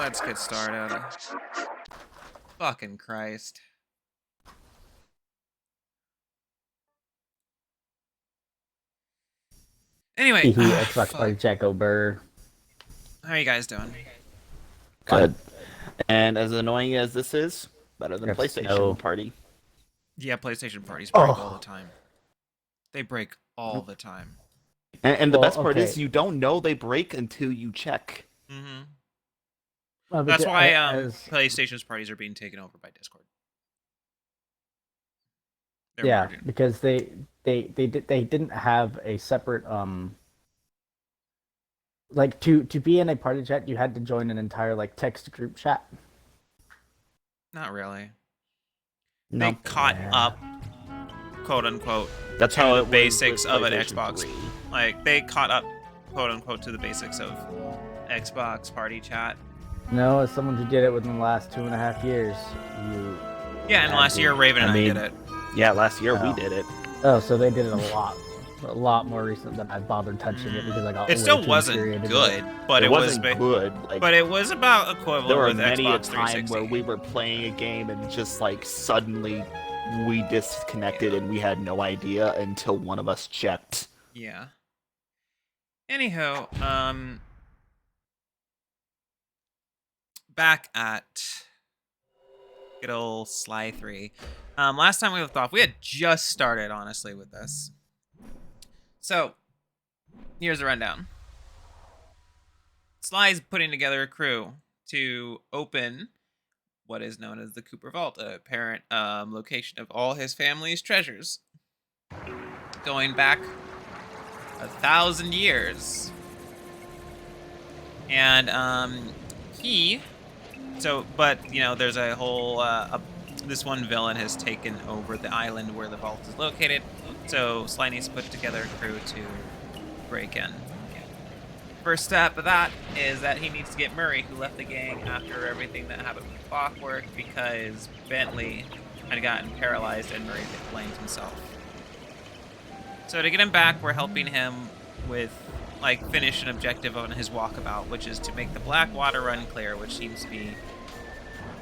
let's get started. Fucking Christ. Anyway, Xbox Party fuck. Jacko Burr. How are you guys doing? Good. And as annoying as this is, better than Yes, PlayStation no. Party. Yeah, PlayStation parties break all Oh. the time. They break all the time. And the Well, best part okay. is you don't know they break until you check. Mm-hmm. Well, That's because why as PlayStation's parties are being taken over by Discord. They're yeah, merging. because they didn't have a separate like to be in a party chat you had to join an entire like text group chat. Not really. They No, caught up, quote unquote, that's to how the it was basics with of an PlayStation Xbox. 3. Like they caught up, quote unquote, to the basics of Xbox party chat. No, as someone who did it within the last 2.5 years, you Yeah, and last year Raven and I did it. Yeah, last year we Wow. did it. Oh, so they did it a lot more recent than I bothered touching it because I got It way still too wasn't infuriated with good, it. but it wasn't was good. Like, but it was about equivalent there were with many a Xbox time 360. where we were playing a game and just like suddenly we disconnected and we had no idea until one of us checked. Yeah. Anyhow, back at good old Sly 3. Last time we left off, we had just started, honestly, with this. So, here's the rundown. Sly's putting together a crew to open what is known as the Cooper Vault, a apparent location of all his family's treasures. Going back 1,000 years. And, but, you know, there's a whole, this one villain has taken over the island where the vault is located, so Sly needs to put together a crew to break in. First step of that is that he needs to get Murray, who left the gang after everything that happened with Clockwork, because Bentley had gotten paralyzed and Murray blamed himself. So to get him back, we're helping him with, like, finish an objective on his walkabout, which is to make the Blackwater run clear, which seems to be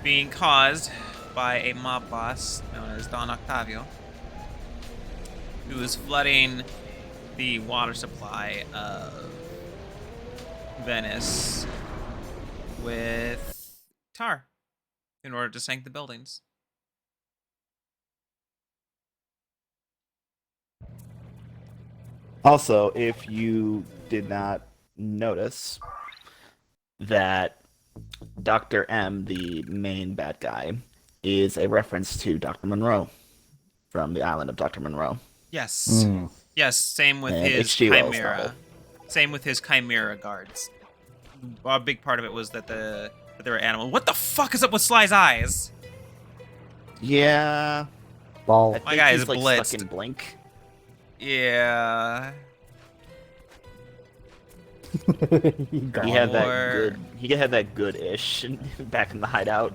being caused by a mob boss known as Don Octavio, who is flooding the water supply of Venice with tar in order to sink the buildings. Also, if you did not notice that Dr. M, the main bad guy, is a reference to Dr. Monroe from the island of Dr. Monroe. Yes. Yes, same with And his H.G. Wells Chimera. novel. Same with his Chimera guards. A big part of it was that there were animals. What the fuck is up with Sly's eyes? Yeah. Ball. I My think guy he's is like blitzed. stuck in Blink. Yeah. He had that Or- good. He had that good-ish back in the hideout.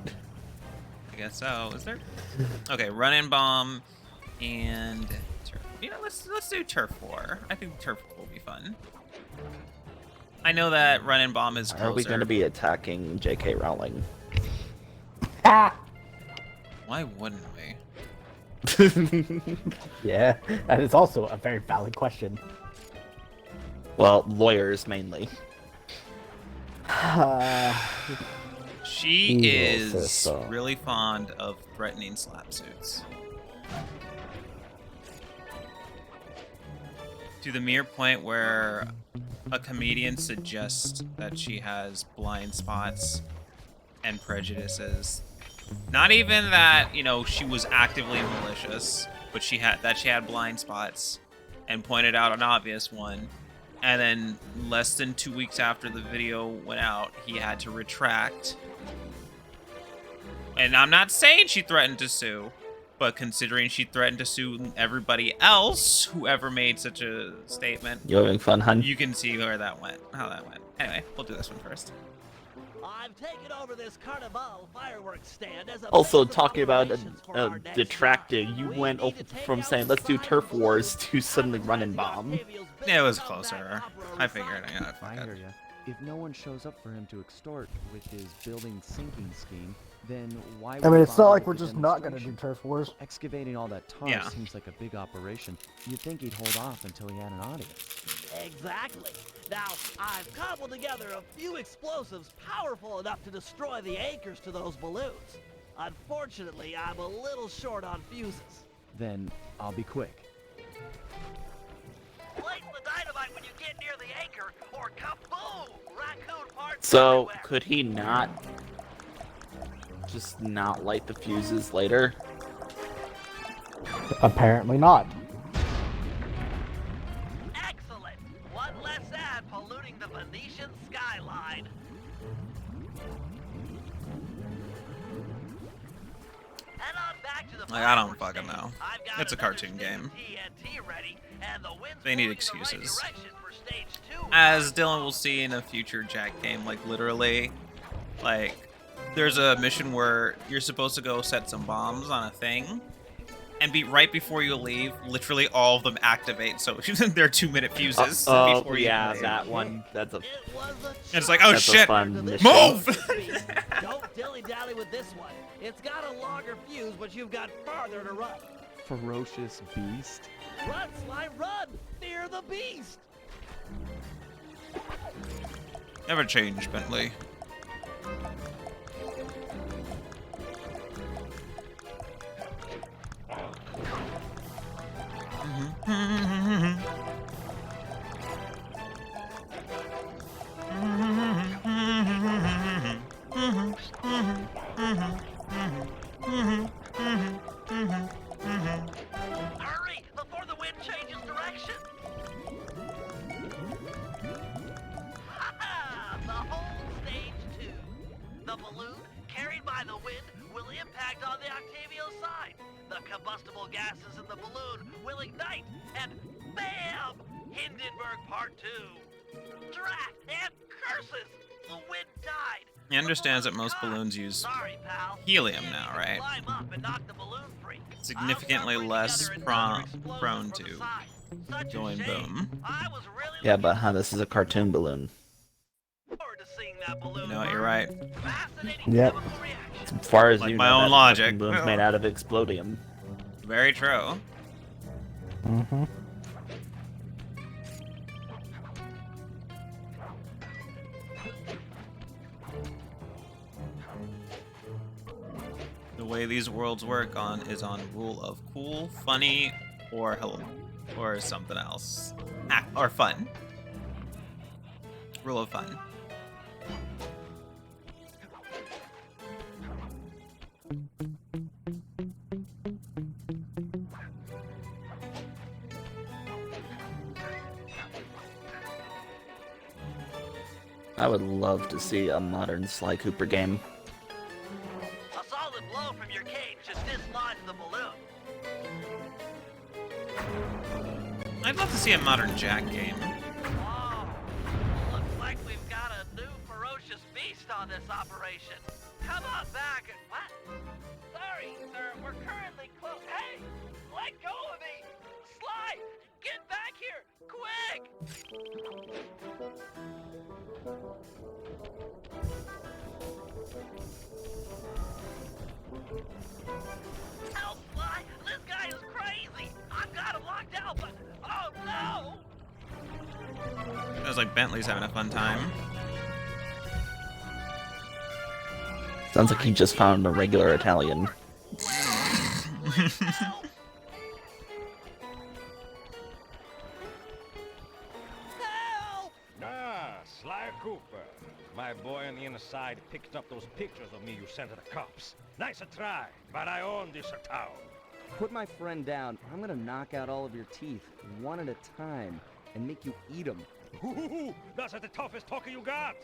I guess so. Is there? Okay, run-in bomb and turf. You know, let's do turf war. I think turf war will be fun. I know that run-in bomb is closer. Are we going to be attacking J.K. Rowling? Why wouldn't we? Yeah, that is also a very valid question. Well, lawyers mainly. She Evil is sister. really fond of threatening slap suits. To the mere point where a comedian suggests that she has blind spots and prejudices. Not even that, you know, she was actively malicious, but she had blind spots and pointed out an obvious one. And then less than 2 weeks after the video went out, he had to retract. And I'm not saying she threatened to sue, but considering she threatened to sue everybody else who ever made such a statement, You having fun, hun? you can see how that went. Anyway, we'll do this one first. I've taken over this Carnival fireworks stand as a Also, base of talking about operations for our next detracting, round. you We went need to take from out saying let's do Sly turf Blues wars to and suddenly run and Randy bomb. Octavio's big Yeah, it was comeback closer. opera I figured. recital. Yeah, fuck it. If no one shows up for him to extort with his building sinking scheme, then why would I mean, it's not bother like with we're the just not gonna do demonstration? turf wars. Excavating all that tar Yeah. seems like a big operation. You'd think he'd hold off until he had an audience. Exactly. Now, I've cobbled together a few explosives powerful enough to destroy the anchors to those balloons. Unfortunately, I'm a little short on fuses. Then I'll be quick. Place the dynamite when you get near the anchor, or kaboom! Raccoon parts So, everywhere. could he not just not light the fuses later? Apparently not. Excellent! One less ad polluting the Venetian skyline. Head on back to the Like, I don't fireworks fucking stand. know. I've got It's a another cartoon stick of game. TNT ready, and the wind's They need blowing in the right excuses. direction for stage 2. As Dylan will see in a future Jack game, like literally, like there's a mission where you're supposed to go set some bombs on a thing, and right before you leave, literally all of them activate. So they're 2-minute fuses Oh, before you yeah, leave. that one. That's a. It was a And it's like, oh That's a shit, fun mission. move! Don't dilly-dally with this one. It's got a longer fuse, but you've got farther to run. Ferocious beast. Run, Sly, run! Fear the beast! Never change, Bentley. Hurry, before the wind changes direction! Ha-ha! The whole stage 2. The balloon, carried by the wind, will impact on the Octavio side. The combustible gases in the balloon will ignite, and BAM! Hindenburg Part 2. Drat and curses! The wind died. He understands that most balloons use Sorry, pal. helium You now, can right? Climb up and knock the balloon free. Significantly I'll start less putting together another prone explosion from to the side. Such a going shame. boom. I was really Yeah, but looking this is a cartoon balloon. forward to seeing that balloon You know what? burn. You're right. Fascinating Yep. chemical reaction. As far as Like you my know, own that logic. fucking balloon's made out of explodium. Very true. Mm-hmm. The way these worlds work is on rule of cool, funny, or something else. Or fun. Rule of fun. I would love to see a modern Sly Cooper game. A solid blow from your cage just dislodged the balloon. I'd love to see a modern Jack game. Oh, looks like we've got a new ferocious beast on this operation. Come on back and... What? Sorry, sir. We're currently close. Hey! Let go of me! Sly! Get back here! Quick! Help, Sly! This guy is crazy! I've got him locked down, but... Oh, no! Sounds like Bentley's having a fun time. Sounds like he just found a regular Italian. Help! Help! Ah, Sly Cooper. My boy on the inside picked up those pictures of me you sent to the cops. Nice a try, but I own this town. Put my friend down, or I'm gonna knock out all of your teeth, one at a time, and make you eat them. Ooh, that's the toughest talker you got.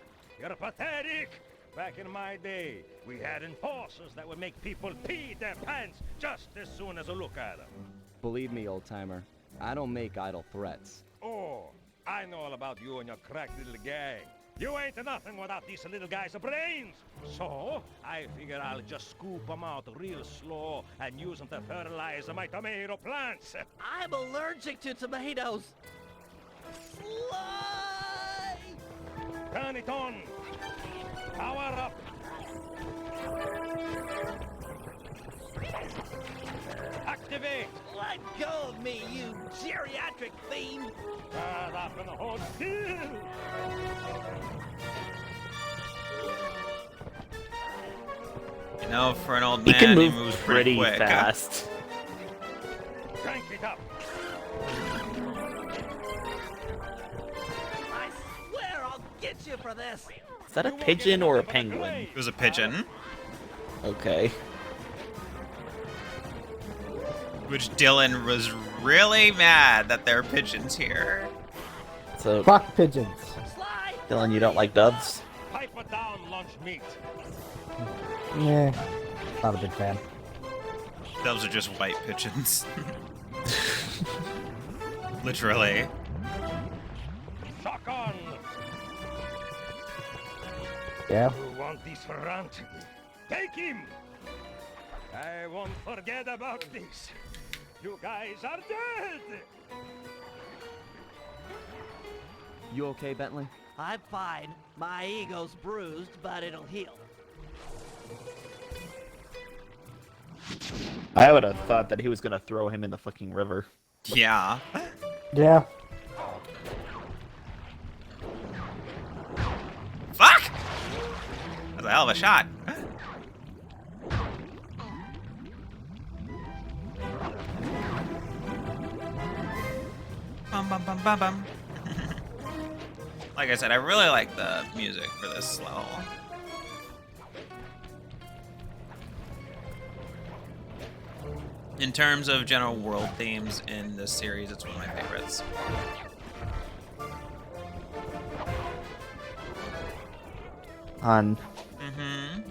You're pathetic. Back in my day, we had enforcers that would make people pee their pants just as soon as a look at them. Believe me, old-timer, I don't make idle threats. Oh, I know all about you and your crack little gang. You ain't nothing without these little guys' brains. So, I figure I'll just scoop them out real slow and use them to fertilize my tomato plants. I'm allergic to tomatoes. Sly! Turn it on. Power up. Activate. Let go of me, you geriatric fiend! Shut up and hold still. You know, for an old He man, can he move moves pretty quick. fast. Crank it up. I swear I'll get you for this! Is that a pigeon or a penguin? It was a pigeon, Okay. which Dylan was really mad that there are pigeons here. So, Fuck pigeons. Sly! Dylan, you don't like doves? Pipe it down, lunch meat. Yeah, not a big fan. Those are just white pigeons. Literally. Shock on. Yeah. You want this runt? Take him. I won't forget about this. You guys are dead. You okay, Bentley? I'm fine. My ego's bruised, but it'll heal. I would have thought that he was gonna throw him in the fucking river. Yeah. Yeah. Fuck! That's a hell of a shot. Bum, bum, bum, bum, bum. Like I said, I really like the music for this level. In terms of general world themes in this series, it's one of my favorites. On Mm-hmm.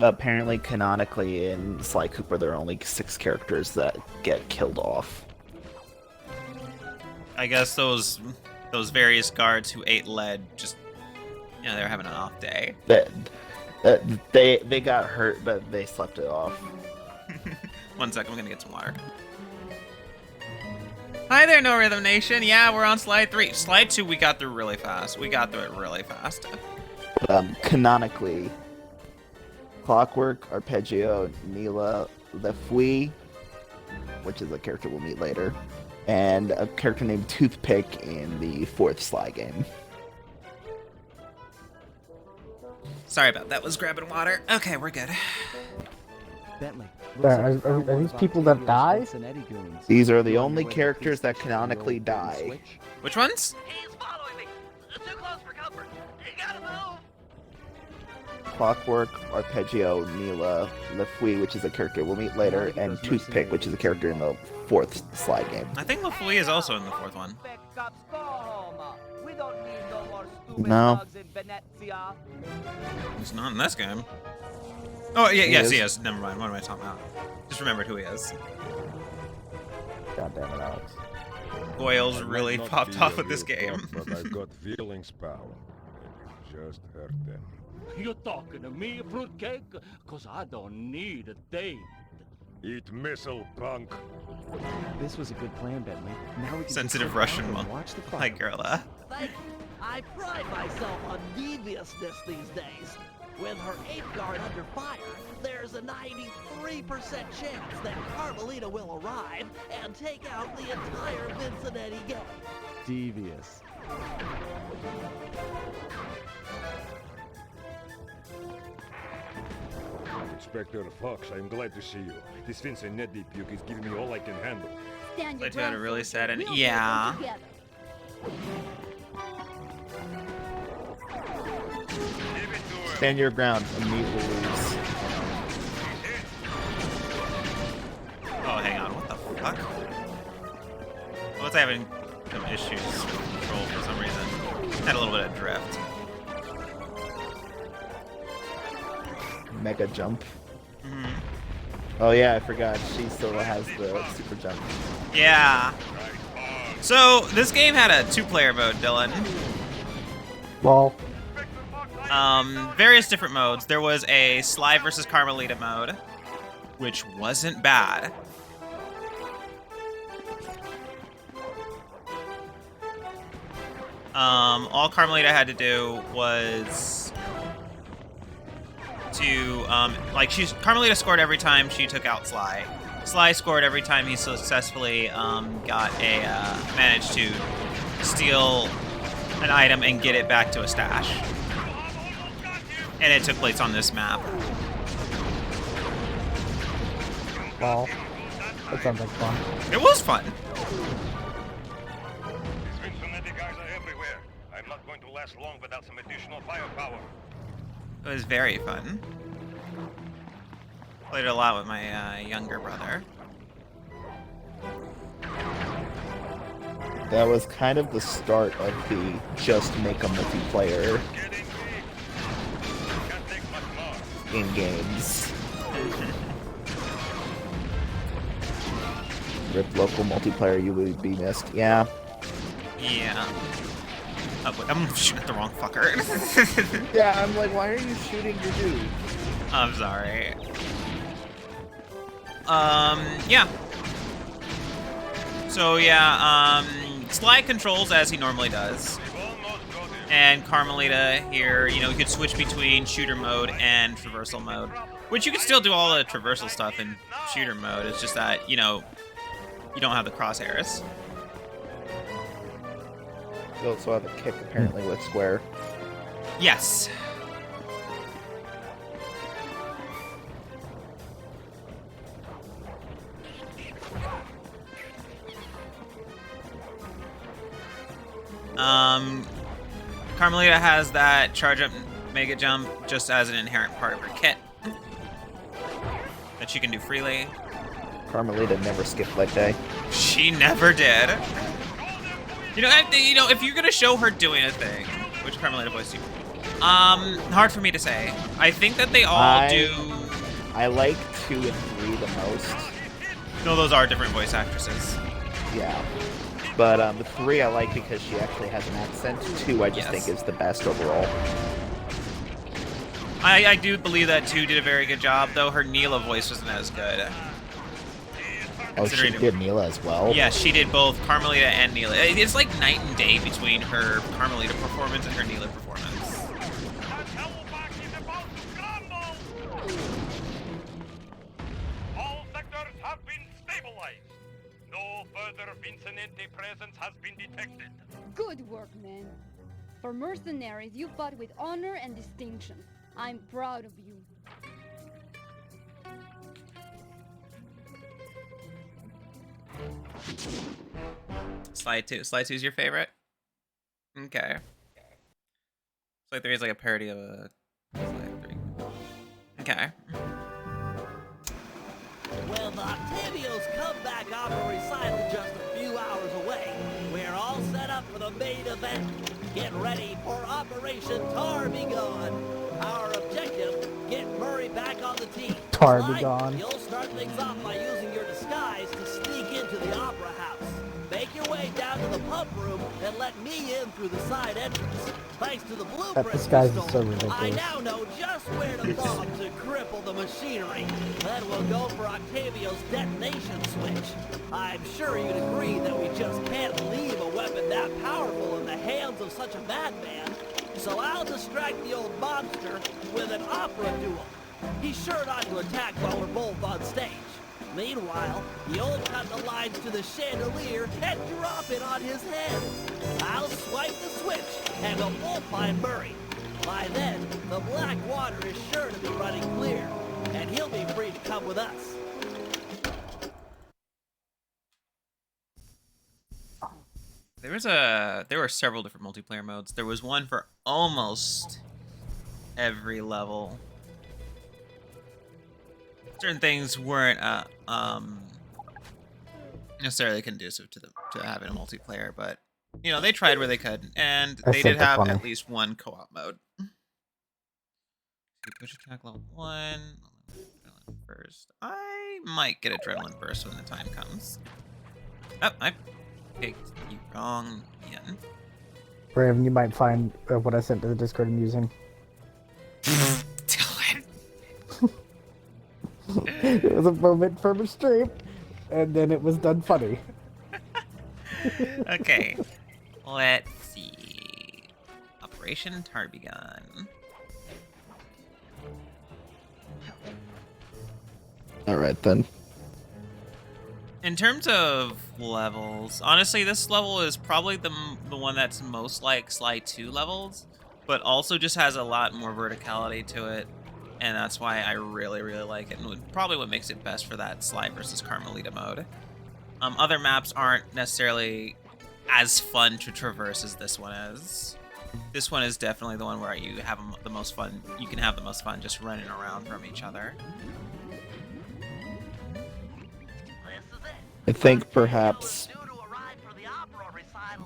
apparently canonically in Sly Cooper, there are only 6 characters that get killed off. I guess those various guards who ate lead just, you know, they were having an off day. They got hurt, but they slept it off. 1 second, I'm gonna get some water. Hi there, No Rhythm Nation. Yeah, we're on slide 3. Slide 2 we got through really fast. We got through it really fast. Canonically, Clockwork, Arpeggio, Neela, Lefui, which is a character we'll meet later, and a character named Toothpick in the 4th Sly game. Sorry about that. Was grabbing water. Okay, we're good. Bentley. Are these people that die? These are the only characters that canonically die. Which ones? He's following me! Too close for comfort! You gotta move! Clockwork, Arpeggio, Neela, Lefui, which is a character we'll meet later, and Toothpick, which is a character in the 4th Sly game. I think Lafouille is also in the 4th one. No. He's not in this game. Oh, yeah, He yes, is. he is. Never mind. What am I talking about? Just remembered who he is. God damn it, Alex. Oils I might really not popped be off a with this real game. cop, but I got feelings, pal. Just hurt them. You talking to me, fruitcake? Cause I don't need a date. Eat missile, punk. This was a good plan, Bentley. Now we can Sensitive just Russian sit down monk. and watch the fire. Hi, Gerla. Thank you. I pride myself on deviousness these days. With her 8th guard under fire, there's a 93% chance that Carmelita will arrive and take out the entire Vincenetti gang. Devious. Inspector Fox, I'm glad to see you. This Vincenetti puke is giving me all I can handle. Stand your They had a ground, really soldier. sad ending. We'll Yeah. get them together. Stand your ground and meet Louise. Oh, hang on. What the fuck? Well, it's having some issues with control for some reason. Had a little bit of drift. Mega jump. Mhm. Oh yeah, I forgot. She still has the super jump. Yeah. So, this game had a 2-player mode, Dylan. Well, Various different modes. There was a Sly versus Carmelita mode, which wasn't bad. All Carmelita had to do was to Carmelita scored every time she took out Sly. Sly scored every time he successfully managed to steal an item and get it back to a stash. And it took place on this map. Well, that sounds like fun. It was fun. These Vinsonetti guys are everywhere. I'm not going to last long without some additional firepower. It was very fun. Played it a lot with my younger brother. That was kind of the start of the just make a multiplayer Getting me. Can't take much more. in games. Rip local multiplayer, you would be missed. Yeah. Yeah. Oh, wait, I'm shooting at the wrong fucker. Yeah, I'm like, why are you shooting your dude? I'm sorry. Yeah. So yeah, Sly controls as he normally does. We've almost got him. And Carmelita here, you could switch between shooter mode and traversal mode. Which you can still do all the traversal stuff in shooter mode. It's just that, you don't have the crosshairs. You also have a kick apparently with square. Yes. Carmelita has that charge up mega jump just as an inherent part of her kit that she can do freely. Carmelita never skipped leg day. She never did. If you're gonna show her doing a thing, which Carmelita voice do, hard for me to say. I think that they all do. I like 2 and 3 the most. No, those are different voice actresses. Yeah. But the 3 I like because she actually has an accent. 2 I just think is the best overall. I do believe that 2 did a very good job, though her Neela voice wasn't as good. Oh, she did Neela as well? Yeah, she did both Carmelita and Neela. It's like night and day between her Carmelita performance and her Neela performance. All sectors have been stabilized. No further Vinsonetti presence has been detected. Good work, man. For mercenaries, you fought with honor and distinction. I'm proud of you. Slide 2. Slide 2 is your favorite? Okay. Slide 3 is like a parody of a Slide 3. Okay. With Octavio's comeback opera recital just a few hours away, we're all set up for the main event. Get ready for Operation Tar Be Gone. Our objective, get Murray back on the team. Tar Be Sly, Gone. You'll start things off by using your disguise to sneak into the opera house. Make your way down to the pump room and let me in through the side entrance. Thanks to the blueprint That disguise is so system, ridiculous. I now know just where to bomb to cripple the machinery. Then we'll go for Octavio's detonation switch. I'm sure you'd agree that we just can't leave a weapon that powerful in the hands of such a madman. So I'll distract the old monster with an opera duel. He's sure not to attack while we're both on stage. Meanwhile, you'll cut the lines to the chandelier and drop it on his head. I'll swipe the switch and we'll both find Murray. By then, the black water is sure to be running clear, and he'll be free to come with us. There were several different multiplayer modes. There was one for almost every level. Certain things weren't necessarily conducive to having a multiplayer, but they tried where they could, and they did have at least one co-op mode. Push attack level 1. Adrenaline first. I might get adrenaline burst when the time comes. Oh, I picked you wrong again. Raven, you might find what I sent to the Discord I'm using. It was a moment from a stream, and then it was done funny. Okay, let's see. Operation Tarbegun. All right then. In terms of levels, honestly, this level is probably the one that's most like Sly 2 levels, but also just has a lot more verticality to it, and that's why I really, really like it, and probably what makes it best for that Sly versus Carmelita mode. Other maps aren't necessarily as fun to traverse as this one is. This one is definitely the one where you have the most fun. You can have the most fun just running around from each other. I think perhaps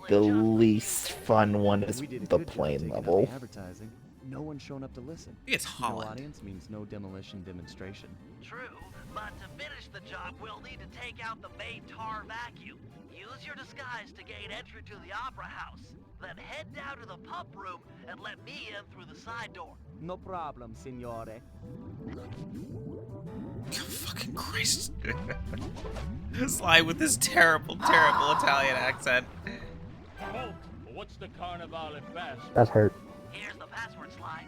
the least fun one is the plane level. Advertising. No one's shown up to listen. I think it's Holland. No audience means no demolition demonstration. True, but to finish the job, we'll need to take out the main tar vacuum. Use your disguise to gain entry to the Opera House. Then head down to the pump room and let me in through the side door. No problem, signore. Fucking Christ. Sly with this terrible, terrible Italian accent. Oh, what's the Carnivale Fest? That hurt. Here's the password, Sly.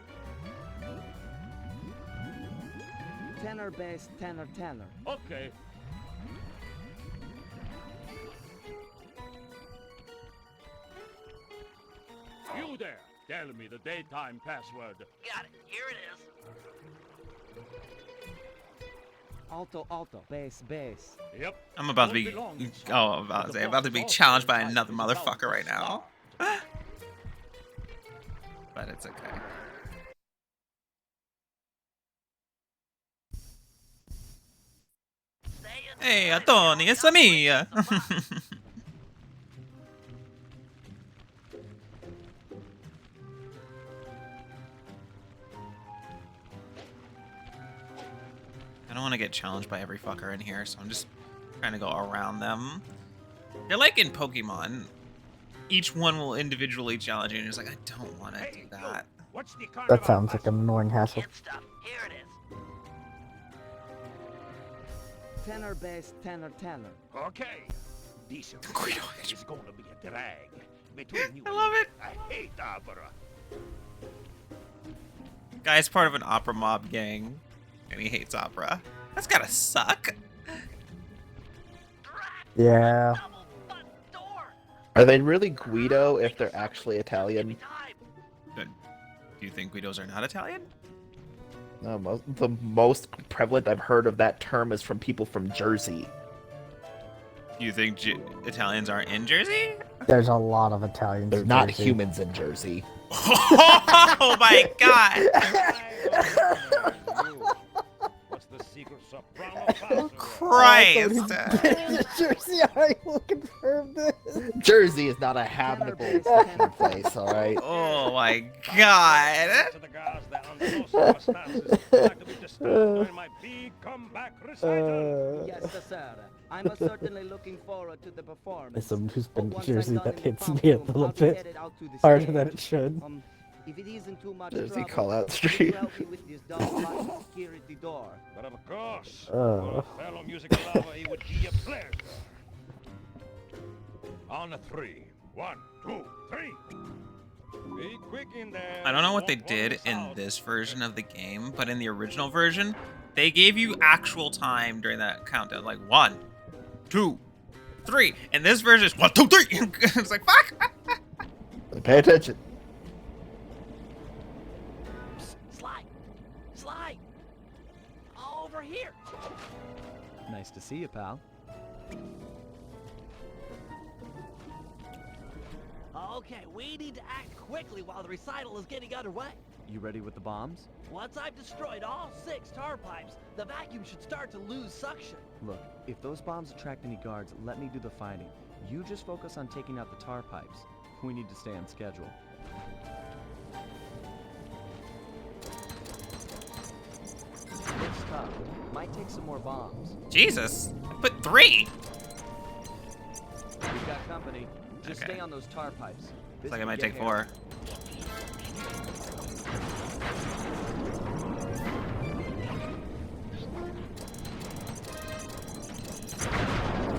Tenor bass, tenor, tenor. Okay. You there, tell me the daytime password. Got it. Here it is. Alto, alto, bass, bass. Yep. I'm about to be, about to be challenged by another motherfucker right now. But it's okay. Hey, Tony, it's me. I don't want to get challenged by every fucker in here, so I'm just trying to go around them. They're like in Pokemon. Each one will individually challenge you, and you're just like, I don't want to do that. What's the That sounds like an annoying hassle. Kid stuff. Here it is. Tenor bass, tenor, tenor. Okay. This Guido is going to be a drag between you. I love it. I hate opera. Guy's part of an opera mob gang, and he hates opera. That's gotta suck. Yeah. Double front door. Are they really Guido if they're actually Italian? But do you think Guidos are not Italian? No, the most prevalent I've heard of that term is from people from Jersey. Do you think Italians aren't in Jersey? There's a lot of Italians. They're in not Jersey. humans in Jersey. Oh my god! What's the secret soprano Oh, password? Christ! Jersey, I will confirm this. Jersey is not a habitable fucking place, alright? Oh my god! To the guys that under no circumstances like to be disturbed during my big comeback recital. Yes, sir. I'm certainly looking forward to the performance. As someone who's been to Once Jersey, I'm done that in the hits pump me a room, little I'll be bit headed out to the harder stage. than it should. If it isn't too much Jersey trouble, call out could you stream. help me with this double-locked security door? But of course, Oh. for a fellow musical lover, it would be a pleasure. On a 3. 1, 2, 3. Be quick in there. I don't know what they Won't want did this in out. this version of the game, but in the original version, they gave you actual time during that countdown, like 1, 2, 3. And this version is 1, 2, 3. It's like fuck. Pay attention. Sly. Sly. Over here. Nice to see you, pal. Okay, we need to act quickly while the recital is getting underway. You ready with the bombs? Once I've destroyed all 6 tar pipes, the vacuum should start to lose suction. Look, if those bombs attract any guards, let me do the fighting. You just focus on taking out the tar pipes. We need to stay on schedule. It's tough. Might take some more bombs. Jesus, I put 3. We've got company. Just Okay. stay on those tar pipes. It's like I might take 4.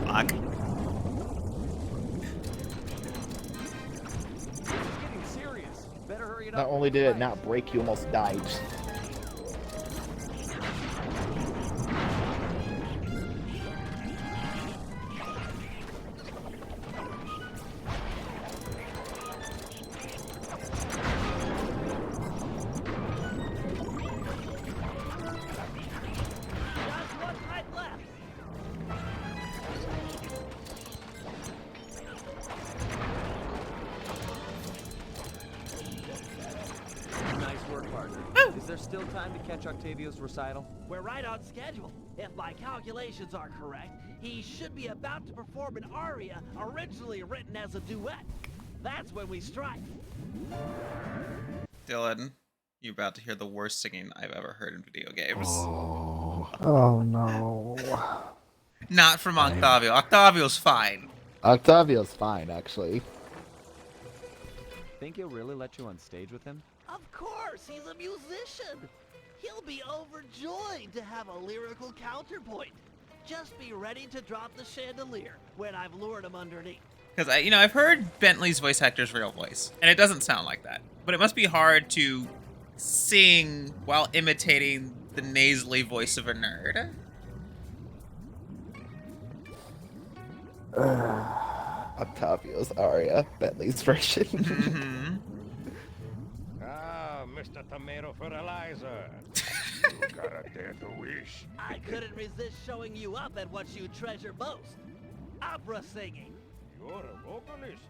Fuck. This is getting serious. Better hurry it Not only did it not break, you almost died. Just one pipe left. Nice work, partner. Is there still time to catch Octavio's recital? We're right on schedule. If my calculations are correct, he should be about to perform an aria originally written as a duet. That's when we strike. Dylan, you're about to hear the worst singing I've ever heard in video games. Oh no. Not from Octavio. Octavio's fine. Octavio's fine, actually. Think he'll really let you on stage with him? Of course, he's a musician. He'll be overjoyed to have a lyrical counterpoint. Just be ready to drop the chandelier when I've lured him underneath. Because I've heard Bentley's voice actor's real voice, and it doesn't sound like that. But it must be hard to sing while imitating the nasally voice of a nerd. Octavio's aria, Bentley's version. Mm-hmm. Ah, Mr. Tomato Fertilizer. You got a death wish. I couldn't resist showing you up at what you treasure most. Opera singing. You're a vocalist.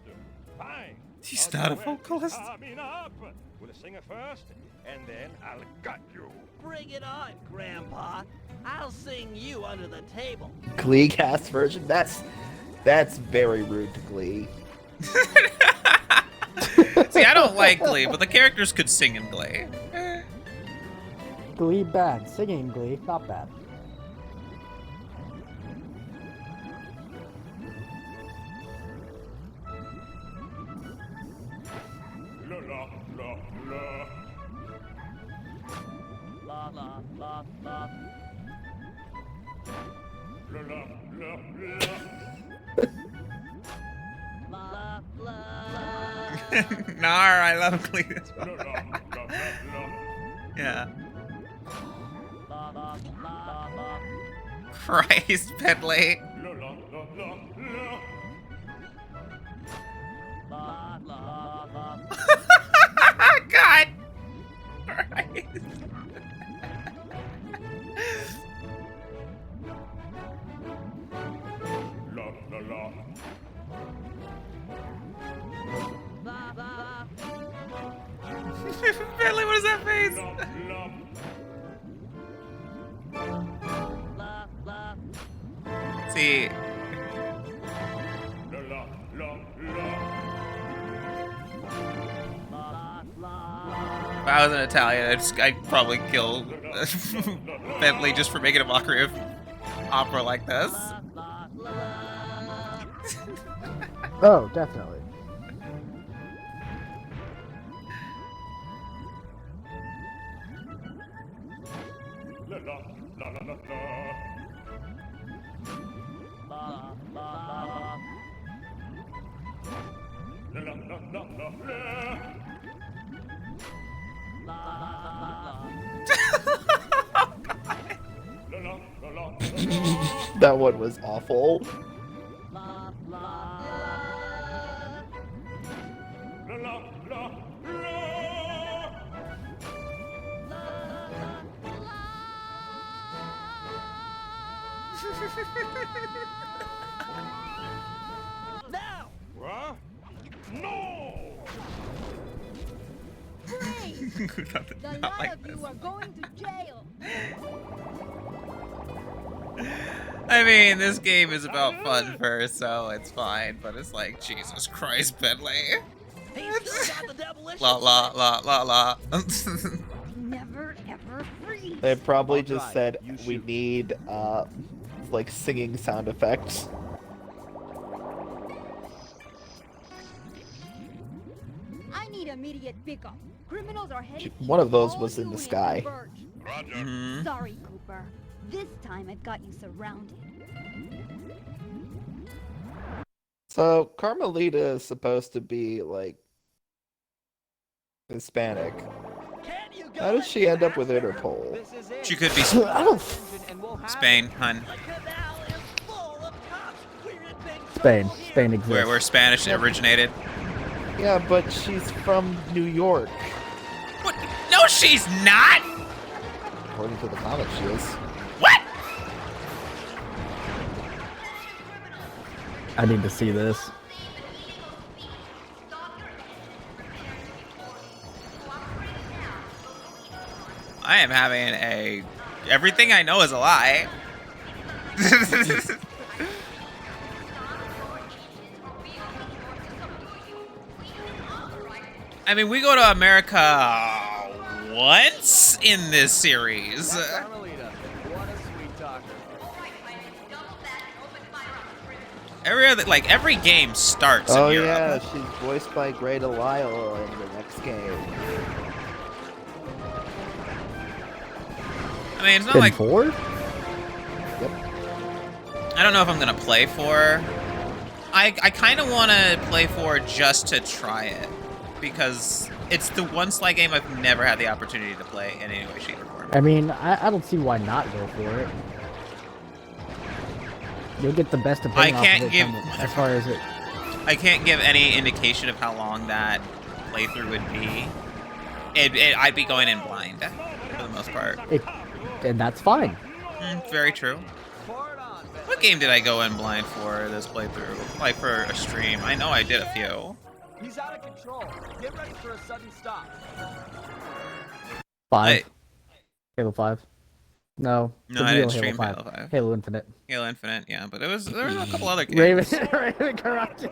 Fine. He's I'll not a duet with vocalist. Coming up. We'll sing it first, and then I'll gut you. Bring it on, Grandpa. I'll sing you under the table. Glee cast version? That's very rude to Glee. See, I don't like Glee, but the characters could sing in Glee. Glee bad. Singing Glee, not bad. La la la la. La la la la. La la la la. La la. Nar, I love Glee as La well. la la la. Yeah. La la la la. Christ, Bentley. La la la la la. La la la. God. Christ. La la la. La la. Bentley, what is that face? La la. La la. See, La la la la. La la. if I was an Italian, I'd probably kill Bentley just for making a mockery of opera like this. La la. Oh, definitely. La la la la la la. La la. La la la la la la. La la la la la. That one was awful. La la. La la la la. Now. What? No! The Not lot like of this. you are going to jail. I mean, this game is about fun first, so it's fine. But it's like, Jesus Christ, Bentley. He's still got the demolition. La la la la la. Never ever freeze. They probably I'll just drive, said you we shoot. need like singing sound effects. I need immediate pickup. Criminals are headed east. One of those All was in the units sky. converge. Roger. Mhm. Sorry, Cooper. This time I've got you surrounded. So Carmelita is supposed to be like Hispanic. Can you go How did any she end up with faster? Interpol? This is it. She could be I don't. And we'll have Spain, it. hun. The canal is full of cops. We're in big Spain. trouble here. Spain exists. Where Spanish originated. Yeah, but she's from New York. What? No, she's not! According to the comic, she is. What? I need to see this. I am having a... Everything I know is a lie. I mean, we go to America once in this series. That's Carmelita. What a sweet talker. Every game starts Oh in Europe. yeah, she's voiced by Grey Delisle in the next game. I mean, it's not In like 4? I don't know if I'm gonna play 4. I kind of want to play 4 just to try it because it's the one Sly game I've never had the opportunity to play in any way, shape, or form. I mean, I don't see why not go for it. You'll get the best opinion I can't off of it give- as far as it. I can't give any indication of how long that playthrough would be. I'd be going in blind for the most part. And that's fine. Very true. What game did I go in blind for this playthrough? Like for a stream? I know I did a few. He's out of control. Get ready for a sudden stop. 5. Halo 5. No. No, the I real didn't stream Halo 5. Halo 5. Halo Infinite. Halo Infinite, yeah, but there was a couple other games. Raven corrupted.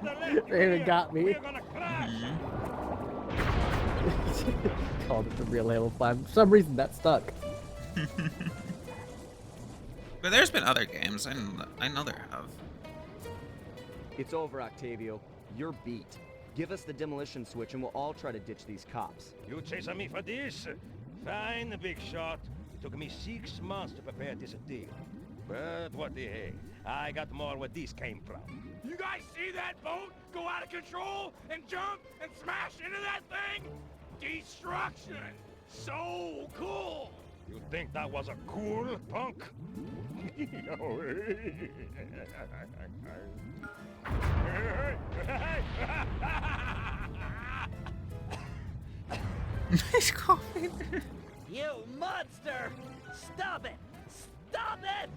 Raven got me. Mhm. Called it the real Halo 5. For some reason, that stuck. But there's been other games. I know there have. It's over, Octavio. You're beat. Give us the demolition switch and we'll all try to ditch these cops. You chasing me for this? Fine, big shot. Took me 6 months to prepare this deal. But what the heck? I got more where this came from. You guys see that boat go out of control and jump and smash into that thing? Destruction! So cool! You think that was a cool punk? He's coughing. You monster! Stop it! Stop it!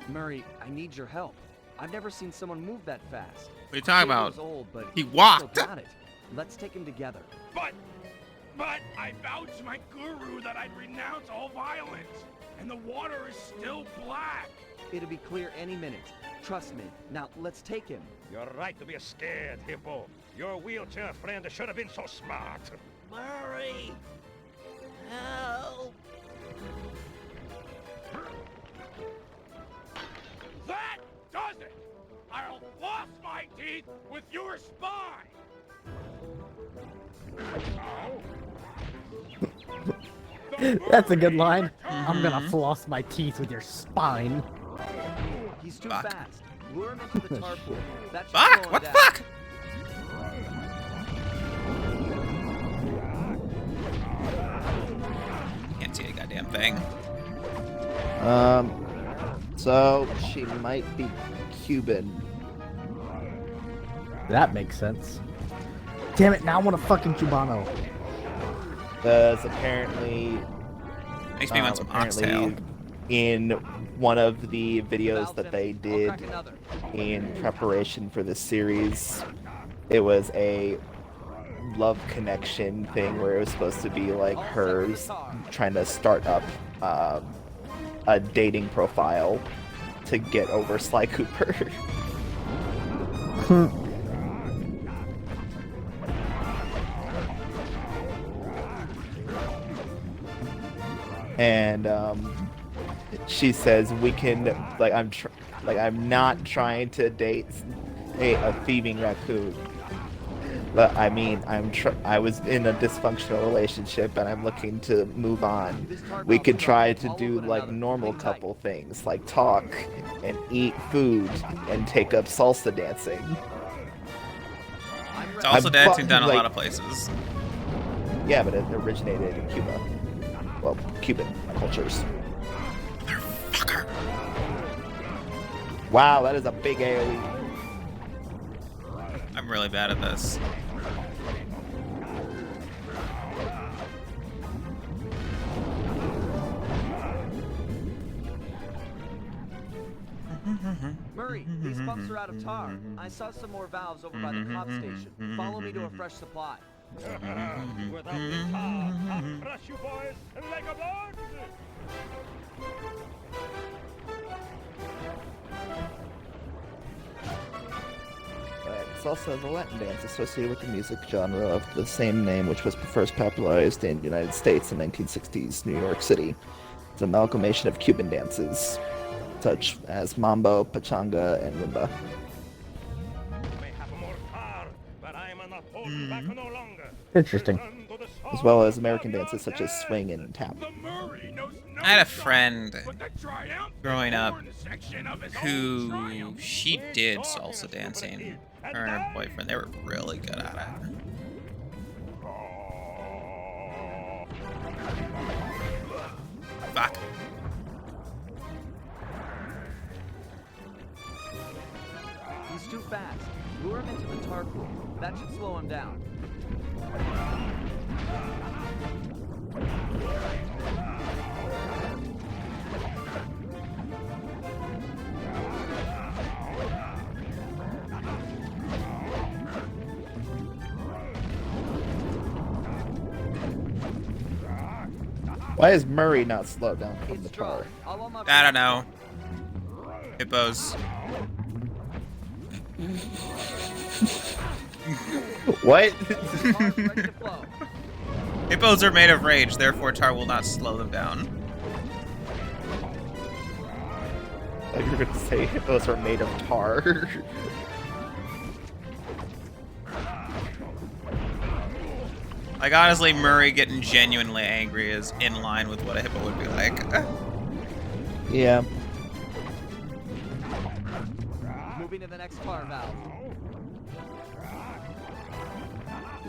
Murray, I need your help. I've never seen someone move that fast. What are you talking about? Octavio's old, but He still walked. got it. Let's take him together. But I vowed to my guru that I'd renounce all violence, and the water is still black. It'll be clear any minute. Trust me. Now, let's take him. You're right to be scared, Hippo. Your wheelchair friend should have been so smart. Murray! Help! That does it! I'll floss my teeth with your spine! That's a good line. I'm gonna floss my teeth with your spine. He's too Fuck. fast. Lure him into the tar pool. That should Fuck! slow him What the down. fuck? Can't see a goddamn thing. So she might be Cuban. That makes sense. Damn it! Now I want a fucking Cubano. Because apparently, Makes me want some oxtail. in one of the videos that they I'll did crack another. in preparation for this series, it was a love connection thing where it was supposed to be like her trying to start up a dating profile to get over Sly Cooper. And she says we can I'm not trying to date a thieving raccoon, but I mean I was in a dysfunctional relationship and I'm looking to move on. We could try to do like normal couple things like talk and eat food and take up salsa dancing. also dancing done a like- lot of places. Yeah, but it originated in Cuba. Well, Cuban cultures. Motherfucker. Wow, that is a big AoE. I'm really bad at this. Murray, these pumps are out of tar. I saw some more valves over by the cop station. Follow me to a fresh supply. Without the tar, I'll crush you boys like a bug. It's also the Latin dance associated with the music genre of the same name, which was first popularized in the United States in 1960s New York City. It's an amalgamation of Cuban dances, such as mambo, pachanga, and rumba. May have more tar, but I'm not holding back no longer. Interesting. Listen to the As song well as of American your dances such as dad. swing and tap. The Murray knows no I had a song friend but the triumphant growing up horn section of his own who triumph. she did salsa dancing. Her and her boyfriend, they were really good at it. Fuck. He's too fast. Lure him into the tar pool. That should slow him down. Why is Murray not slowed down from the It's dry. tar? I'll unlock I don't know. Hippos. What? the tar's ready to flow. Hippos are made of rage, therefore tar will not slow them down. I thought you were going to say hippos are made of tar. Like, honestly, Murray getting genuinely angry is in line with what a hippo would be like. Yeah. Moving to the next tar valve.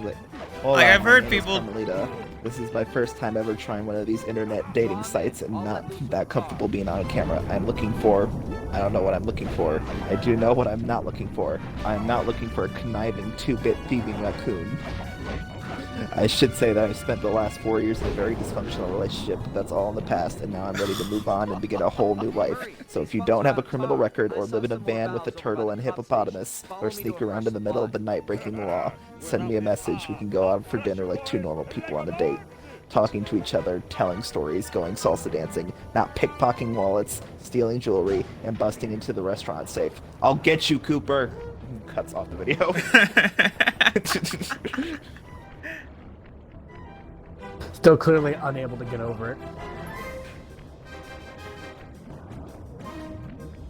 Wait, hold Like, on, I've my heard name is people- Carmelita. This is my first time ever trying one of these internet dating sites and not that comfortable being on camera. I'm looking for... I don't know what I'm looking for. I do know what I'm not looking for. I'm not looking for a conniving 2-bit thieving raccoon. I should say that I spent the last 4 years in a very dysfunctional relationship, but that's all in the past, and now I'm ready to move on and begin a whole new life. So if you don't have a criminal record, or live in a van with a turtle and hippopotamus, or sneak around in the middle of the night breaking the law, send me a message. We can go out for dinner like two normal people on a date. Talking to each other, telling stories, going salsa dancing, not pickpocketing wallets, stealing jewelry, and busting into the restaurant safe. I'll get you, Cooper! Cuts off the video. Still clearly unable to get over it.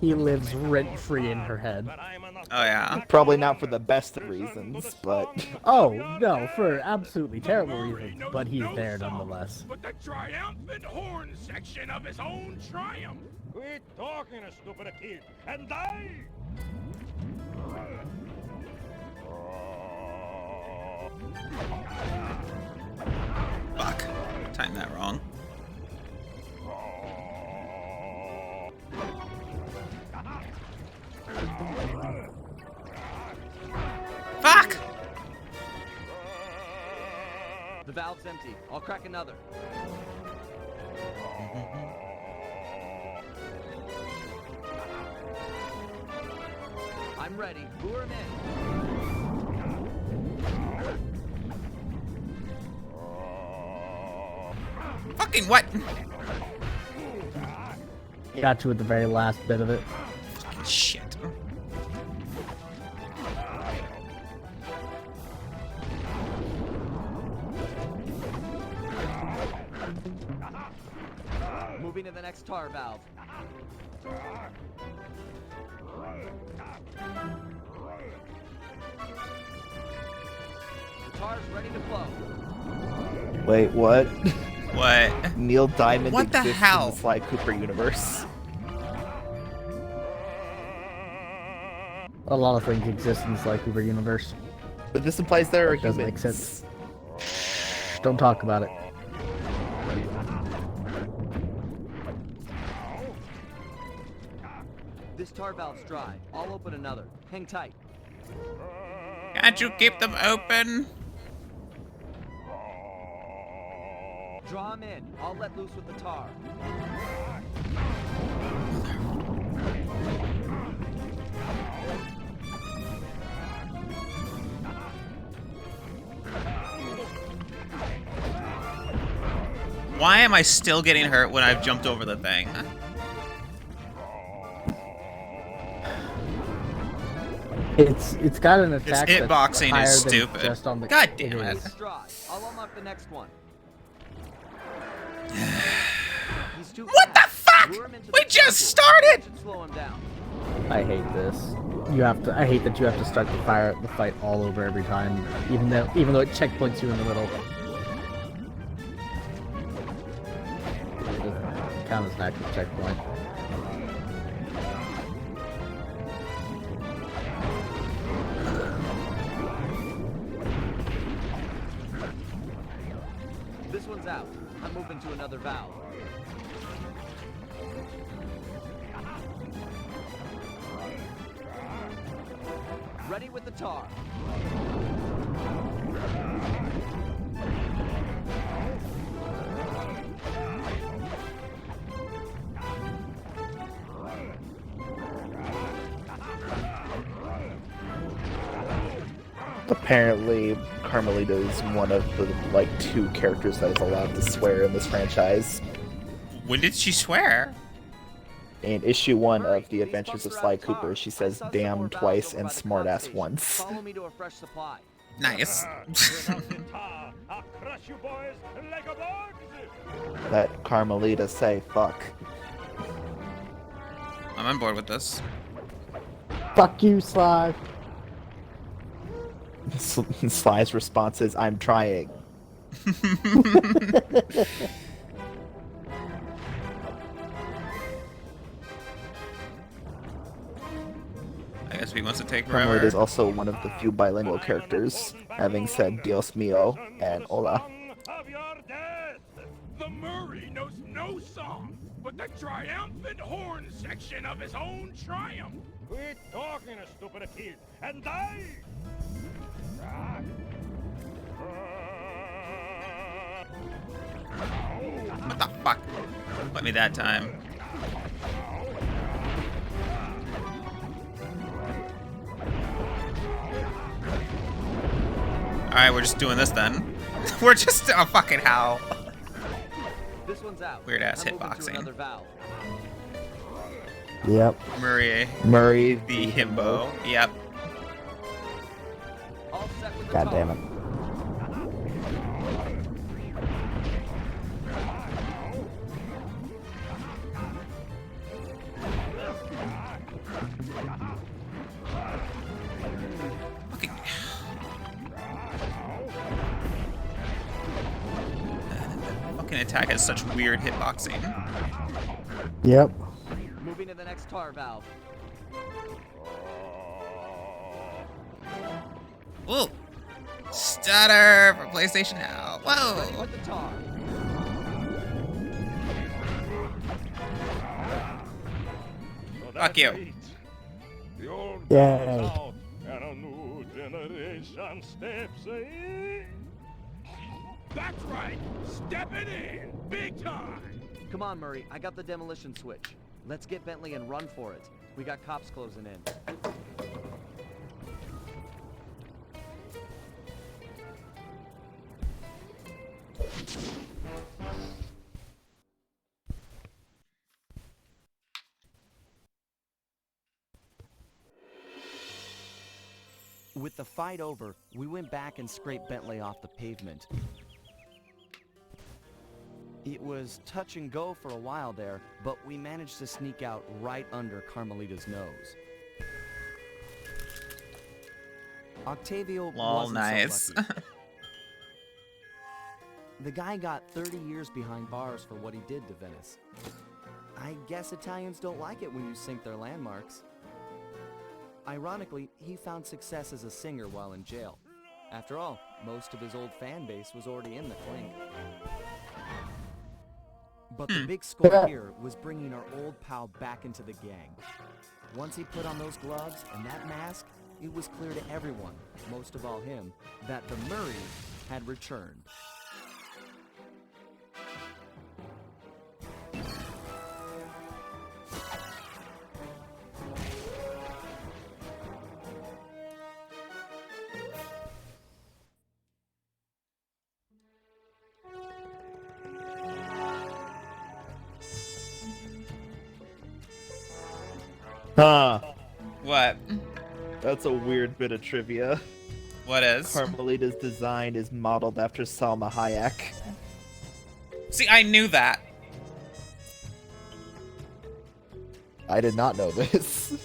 He lives rent-free in her head. Oh, yeah. Probably not for the best of reasons, but... Oh, no, for absolutely terrible Murray reasons, knows but he's no there song nonetheless. but the triumphant horn section of his own triumph. Quit talking, stupid kid, and die! Fuck. Timed that wrong. Fuck! The valve's empty. I'll crack another. I'm ready. Lure him in. Fucking what? Got you at the very last bit of it. Fucking shit. Moving to the next tar valve. The tar's ready to flow. Wait, what? What? Neil Diamond What the exists hell? in the Sly Cooper universe. A lot of things exist in the Sly Cooper universe. But this implies there are That does humans. make sense. Shh, don't talk about it. This tar valve's dry. I'll open another. Hang tight. Can't you keep them open? Draw him in. I'll let loose with the tar. Why am I still getting hurt when I've jumped over the thing? It's got an This attack hitboxing that's is higher than stupid. just on the. God damn it. It's dry. I'll unlock the next one. He's too What the fast. fuck? Lure him into We the just circle. started! That should slow him down. I hate this. You have to. I hate that you have to start the fight all over every time, even though it checkpoints you in the middle. It count as an active checkpoint. This one's out. I'm moving to another valve. Ready with the tar. Apparently, Carmelita is one of the like 2 characters that is allowed to swear in this franchise. When did she swear? In issue 1 of The Adventures of Sly Cooper, she says "damn" twice and "smartass" once. Follow me to a fresh supply. Nice. I'll crush you boys like a bugs. Let Carmelita say "fuck." I'm on board with this. Fuck you, Sly. Sly's response is, "I'm trying." I guess he wants to take Carmelita forever. is also one of the few bilingual characters, having said "Dios mío" and "hola." Of your death. The Murray knows no song but the triumphant horn section of his own triumph. Quit talking, stupid kid, and die. What the fuck? Let me that time. Alright, we're just doing this then. We're just oh fucking hell. This one's out. Weird ass I'm moving to hitboxing. another valve. Yep. Murray the himbo. Yep. All set with the God tar. damn it. Fucking. Fucking attack has such weird hitboxing. Yep. Moving to the next tar valve. Ooh. Stutter for PlayStation Now. Ready Whoa. with the tar. So Fuck that's you. it. The old Yay. guard's out, and a new generation steps in. That's right, stepping in, big time. Come on, Murray. I got the demolition switch. Let's get Bentley and run for it. We got cops closing in. With the fight over, we went back and scraped Bentley off the pavement. It was touch and go for a while there, but we managed to sneak out right under Carmelita's nose. Octavio Lol, wasn't nice. so lucky. The guy got 30 years behind bars for what he did to Venice. I guess Italians don't like it when you sink their landmarks. Ironically, he found success as a singer while in jail. After all, most of his old fan base was already in the clink. But the big score here was bringing our old pal back into the gang. Once he put on those gloves and that mask, it was clear to everyone, most of all him, that the Murrays had returned. Huh. What? That's a weird bit of trivia. What is? Carmelita's design is modeled after Salma Hayek. See, I knew that. I did not know this.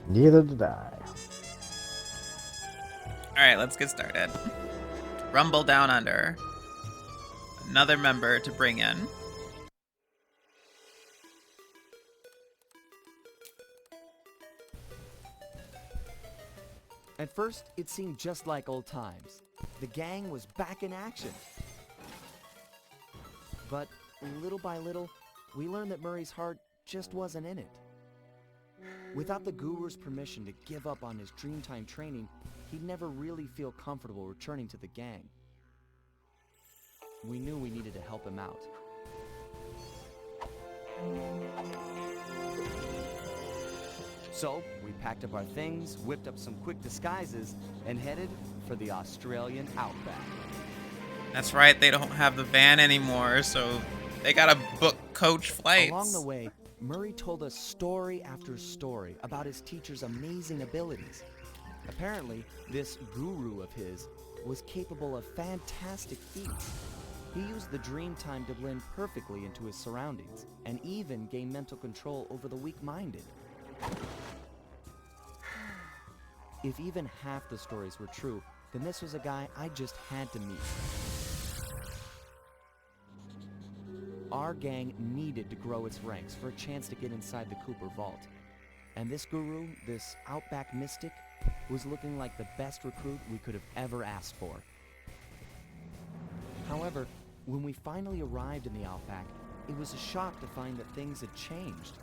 Neither did I. Alright, let's get started. Rumble Down Under. Another member to bring in. At first, it seemed just like old times. The gang was back in action. But little by little, we learned that Murray's heart just wasn't in it. Without the Guru's permission to give up on his Dreamtime training, he'd never really feel comfortable returning to the gang. We knew we needed to help him out. So, we packed up our things, whipped up some quick disguises, and headed for the Australian outback. That's right, they don't have the van anymore, so they gotta book coach flights. Along the way, Murray told us story after story about his teacher's amazing abilities. Apparently, this guru of his was capable of fantastic feats. He used the Dreamtime to blend perfectly into his surroundings, and even gain mental control over the weak-minded. If even half the stories were true, then this was a guy I just had to meet. Our gang needed to grow its ranks for a chance to get inside the Cooper Vault. And this guru, this outback mystic, was looking like the best recruit we could have ever asked for. However, when we finally arrived in the outback, it was a shock to find that things had changed.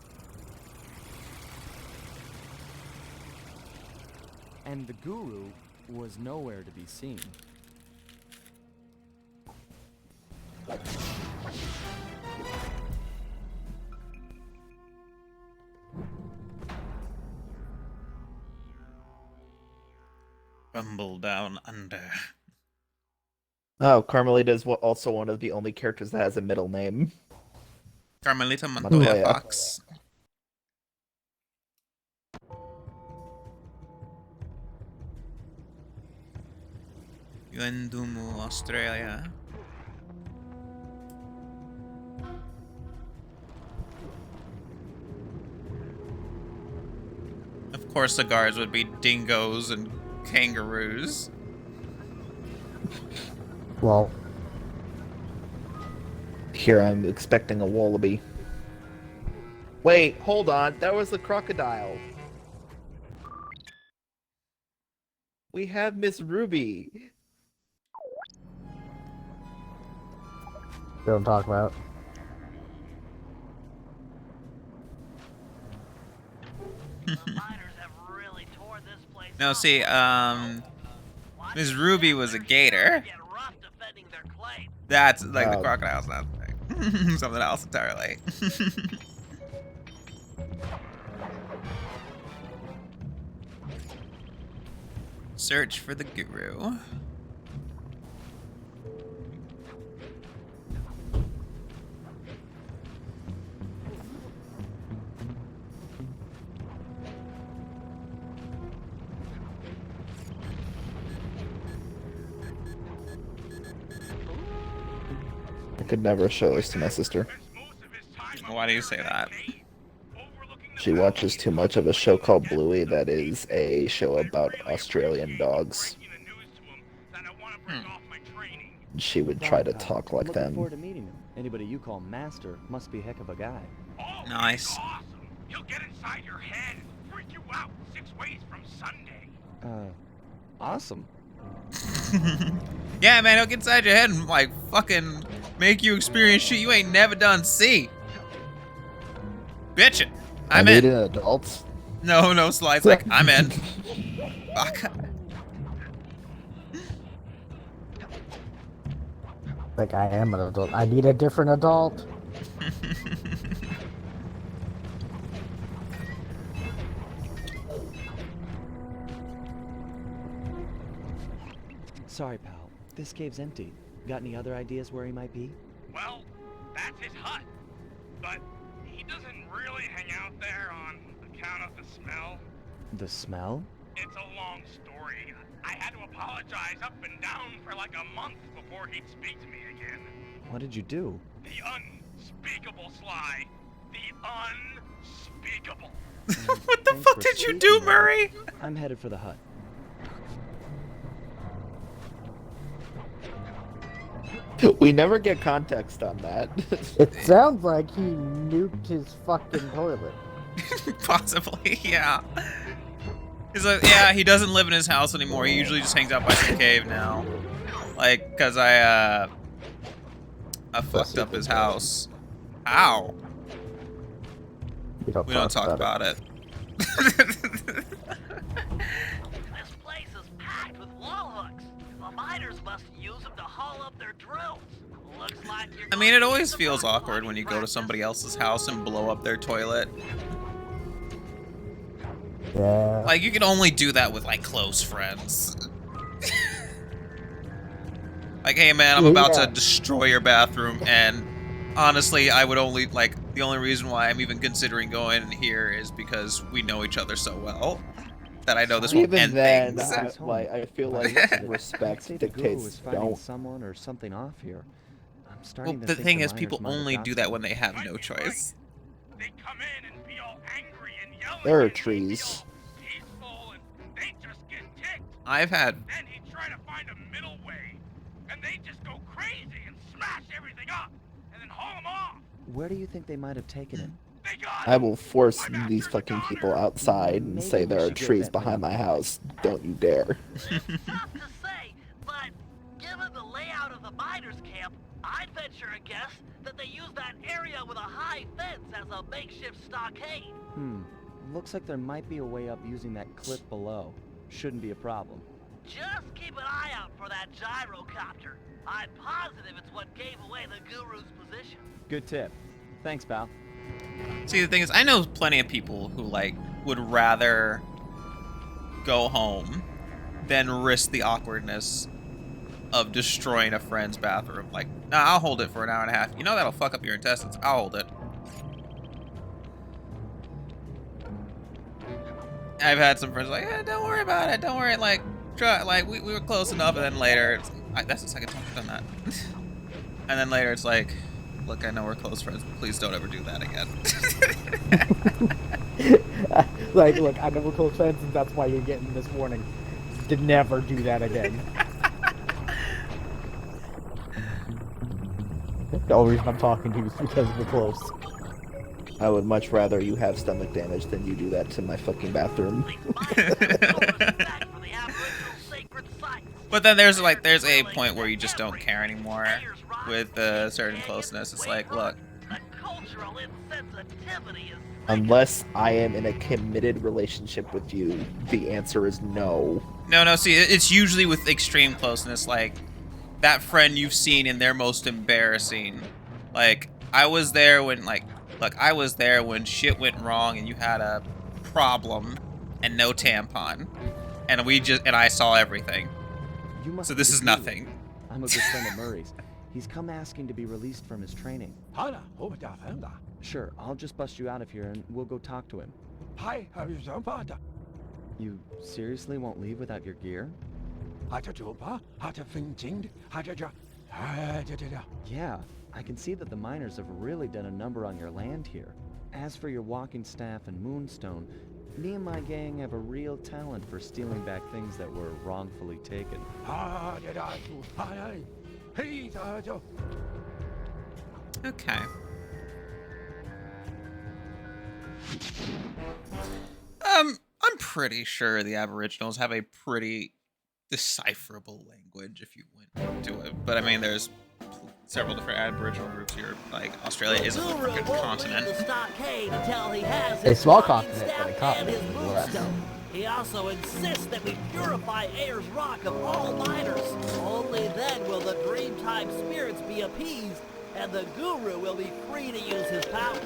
And the guru was nowhere to be seen. Rumble Down Under. Oh, Carmelita is also one of the only characters that has a middle name. Carmelita Montoya Montoya. Fox. Yuendumu, Australia. Of course the guards would be dingoes and kangaroos. Well, Here I'm expecting a wallaby. Wait, hold on. That was the crocodile. We have Miss Ruby. don't talk about. The miners have really torn this place No, up. see, Miss Ruby was a gator. Get rough defending their claim. That's like the Oh. crocodile's not something else entirely. Search for the guru. I could never show this to my sister. Why do you say that? She watches too much of a show called Bluey that is a show about Australian dogs. She would try to talk like Looking them. forward to meeting him. Anybody you call master must be heck of a guy. Nice. Awesome. He'll get inside your head, freak you out 6 ways from Sunday. Awesome. Yeah, man, he'll get inside your head and like fucking make you experience shit you ain't never done see. Bitchin'. I I'm need in. an adult. No, Slide's like, I'm in. Fuck. Like, I am an adult. I need a different adult. Sorry, pal. This cave's empty. Got any other ideas where he might be? Well, that's his hut. But he doesn't really hang out there on account of the smell. The smell? It's a long story. I had to apologize up and down for like a month before he'd speak to me again. What did you do? The unspeakable, Sly. The unspeakable. What the fuck did you do, Murray? I'm headed for the hut. We never get context on that. It sounds like he nuked his fucking toilet. Possibly, yeah. He's like, yeah, he doesn't live in his house anymore. He usually just hangs out by some cave now. Like, cause I fucked up his house. Ow. We don't, We don't talk about it. This place is packed with wall hooks. The miners must use them to haul up their drills. Looks like you're I mean, it always feels awkward when you go to somebody else's house and blow up their toilet. Yeah. Like, you can only do that with, like, close friends. Like, hey, man, I'm about to destroy your bathroom, and honestly, I would only, like, the only reason why I'm even considering going in here is because we know each other so well that I know this won't Even end then, things. I feel like respect Say the guru dictates was finding don't. someone or something off here. I'm Well, starting to the think thing the is, miners people might have only got do that something. when they have no choice. They come in and be all angry and yelling. There are and they trees. feel peaceful and they just get ticked. I've had... Then he try to find a middle way, and they just go crazy and smash everything up, and then haul him off. Where do you think they might have taken him? They got I him. will force these fucking people outside and Maybe say we there are should get trees that behind down. my house. Don't you dare. It's tough to say, but given the layout of the miners' camp, I'd venture a guess that they use that area with a high fence as a makeshift stockade. Looks like there might be a way up using that cliff below. Shouldn't be a problem. Just keep an eye out for that gyrocopter. I'm positive it's what gave away the guru's position. Good tip. Thanks, pal. See, the thing is, I know plenty of people who, like, would rather go home than risk the awkwardness of destroying a friend's bathroom. Like, nah, I'll hold it for an hour and a half. You know that'll fuck up your intestines. I'll hold it. I've had some friends like, don't worry about it. Don't worry. Like, try. Like, we were close enough, and then later, that's the second time I've done that. And then later, it's like, look, I know we're close friends, but please don't ever do that again. Like, look, I know we're close friends, and that's why you're getting this warning. To never do that again. The only reason I'm talking to you is because we're close. I would much rather you have stomach damage than you do that to my fucking bathroom. But then there's a point where you just don't care anymore with a certain closeness. It's like, look, The cultural insensitivity is Unless I am in a committed relationship with you, the answer is no. no, see, it's usually with extreme closeness, like that friend you've seen in their most embarrassing. Like, I was there when, like, look, I was there when shit went wrong and you had a problem and no tampon, and I saw everything. You must So be this the is guru. nothing. I'm a good friend of Murray's. He's come asking to be released from his training. Sure, I'll just bust you out of here and we'll go talk to him. You seriously won't leave without your gear? Yeah, I can see that the miners have really done a number on your land here. As for your walking staff and moonstone, me and my gang have a real talent for stealing back things that were wrongfully taken. Okay. I'm pretty sure the Aboriginals have a pretty decipherable language if you went to it. But I mean, there's several different Aboriginal groups here. Like, Australia is a Guru fucking won't continent. leave the stockade until he has A his small flying continent, but a staff and continent his nonetheless. moonstone. He also insists that we purify Ayer's Rock of all miners. Only then will the Dreamtime spirits be appeased, and the Guru will be free to use his powers.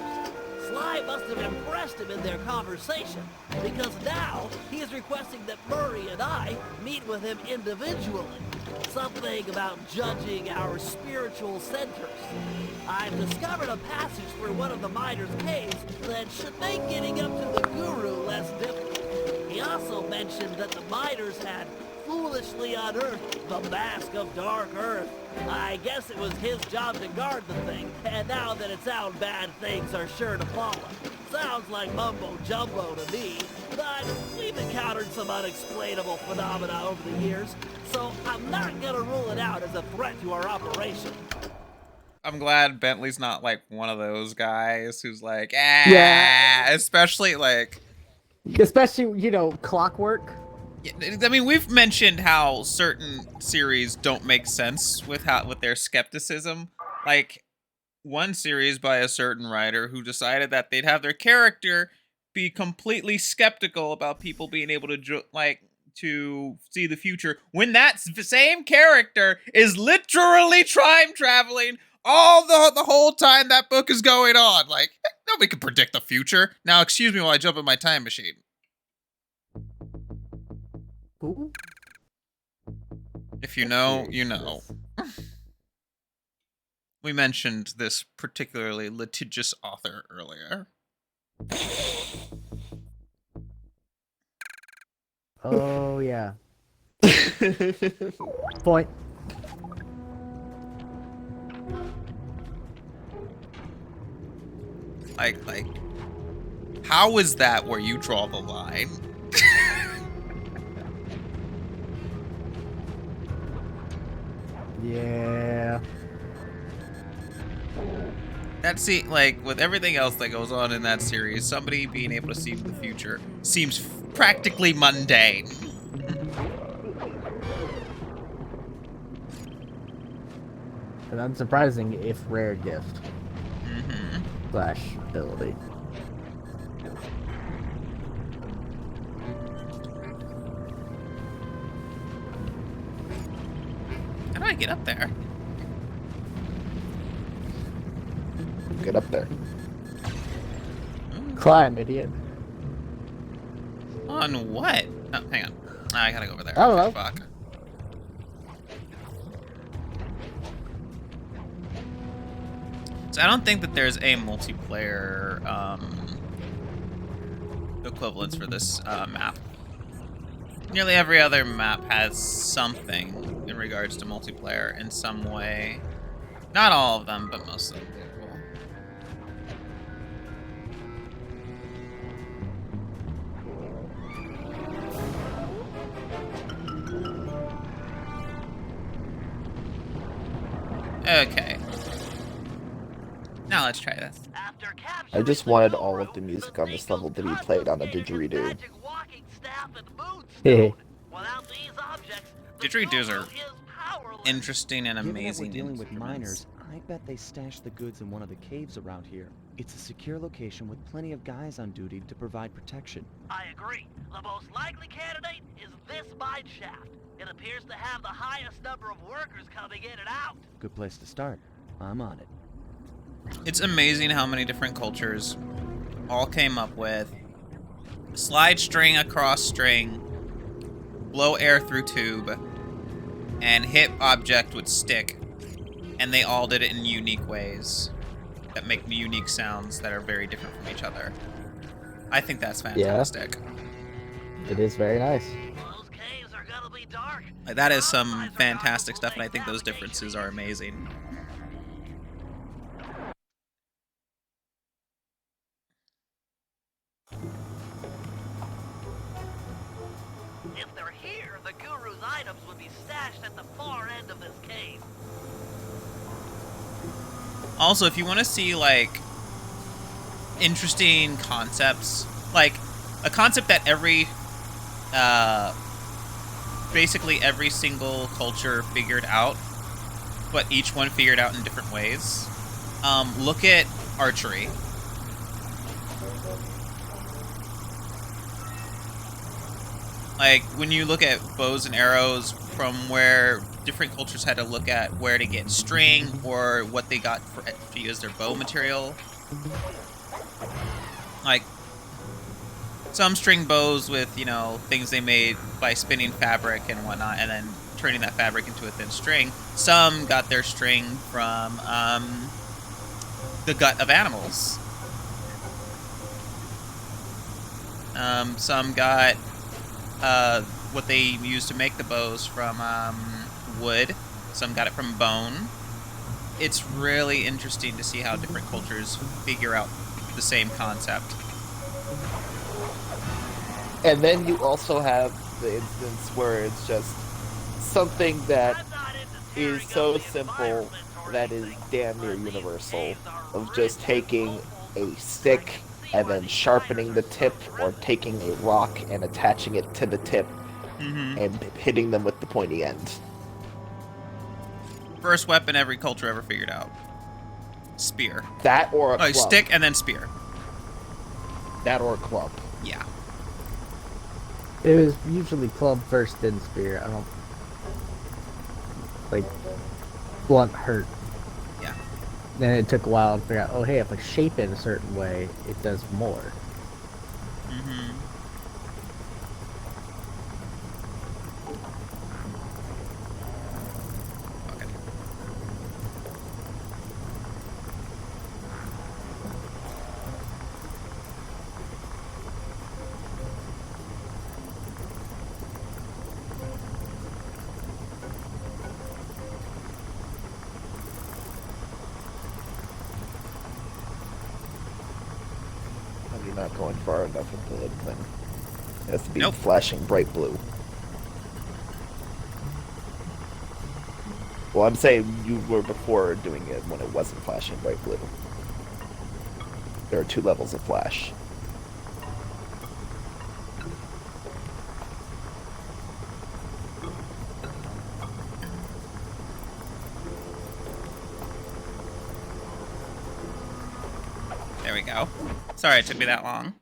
Sly must have impressed him in their conversation, because now he is requesting that Murray and I meet with him individually. Something about judging our spiritual centers. I've discovered a passage through one of the miners' caves that should make getting up to the Guru less difficult. He also mentioned that the miners had foolishly unearthed the Mask of Dark Earth. I guess it was his job to guard the thing, and now that it's out, bad things are sure to follow. Sounds like mumbo-jumbo to me, but we've encountered some unexplainable phenomena over the years, so I'm not gonna rule it out as a threat to our operation. I'm glad Bentley's not like one of those guys who's like, Yeah. especially like, Especially, you know, Clockwork. I mean, we've mentioned how certain series don't make sense with their skepticism. Like one series by a certain writer who decided that they'd have their character be completely skeptical about people being able to to see the future when that same character is literally time traveling all the whole time that book is going on. Like, nobody can predict the future. Now, excuse me while I jump in my time machine. Ooh. If you know, you know. We mentioned this particularly litigious author earlier. Oh, yeah. Point. Like, how is that where you draw the line? Yeah. That like, with everything else that goes on in that series, somebody being able to see the future seems practically mundane. An unsurprising, if rare, gift. Slash ability. How do I get up there? Get up there. Climb, idiot. On what? Oh, hang on. I gotta go over there. I don't know. Fuck. So I don't think that there's a multiplayer equivalence for this map. Nearly every other map has something in regards to multiplayer in some way. Not all of them, but most of them do. Okay. Now let's try this. I just wanted all of the music on this level to be played on a didgeridoo. Hehe. Didgeridoos are interesting and Given that we're amazing dealing with instruments. miners, I bet they stashed the goods in one of the caves around here. It's a secure location with plenty of guys on duty to provide protection. I agree. The most likely candidate is this mine shaft. It appears to have the highest number of workers coming in and out. Good place to start. I'm on it. It's amazing how many different cultures all came up with slide string across string, blow air through tube, and hit object with stick. And they all did it in unique ways that make unique sounds that are very different from each other. I think that's fantastic. It is very nice. Those caves are gonna be dark. Like, that is some fantastic stuff, and I think those differences are amazing. If they're here, the Guru's items would be stashed at the far end of this cave. Also, if you want to see, like, interesting concepts, like, a concept that basically every single culture figured out, but each one figured out in different ways. Look at archery. Like, when you look at bows and arrows from where different cultures had to look at where to get string or what they got to use their bow material. Like, some string bows with, you know, things they made by spinning fabric and whatnot and then turning that fabric into a thin string. Some got their string from the gut of animals. Some got what they used to make the bows from wood. Some got it from bone. It's really interesting to see how different cultures figure out the same concept. And then you also have the instance where it's just something that is so simple that is damn near universal, of just taking a stick and then sharpening the tip, or taking a rock and attaching it to the tip and hitting them with the pointy end. First weapon every culture ever figured out. Spear. That or a club. Stick and then spear. That or a club. Yeah. It was usually club first, then spear. I don't... Like, blunt hurt. Yeah. Then it took a while to figure out, oh hey, if I shape it a certain way, it does more. You're not going far enough with the hood thing. It has to be flashing bright blue. Well, I'm saying you were before doing it when it wasn't flashing bright blue. There are 2 levels of flash. There we go. Sorry it took me that long.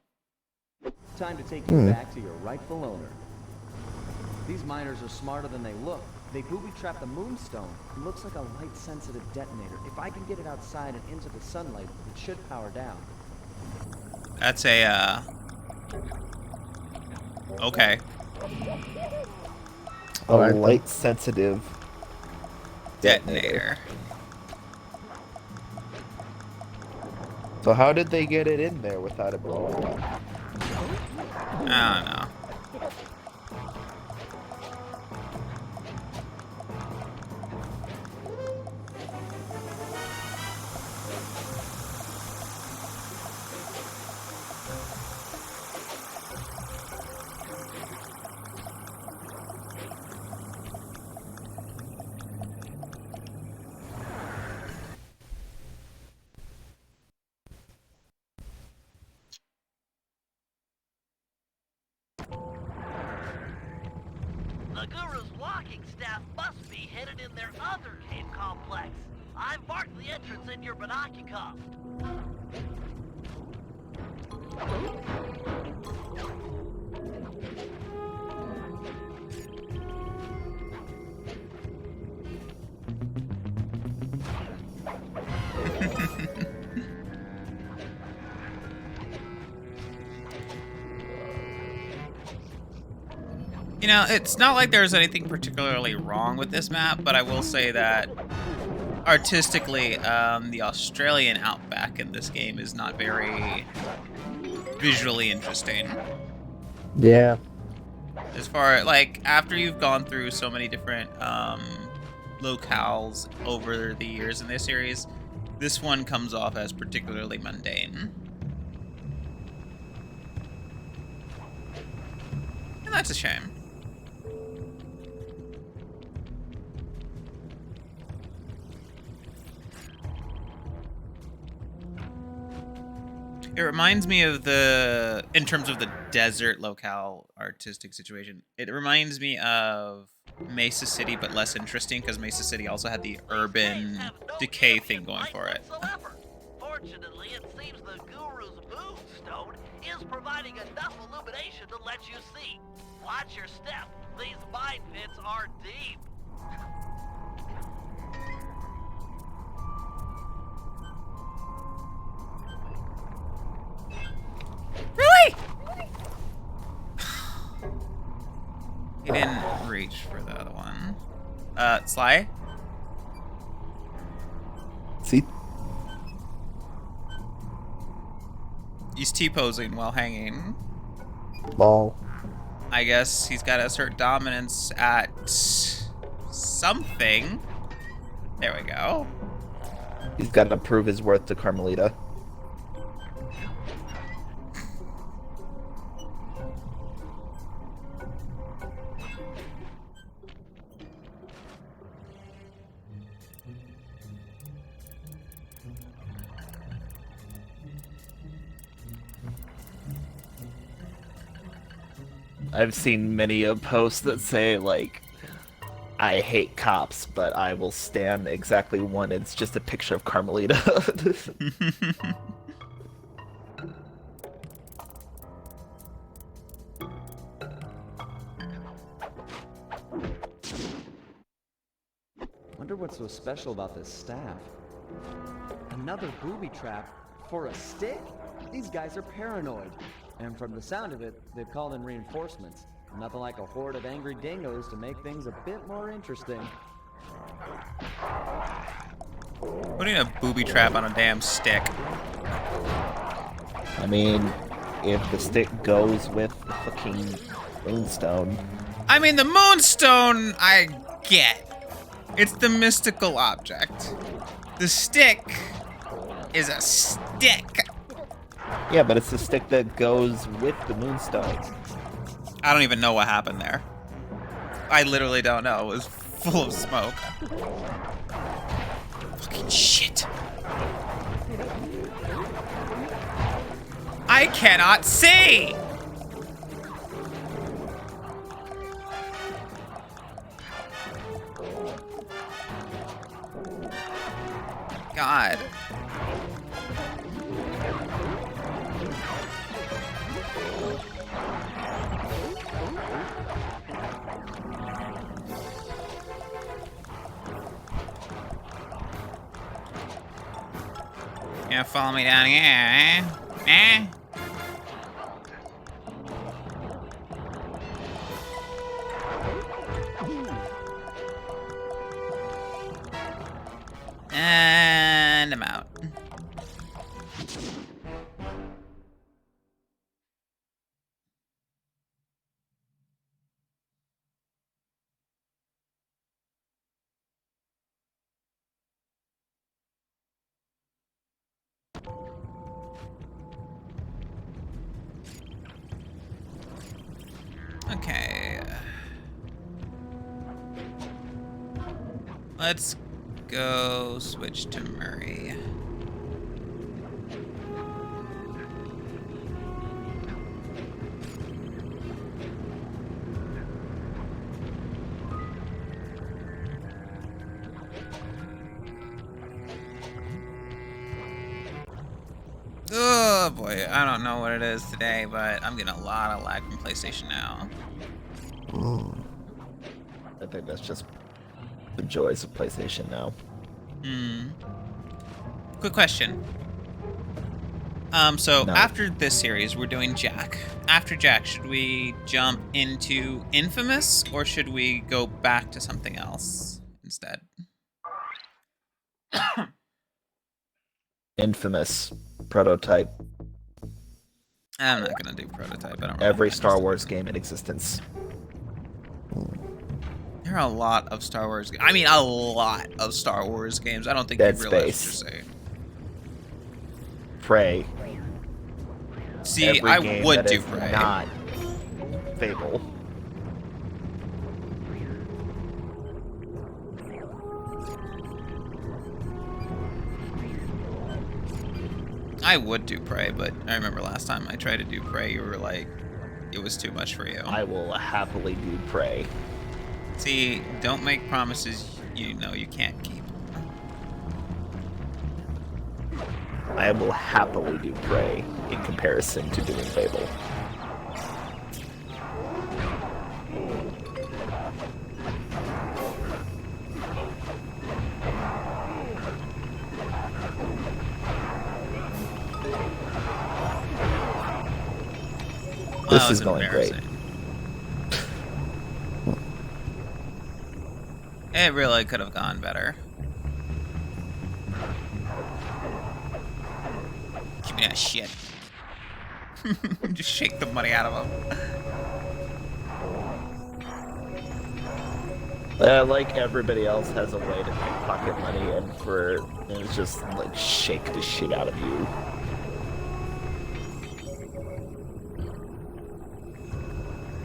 Time to take you back to your rightful owner. These miners are smarter than they look. They booby-trapped the moonstone. It looks like a light-sensitive detonator. If I can get it outside and into the sunlight, it should power down. That's a, okay. A light-sensitive detonator. So how did they get it in there without it blowing up? I don't know. The Guru's walking staff must be hidden in their other cave complex. I've marked the entrance in your binocular. You know, it's not like there's anything particularly wrong with this map, but I will say that artistically, the Australian outback in this game is not very visually interesting. Yeah. As far, like, after you've gone through so many different locales over the years in this series, this one comes off as particularly mundane. And that's a shame. It reminds me of the, in terms of the desert locale artistic situation, it reminds me of Mesa City, but less interesting because Mesa City also had the urban decay thing going for it. Whatsoever. Fortunately, it seems the Guru's moonstone is providing enough illumination to let you see. Watch your step. These mine pits are deep. Really? He didn't reach for the other one. Sly? See? He's T-posing while hanging. Ball. I guess he's got to assert dominance at something. There we go. He's got to prove his worth to Carmelita. I've seen many a post that say, like, I hate cops, but I will stand exactly one. It's just a picture of Carmelita. Wonder what's so special about this staff. Another booby trap for a stick? These guys are paranoid. And from the sound of it, they've called in reinforcements. Nothing like a horde of angry dingoes to make things a bit more interesting. Putting a booby trap on a damn stick. I mean, if the stick goes with the fucking moonstone. I mean, the moonstone, I get. It's the mystical object. The stick is a stick. Yeah, but it's the stick that goes with the moonstone. I don't even know what happened there. I literally don't know. It was full of smoke. Fucking shit. I cannot see! God. You follow me down here, eh? Eh? And I'm out. Okay. Let's go switch to Murray. Oh boy, I don't know what it is today, but I'm getting a lot of lag from PlayStation now. I think that's just the joys of PlayStation now. Quick question. So No. after this series, we're doing Jack. After Jack, should we jump into Infamous, or should we go back to something else instead? Infamous prototype. I'm not gonna do Prototype. I don't really Every have Star interest Wars in game in existence. it. There are a lot of Star Wars. I mean, a lot of Star Wars games. I don't think Dead you realize Space. what you're saying. Prey. See, Every I game would that do is Prey. not Fable. I would do Prey, but I remember last time I tried to do Prey, you were like, it was too much for you. I will happily do Prey. See, don't make promises you know you can't keep. I will happily do Prey in comparison to doing Fable. Well, This is going great. It really could have gone better. Give me that shit. Just shake the money out of him. Like everybody else has a way to pickpocket money, and it's just like shake the shit out of you.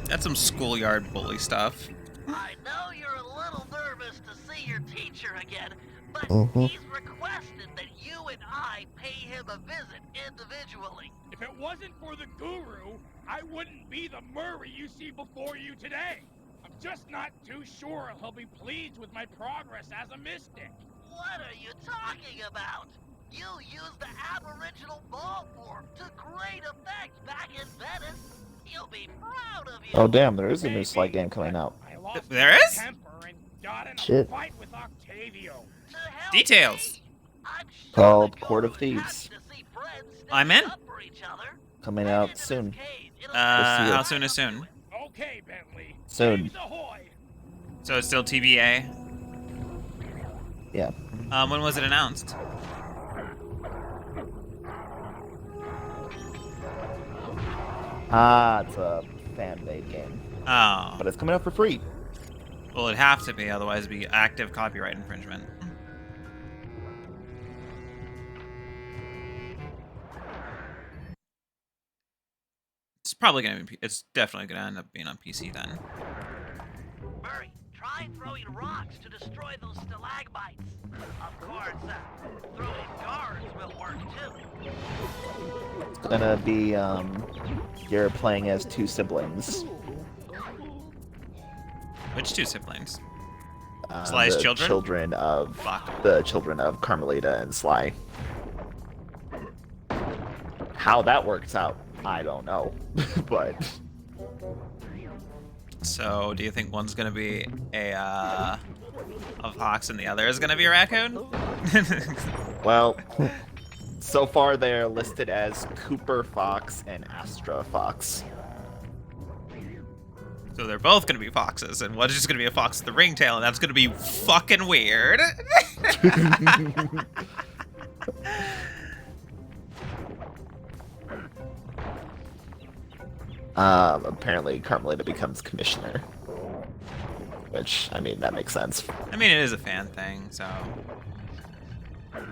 That's some schoolyard bully stuff. I know you're a little nervous to see your teacher again, but he's requested that you and I pay him a visit individually. If it wasn't for the guru, I wouldn't be the Murray you see before you today. I'm just not too sure he'll be pleased with my progress as a mystic. What are you talking about? You used the aboriginal ball form to great effect back in Venice. He'll be proud of you. Oh damn, there is a new Sly game coming out. I lost There my is? temper and got in a Shit. fight with Octavio. To help Details. me, I'm sure Called the Court of guru's Thieves. happy to see friends I'm sticking in. up for each other. Coming Head out into this soon. cave. It'll How soon is soon? Okay, Bentley. Soon. Thieves ahoy. So it's still TBA. Yeah. When was it announced? It's a fan-made game. Oh. But it's coming out for free. Well, it'd have to be, otherwise it'd be active copyright infringement. It's probably gonna be. It's definitely gonna end up being on PC then. Murray, try throwing rocks to destroy those stalagmites. Of course, throwing guards will work too. It's gonna be, you're playing as two siblings. Which two siblings? Sly's The children? Fuck. The children of Carmelita and Sly. How that works out, I don't know. But So, do you think one's gonna be a fox and the other is gonna be a raccoon? well, so far they're listed as Cooper Fox and Astra Fox. So they're both gonna be foxes, and one's just gonna be a fox with the ringtail, and that's gonna be fucking weird. Apparently Carmelita becomes commissioner. Which, I mean, that makes sense. I mean, it is a fan thing, so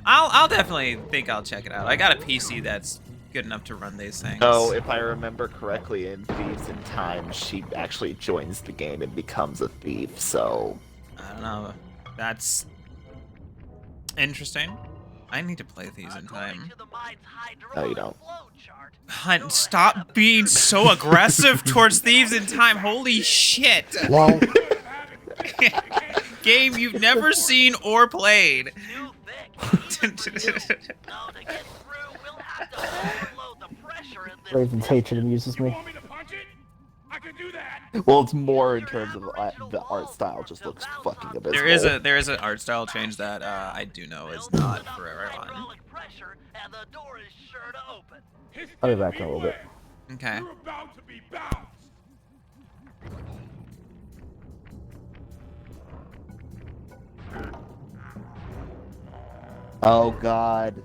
I'll definitely think I'll check it out. I got a PC that's good enough to run these things. So, if I remember correctly, in Thieves in Time, she actually joins the game and becomes a thief, so... I don't know. That's interesting. I need to play Thieves in Time. No, you don't. Hunt, stop being so aggressive towards Thieves in Time. Holy shit. Well, Game you've never seen or played. Raven's hatred amuses me. Well, it's more in terms of the art style just looks fucking abysmal. There is an art style change that I do know is not for everyone. I'll be back in a little bit. Okay. Oh god.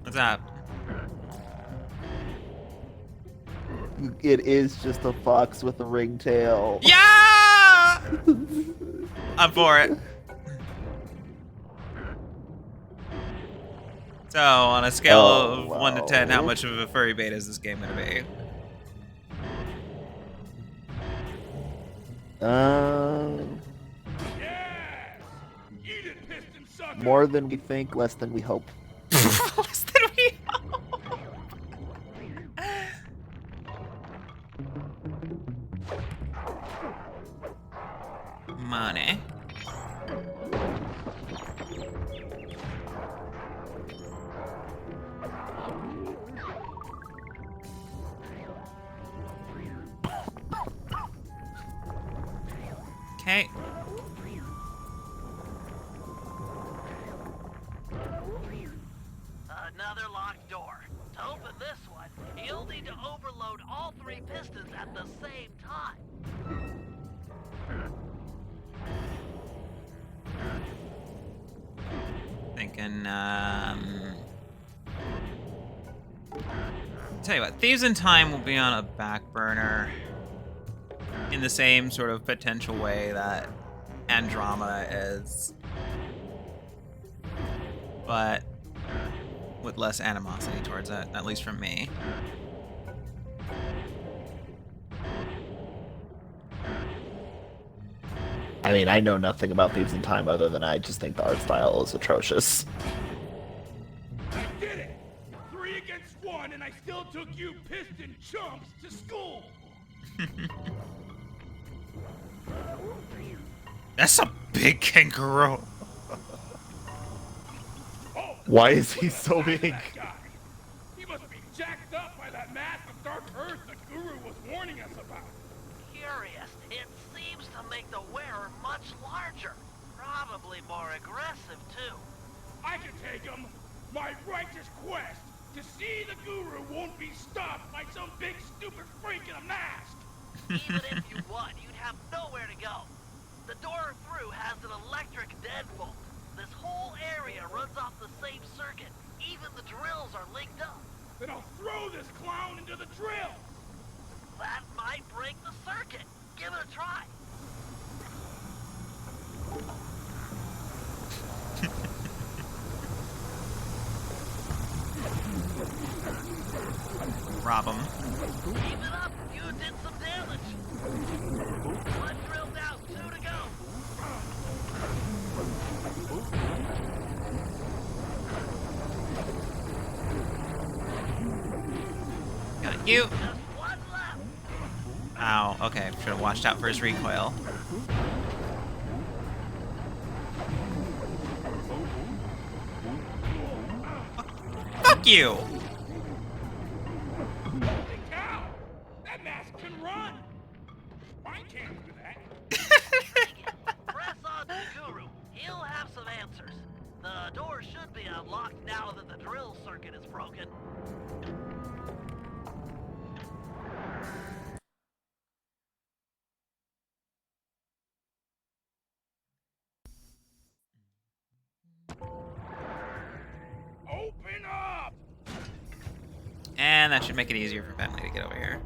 What's that? It is just a fox with a ringtail. Yeah! I'm for it. So, on a scale of 1 to 10, how much of a furry bait is this game gonna be? More than we think, less than we hope. Less than we hope. Money. Okay. Another locked door. To open this one, you'll need to overload all 3 pistons at the same time. Thinking, tell you what, Thieves in Time will be on a back burner in the same sort of potential way that Andromeda is, but with less animosity towards it, at least from me. I mean, I know nothing about Thieves in Time other than I just think the art style is atrocious. I did it! 3 against 1, and I still took you piston chumps to school! That's a big kangaroo. Oh, Why is he so big? that guy. He must be jacked up by that mass of dark earth the guru was warning us about. Curious, it seems to make the wearer much larger. Probably more aggressive, too. I can take him. My righteous quest to see the guru won't be stopped by some big stupid freak in a mask. Even if you won, you'd have nowhere to go. The door through has an electric deadbolt. This whole area runs off the same circuit. Even the drills are linked up. Then I'll throw this clown into the drill. That might break the circuit. Give it a try. Rob him. Keep it up. You did some damage. 1 drill down, 2 to go. Got you. Just 1 left. Ow. Okay, should have watched out for his recoil. Fuck you! Holy cow! That mask can run. Mine can't do that. Press on to the guru. He'll have some answers. The door should be unlocked now that the drill circuit is broken. Open up! And that should make it easier for family to get over here.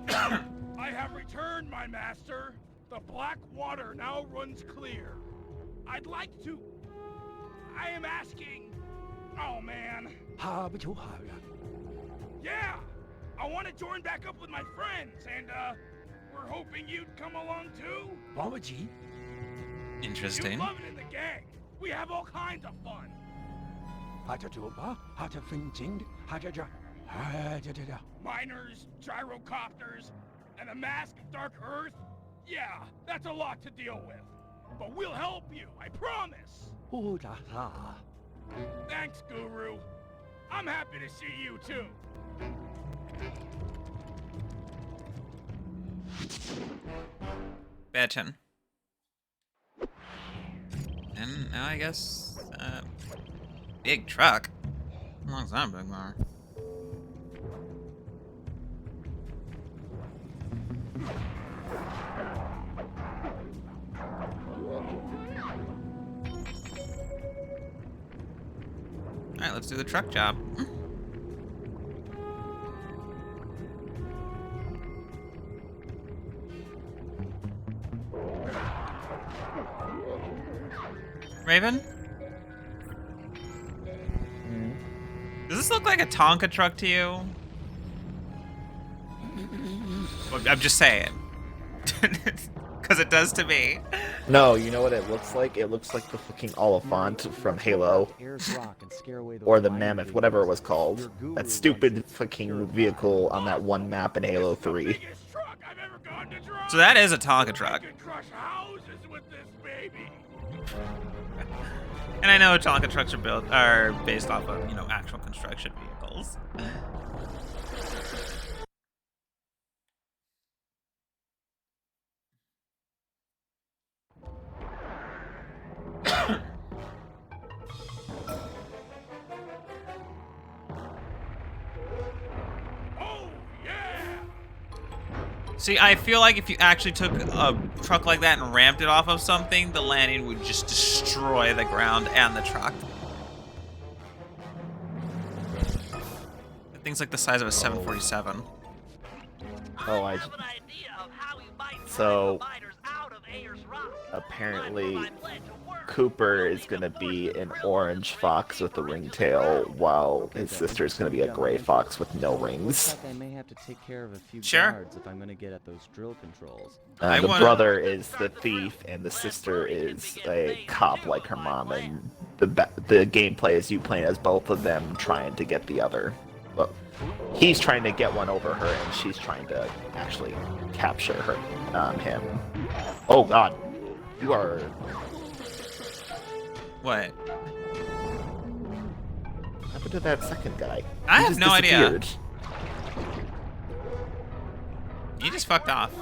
I have returned, my master. The black water now runs clear. I'd like to... I am asking... Oh, man. Yeah! I want to join back up with my friends, and, we're hoping you'd come along, too. Interesting. You'd love it in the gang. We have all kinds of fun. Miners, gyrocopters, and a mask of dark earth? Yeah, that's a lot to deal with. But we'll help you, I promise. Thanks, Guru. I'm happy to see you, too. Betcha. And now I guess, big truck. How long's that big bar? Alright, let's do the truck job. Raven? Does this look like a Tonka truck to you? Well, I'm just saying. Because it does to me. No, you know what it looks like? It looks like the fucking Oliphant from Halo. Or the Mammoth, whatever it was called. That stupid fucking vehicle on that one map in Halo 3. Biggest truck I've ever gone to drive. So that is a Tonka truck. I can crush houses with this baby. And I know Tonka trucks are based off of, you know, actual construction vehicles. Oh yeah. See, I feel like if you actually took a truck like that and ramped it off of something, the landing would just destroy the ground and the truck. That thing's like the size of a 747. Oh, I... have an idea of how we might So, drive the miners out of Ayers Rock. apparently, My plan to work. Cooper is gonna be an orange fox with a ringtail, while his sister's gonna be a gray fox with no rings. I may have to take care of a few Sure. guards if I'm gonna get at those drill controls. The wanna- brother is the thief, and the sister is a cop like her mom, and the gameplay is you playing as both of them trying to get the other. Well, he's trying to get one over her, and she's trying to actually capture him. Oh god, you are... What? What happened to that second guy? I He have just no idea. disappeared. You just fucked off. The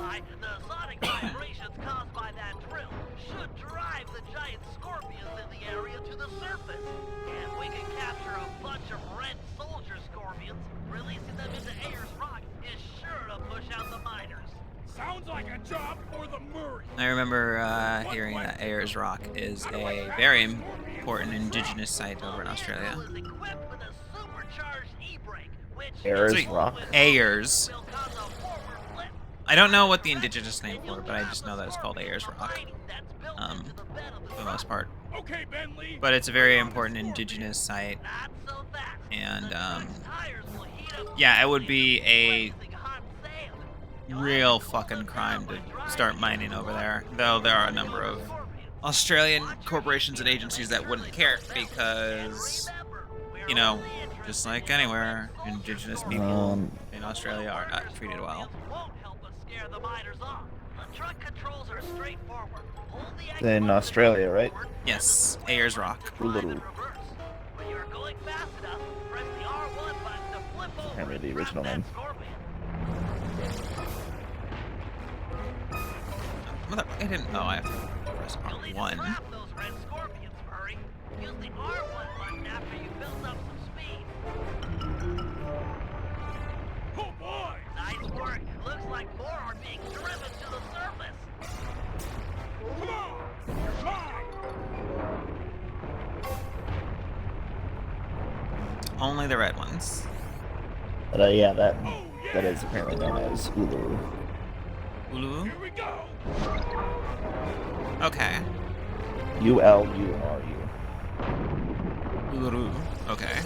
sonic vibrations caused by that drill should drive the giant scorpions in the area to the surface. And we can capture a bunch of red soldier scorpions. Releasing them into Ayers Rock is sure to push out the miners. Sounds like a job for the Murray. I remember hearing that Ayers Rock is a very important indigenous site over in Australia. Is equipped with a supercharged e-brake, which Ayers Sweet. Rock. Ayers. will cause a forward flip. I don't know what the indigenous name for it, but I just know that it's called Ayers Rock, That's built into the bed of the for the most part. Okay, Bentley. But it's a very important indigenous site, Not so fast. and The truck's tires will heat up yeah, it would be a like hot sand. real fucking crime to start mining over there. Though there are a number of Australian corporations and agencies that wouldn't care because, you know, just like anywhere, indigenous people in Australia are not treated well. Won't help us scare the miners off. The truck controls are straightforward. Hold the In X Australia, right? Yes, Ayers Rock. drive in reverse. When you're going fast enough, press the R1 button to flip over. Apparently the and original grab name. that scorpion. I didn't. Oh, I have to press You'll need to R1. trap those red scorpions, Murray. Use the R1 button after you build up some speed. Oh boy. Nice work. Looks like more are being driven to the surface. Come on. You're mine. Only the red ones. But yeah, that is apparently known as Ulu. Ulu? Here we go. Okay. Uluru. Ulu. Okay.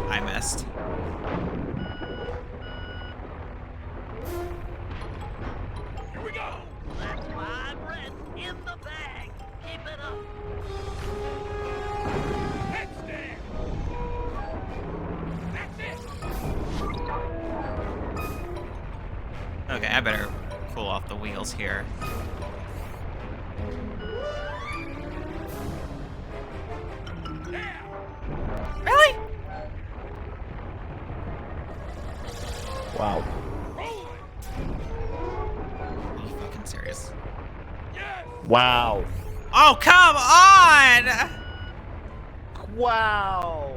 I missed. Here we go. That's 5 reds in the bag. Keep it up. Headstand. That's it. Okay, I better cool off the wheels here. Yeah. Really? Wow. Roll it. Are you fucking serious? Yes. Wow. Oh, come on! Wow.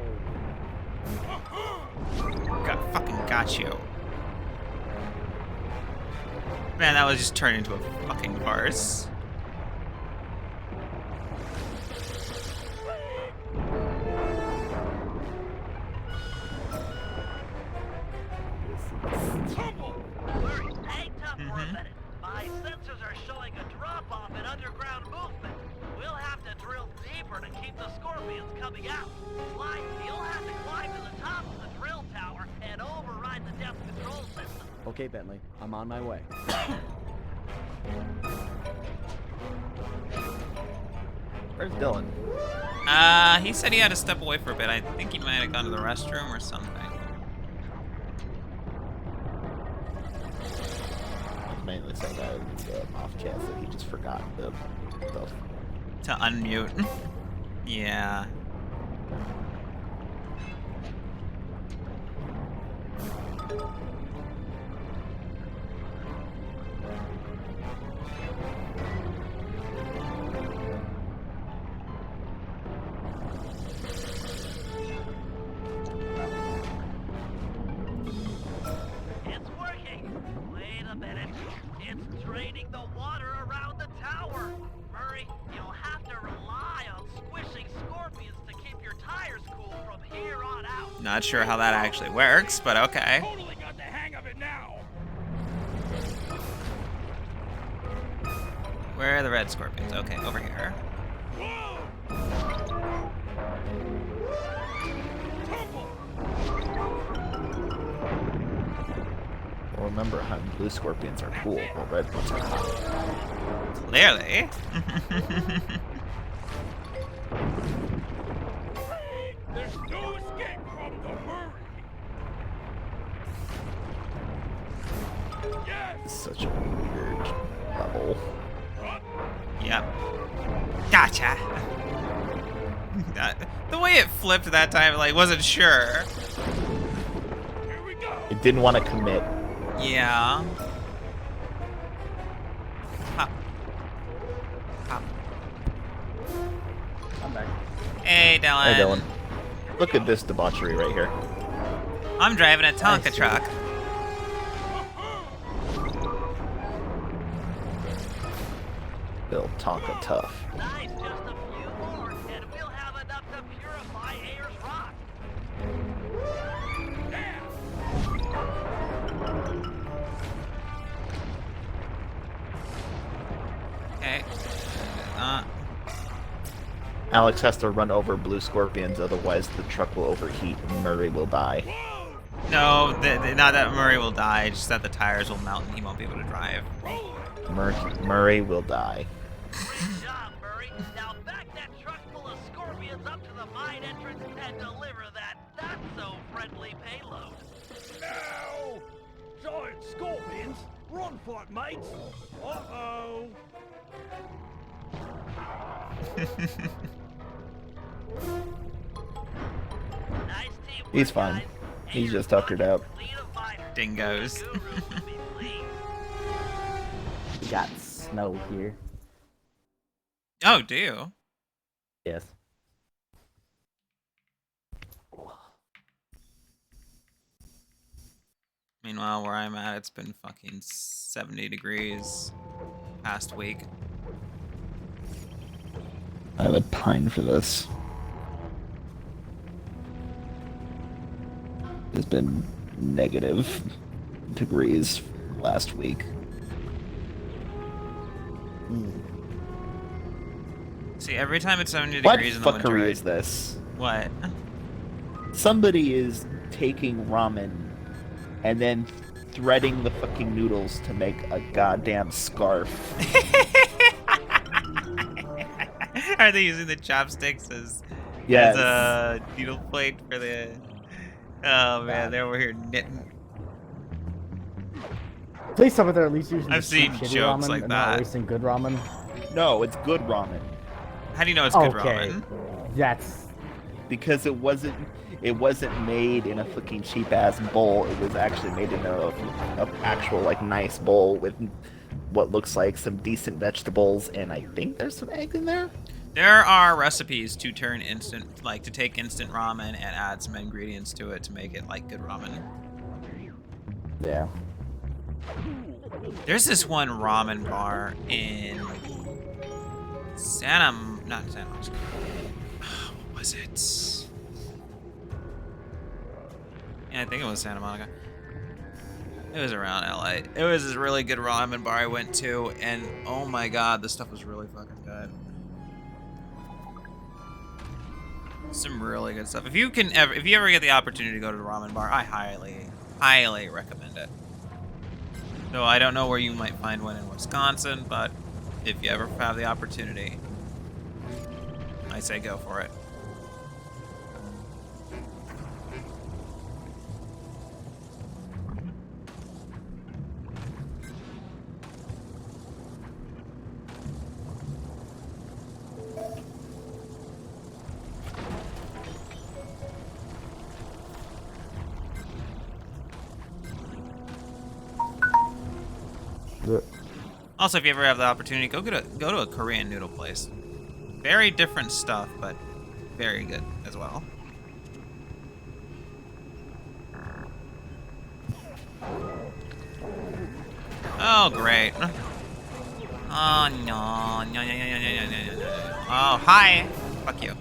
Got you. Man, that was just turned into a fucking farce. Tumble. Murray, hang tough for a minute. My sensors are showing a drop-off in underground movement. We'll have to drill deeper to keep the scorpions coming out. Sly, you'll have to climb to the top of the drill tower and override the Okay, Bentley, I'm on my way. Where's Dylan? He said he had to step away for a bit. I think he might have gone to the restroom or something. Mainly saying that in the off chance that he just forgot the stuff. To unmute. Yeah. It's working! Wait a minute. It's draining the water around the tower. Murray, you'll have to rely on squishing scorpions to keep your tires cool from here on out. Not sure how that actually works, but okay. Totally got the hang of it now. Where are the red scorpions? Okay, over here. Whoa! Tumble! Well, remember, blue scorpions are cool, while red ones are hot. Clearly. There's no escape from the Murray. Yes! Such a weird level. Yep. Gotcha. The way it flipped that time, like, wasn't sure. Here we go. It didn't want to commit. Yeah. Hop. Hop. I'm back. Hey, Dylan. Hey, Dylan. Look at this debauchery right here. I'm driving a Tonka truck. Bill Tonka tough. Nice, just a few more, and we'll have enough to purify Ayers Rock. Okay. Alex has to run over blue scorpions, otherwise the truck will overheat and Murray will die. No, not that Murray will die, just that the tires will melt and he won't be able to drive. Murray will die. Great job, Murray. Now back that truck full of scorpions up to the mine entrance and deliver that not-so-friendly payload. No! Giant scorpions? Run for it, mates! Uh-oh! Nice teamwork, He's fine. guys. He's Ayers just tuckered Rock out. is clean of miners. Dingoes. The gurus will be pleased. We got snow here. Oh, do you? Yes. Meanwhile, where I'm at, it's been fucking 70 degrees past week. I would pine for this. It's been negative degrees last week. See, every time it's 70 What degrees in the winter, fuckery is this? What? Somebody is taking ramen and then threading the fucking noodles to make a goddamn scarf. Are they using the chopsticks as Yes. a needle plate for the... Oh man, they're over here knitting. Please tell me they're at least using I've the seen shitty jokes ramen like and not that. wasting good ramen. No, it's good ramen. How do you know it's good Okay. ramen? That's Because it wasn't made in a fucking cheap ass bowl. It was actually made in a actual like nice bowl with what looks like some decent vegetables, and I think there's some egg in there. There are recipes to turn instant, like to take instant ramen and add some ingredients to it to make it like good ramen. yeah. There's this one ramen bar in not Santa Monica. What was it? Yeah, I think it was Santa Monica. It was around LA. It was this really good ramen bar I went to, and oh my god, this stuff was really fucking good. Some really good stuff. If you ever get the opportunity to go to the ramen bar, I highly recommend it. So I don't know where you might find one in Wisconsin, but if you ever have the opportunity, I say go for it. Also, if you ever have the opportunity, go to a Korean noodle place. Very different stuff, but very good as well. Oh, great. Oh, no. No. Oh, hi. Fuck you.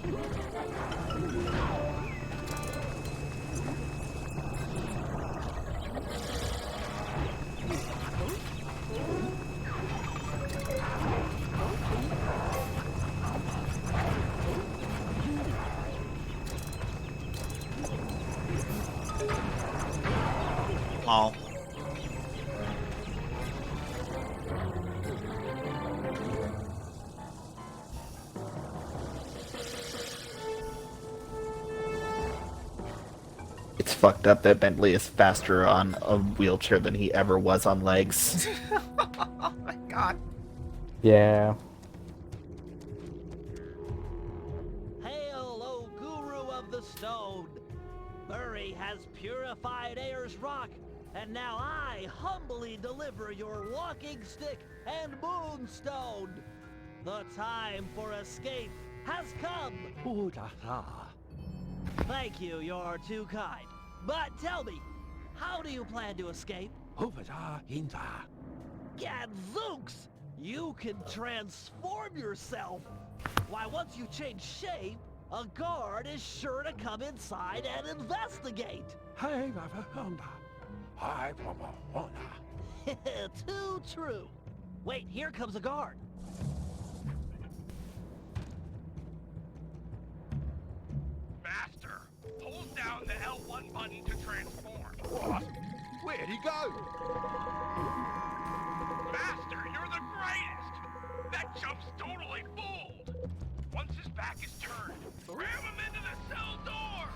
Lol. It's fucked up that Bentley is faster on a wheelchair than he ever was on legs. Oh my god. Yeah. Hail, O Guru of the Stone! Murray has purified Ayer's rock, and now I humbly deliver your walking stick and moonstone. The time for escape has come. Ooh la la. Thank you, you're too kind. But tell me, how do you plan to escape? Huvada Inda. Gadzooks! You can transform yourself! Why, once you change shape, a guard is sure to come inside and investigate! Hey, Mavahonda. Hi, Mavahonda. Too true. Wait, here comes a guard. Master, hold down the L1 button to transform. What? Where'd he go? Master, you're the greatest! That jump's totally fooled! Once his back is turned, ram him into the cell door!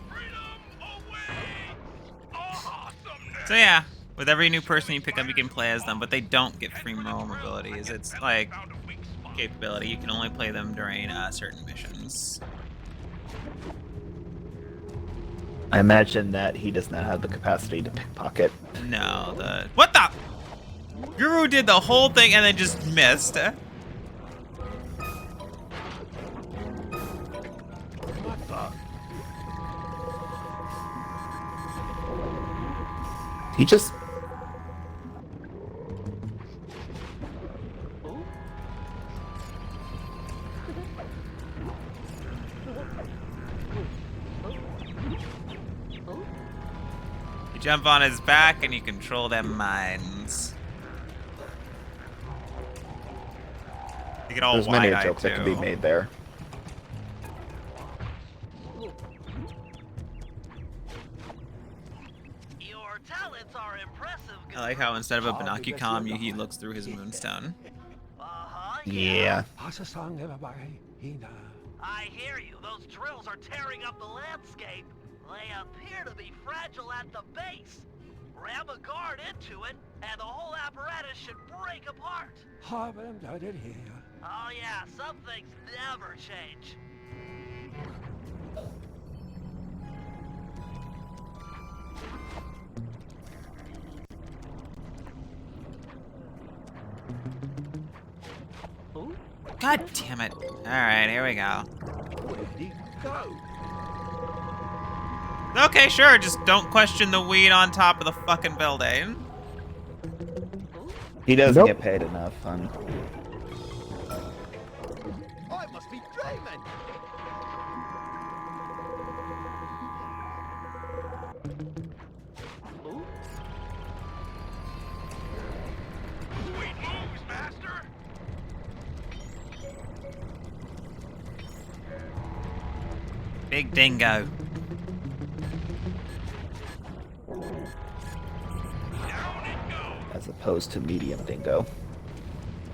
Freedom awaits! Awesomeness! So yeah, with every new person you pick up, you can play as them, but they don't get free roam abilities. It's like capability. You can only play them during certain missions. I imagine that he does not have the capacity to pickpocket. No, what the? Guru did the whole thing and then just missed. He just... You jump on his back and you control them mines. You get all There's many a wide-eyed joke that can be too. made there. Your talents are impressive, I like how instead of a Binocucom, he looks through his moonstone. Uh-huh, Yeah. Hasasang everybody. Hina. I hear you. Those drills are tearing up the landscape. They appear to be fragile at the base. Ram a guard into it, and the whole apparatus should break apart. Haven't done it here. Oh yeah, some things never change. God damn it. Alright, here we go. Where'd he go? Okay, sure, just don't question the weed on top of the fucking building. He doesn't Nope. get paid enough on... I must be dreaming. Sweet moves, Master! Big dingo. Down it goes! as opposed to medium dingo.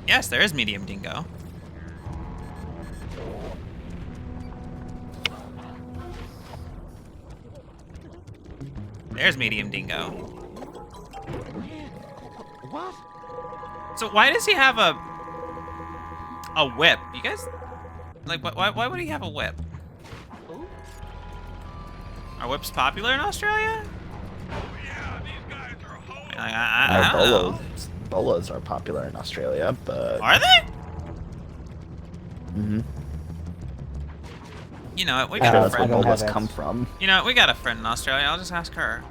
Yes, there is medium dingo. There's medium dingo. What? So why does he have a whip? You guys, like, why would he have a whip? Are whips popular in Australia? Yeah, these guys are holding. I don't know. Bolas are popular in Australia, but Are they? mm-hmm. You know what? We Sure, got a that's where friend. bolas come from. You know, we got a friend in Australia. I'll just ask her.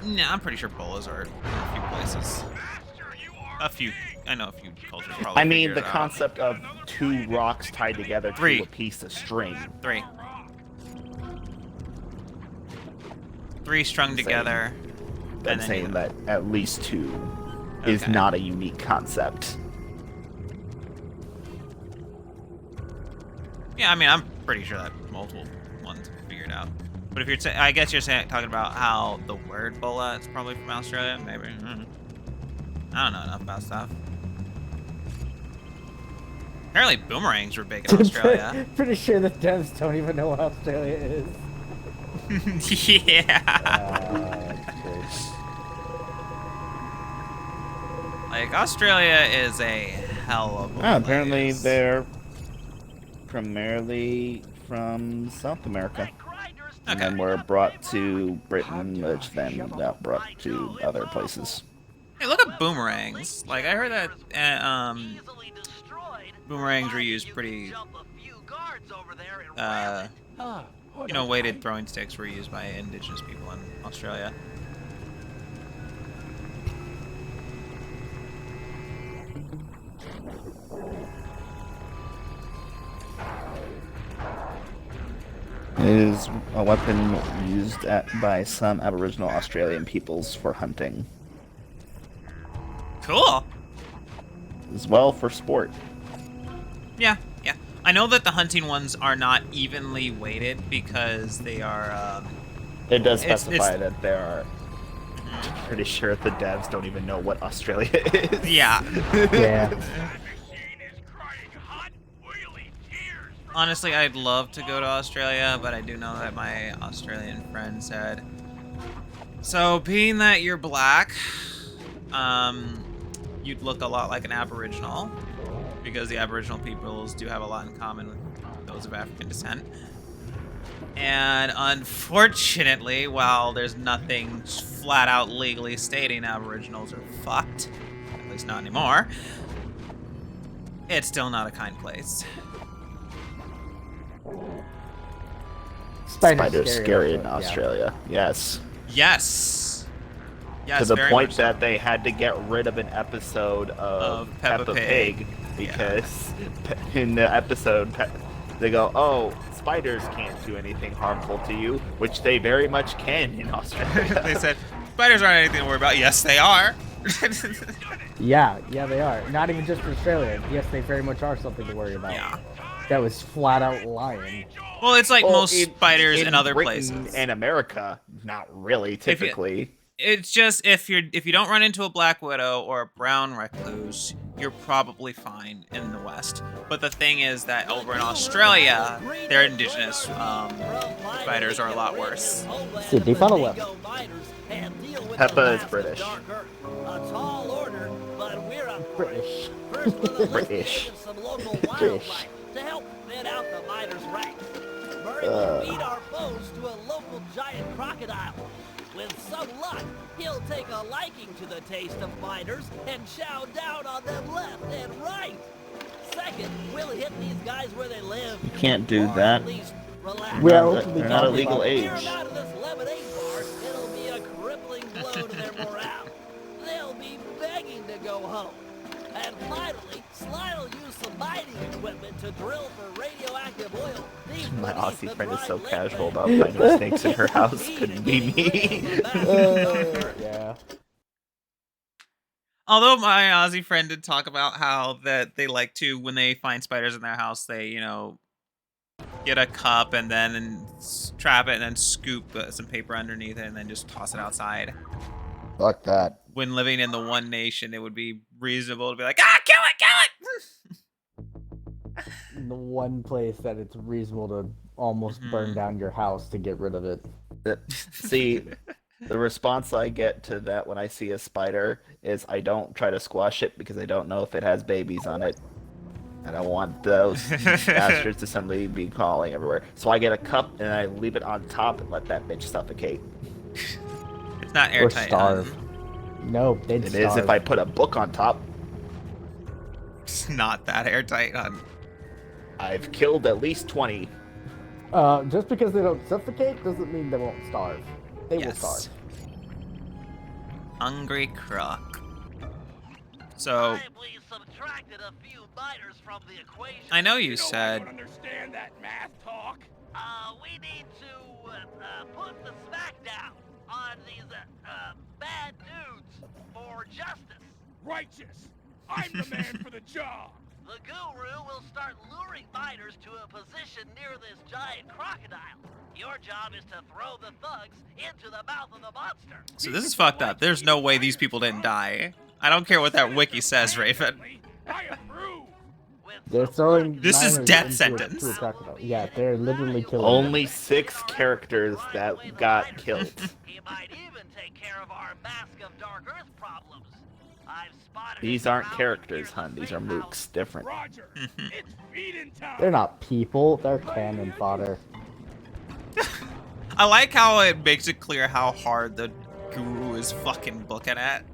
Nah, I'm pretty sure bolas are in a few places. A few. I know a few cultures probably. I mean, figured the it out. concept of two rocks tied together Three. to a piece of string. Three strung together. I'm and then saying you- that at least two is Okay. not a unique concept. Yeah, I mean, I'm pretty sure that multiple ones figured out. But if you're, I guess you're talking about how the word bola is probably from Australia, maybe. I don't know enough about stuff. Apparently, boomerangs were big in Australia. Pretty sure the devs don't even know what Australia is. Yeah. Great. Like, Australia is a hell of a Apparently place. they're primarily from South America. And then were brought to Britain, which then got brought to other places. Hey, look at boomerangs. Like, I heard that boomerangs were used pretty, you know, weighted throwing sticks were used by indigenous people in Australia. It is a weapon used by some Aboriginal Australian peoples for hunting, Cool. as well for sport. Yeah, yeah. I know that the hunting ones are not evenly weighted because they are, It does It's- specify that there are. Pretty sure the devs don't even know what Australia is. yeah. Yeah. Honestly, I'd love to go to Australia, but I do know that my Australian friend said, so being that you're black, you'd look a lot like an Aboriginal, because the Aboriginal peoples do have a lot in common with those of African descent. And unfortunately, while there's nothing flat out legally stating Aboriginals are fucked, at least not anymore, it's still not a kind place. Spiders scary in yeah. Australia. Yes. Yes. Yes, To the very point much so. that they had to get rid of an episode of Peppa Peppa Pig. Pig because in the episode they go, "Oh, spiders can't do anything harmful to you," which they very much can in Australia. They said, spiders aren't anything to worry about. Yes, they are. Yeah, they are. Not even just for Australia. Yes, they very much are something to worry about. Yeah. That was flat out lying. Well, it's like Well, most spiders in other Britain places. and America, not really, typically. It's just if you don't run into a black widow or a brown recluse, you're probably fine in the West. But the thing is that over in Australia, their indigenous spiders are a lot worse. See, they found a weapon. Peppa is British. A tall order, but we're up for it. British. First with a list British. of some local British. wildlife to help thin out the miners' ranks. Murray will feed our foes to a local giant crocodile. With some luck, he'll take a liking to the taste of miners and chow down on them left and right. Second, we'll hit these guys where they live. You can't do Or that. At least relax. Well, They're not a legal age. Clear 'em out of this lemonade bar, it'll be a crippling blow to their morale. They'll be begging to go home. And finally, Sly'll use some mining equipment to drill for radioactive oil. deep My beneath Aussie the friend is dry so lake casual bed. about finding snakes in her house. Couldn't be me. Yeah. Although my Aussie friend did talk about how that they like to, when they find spiders in their house, they, you know, get a cup and then trap it and then scoop some paper underneath it and then just toss it outside. Fuck that. when living in the one nation, it would be reasonable to be like, ah, kill it. The one place that it's reasonable to almost burn down your house to get rid of it. See, the response I get to that when I see a spider is I don't try to squash it because I don't know if it has babies on it. I don't want those bastards to suddenly be crawling everywhere. So I get a cup and I leave it on top and let that bitch suffocate. It's not Or airtight. starve. No, they'd It starve. is if I put a book on top. It's not that airtight, hun. I've killed at least 20. Just because they don't suffocate doesn't mean they won't starve. They will starve. Hungry croc. So We subtracted a few miners from the equation. I know you said. I don't understand that math talk. We need to put the smack down on these bad dudes for justice. Righteous. I'm the man for the job. The guru will start luring miners to a position near this giant crocodile. Your job is to throw the thugs into the mouth of the monster. So this is fucked up. There's no way these people didn't die. I don't care what that wiki says, Raven. I approve. They're throwing. This is miners death into sentence. to a crocodile. Yeah, they're literally killing. Only 6 characters that got killed. He might even take care of our Mask of Dark Earth problems. I've spotted These aren't characters, hun. These are mooks. Different. Roger. It's feeding time. They're not people. They're cannon fodder. I like how it makes it clear how hard the guru is fucking looking at.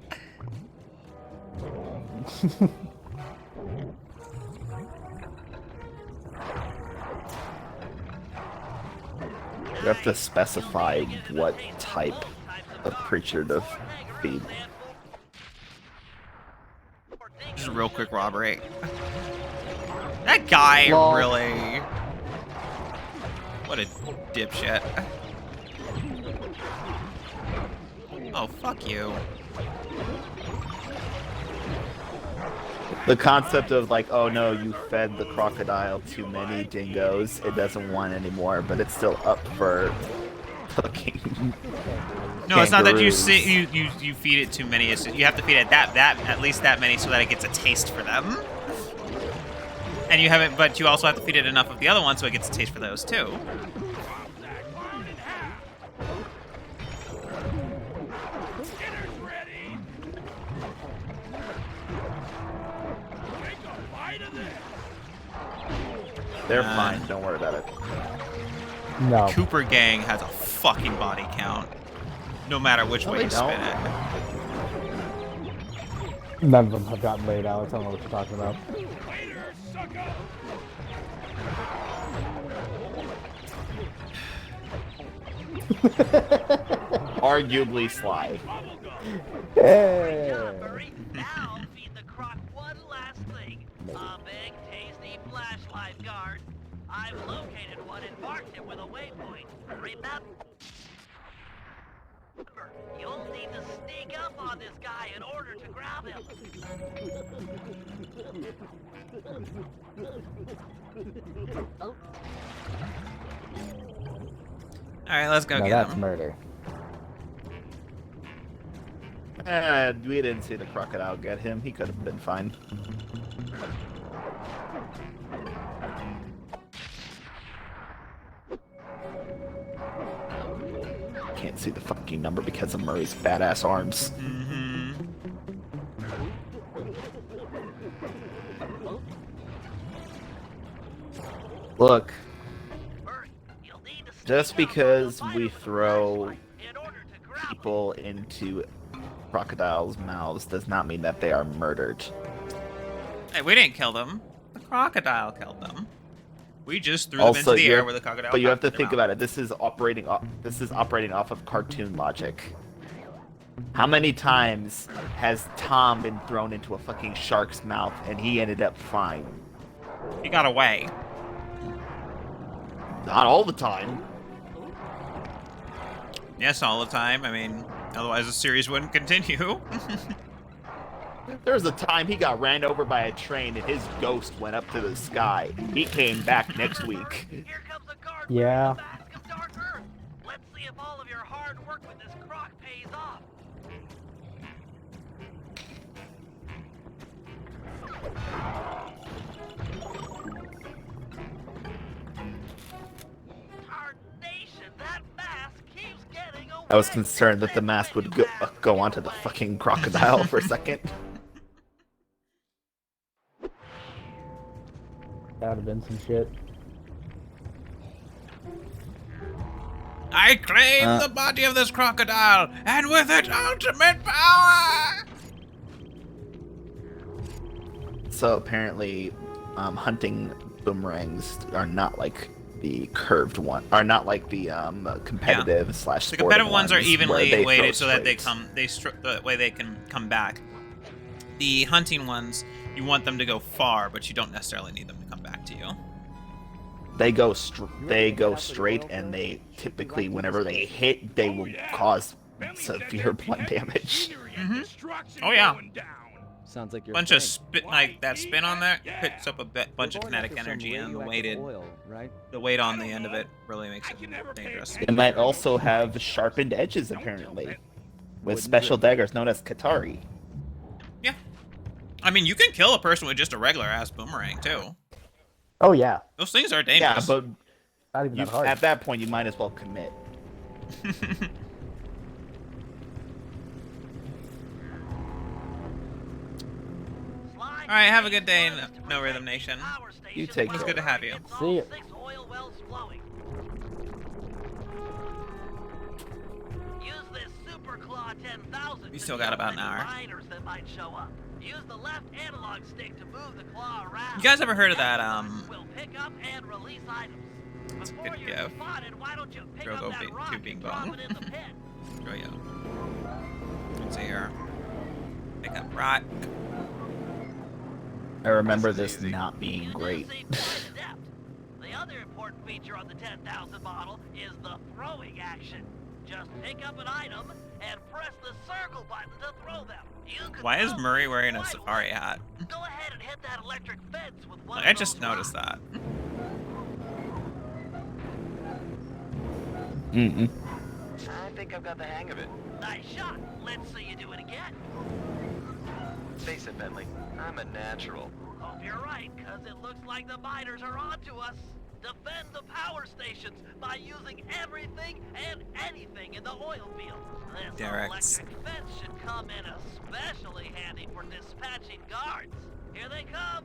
You have to specify what type of creature to feed. Just a real quick robbery. That guy really... What a dipshit. Oh, fuck you. The concept of like, oh no, you fed the crocodile too many dingoes, it doesn't want any more, but it's still up for fucking. No, it's not that you kangaroos. you feed it too many. It's you have to feed it at least that many so that it gets a taste for them. And you haven't, but you also have to feed it enough of the other ones so it gets a taste for those too. Dinner's ready. Take a bite of this. They're fine, don't worry about it. No. Cooper Gang has a fucking body count, no matter which way they you spin don't. it. None of them have gotten laid, Alex. I don't know what you're talking about. Later, sucker. Arguably Sly. Hey. Now feed the croc one last thing. A big, tasty flashlight guard. I've located one and marked it with a waypoint. Remember, you'll need to sneak up on this guy in order to grab him. All right, let's go No, get that's him. murder. We didn't see the crocodile get him. He could have been fine. Can't see the fucking number because of Murray's badass arms. Look, just because we throw people into crocodiles' mouths does not mean that they are murdered. Hey, we didn't kill them. The crocodile killed them. We just threw them into the air where the crocodile. But you have to popped think them out. about it. This is operating off of cartoon logic. How many times has Tom been thrown into a fucking shark's mouth and he ended up fine? He got away. Not all the time. Yes, all the time. I mean, otherwise the series wouldn't continue. There was a time he got ran over by a train and his ghost went up to the sky. He came back next week. Here comes a guard Yeah. with the Mask of Dark Earth. Let's see if all of your hard work with this croc pays off. I was concerned that the mask would go onto the fucking crocodile for a second. That would have been some shit. I claim the body of this crocodile, and with it, ultimate power! So apparently, hunting boomerangs are not like the curved one, are not like the competitive slash. The competitive ones are where evenly they weighted throw so that straight. the way they can come back. The hunting ones, you want them to go far, but you don't necessarily need them to come back to you. They go straight, and they typically, whenever they hit, they will cause severe blunt damage. Oh yeah. Sounds like your Bunch of spin, like that spin on there picks up a bunch of We're going kinetic after some energy, and the radioactive oil, right? weight on the end of it really makes it dangerous. It might also have sharpened edges, apparently, with special daggers known as Katari. Yeah. I mean, you can kill a person with just a regular ass boomerang too. Oh yeah. Those things are Yeah, dangerous. but Not even that hard. at that point, you might as well commit. All right, have a good day, No Rhythm Nation. You take It was care. good to have you. See ya. 6 oil wells flowing. Use this Super Claw 10,000 We to still got about an deal with hour. any miners that might show up. Use the left analog stick to move the claw around. You guys ever heard of that, Will pick up and release items. That's a Before good you're gift. spotted, why don't you pick Drogo up that rock tubing and drop bone. it in the pit? Show you. Let's see here. Pick up rock. I remember this not being great. You do seem quite adept. The other important feature on the 10,000 model is the throwing action. Just pick up an item and press the circle button to throw them. You can Why is throw Murray wearing a right safari away. hat? Go ahead and hit that electric fence with one I of just those noticed rocks. that. Mm-mm. I think I've got the hang of it. Nice shot. Let's see you do it again. Face it, Bentley. I'm a natural. Hope you're right, because it looks like the miners are onto us. Defend the power stations by using everything and anything in the oil field. This Derek's. electric fence should come in especially handy for dispatching guards. Here they come.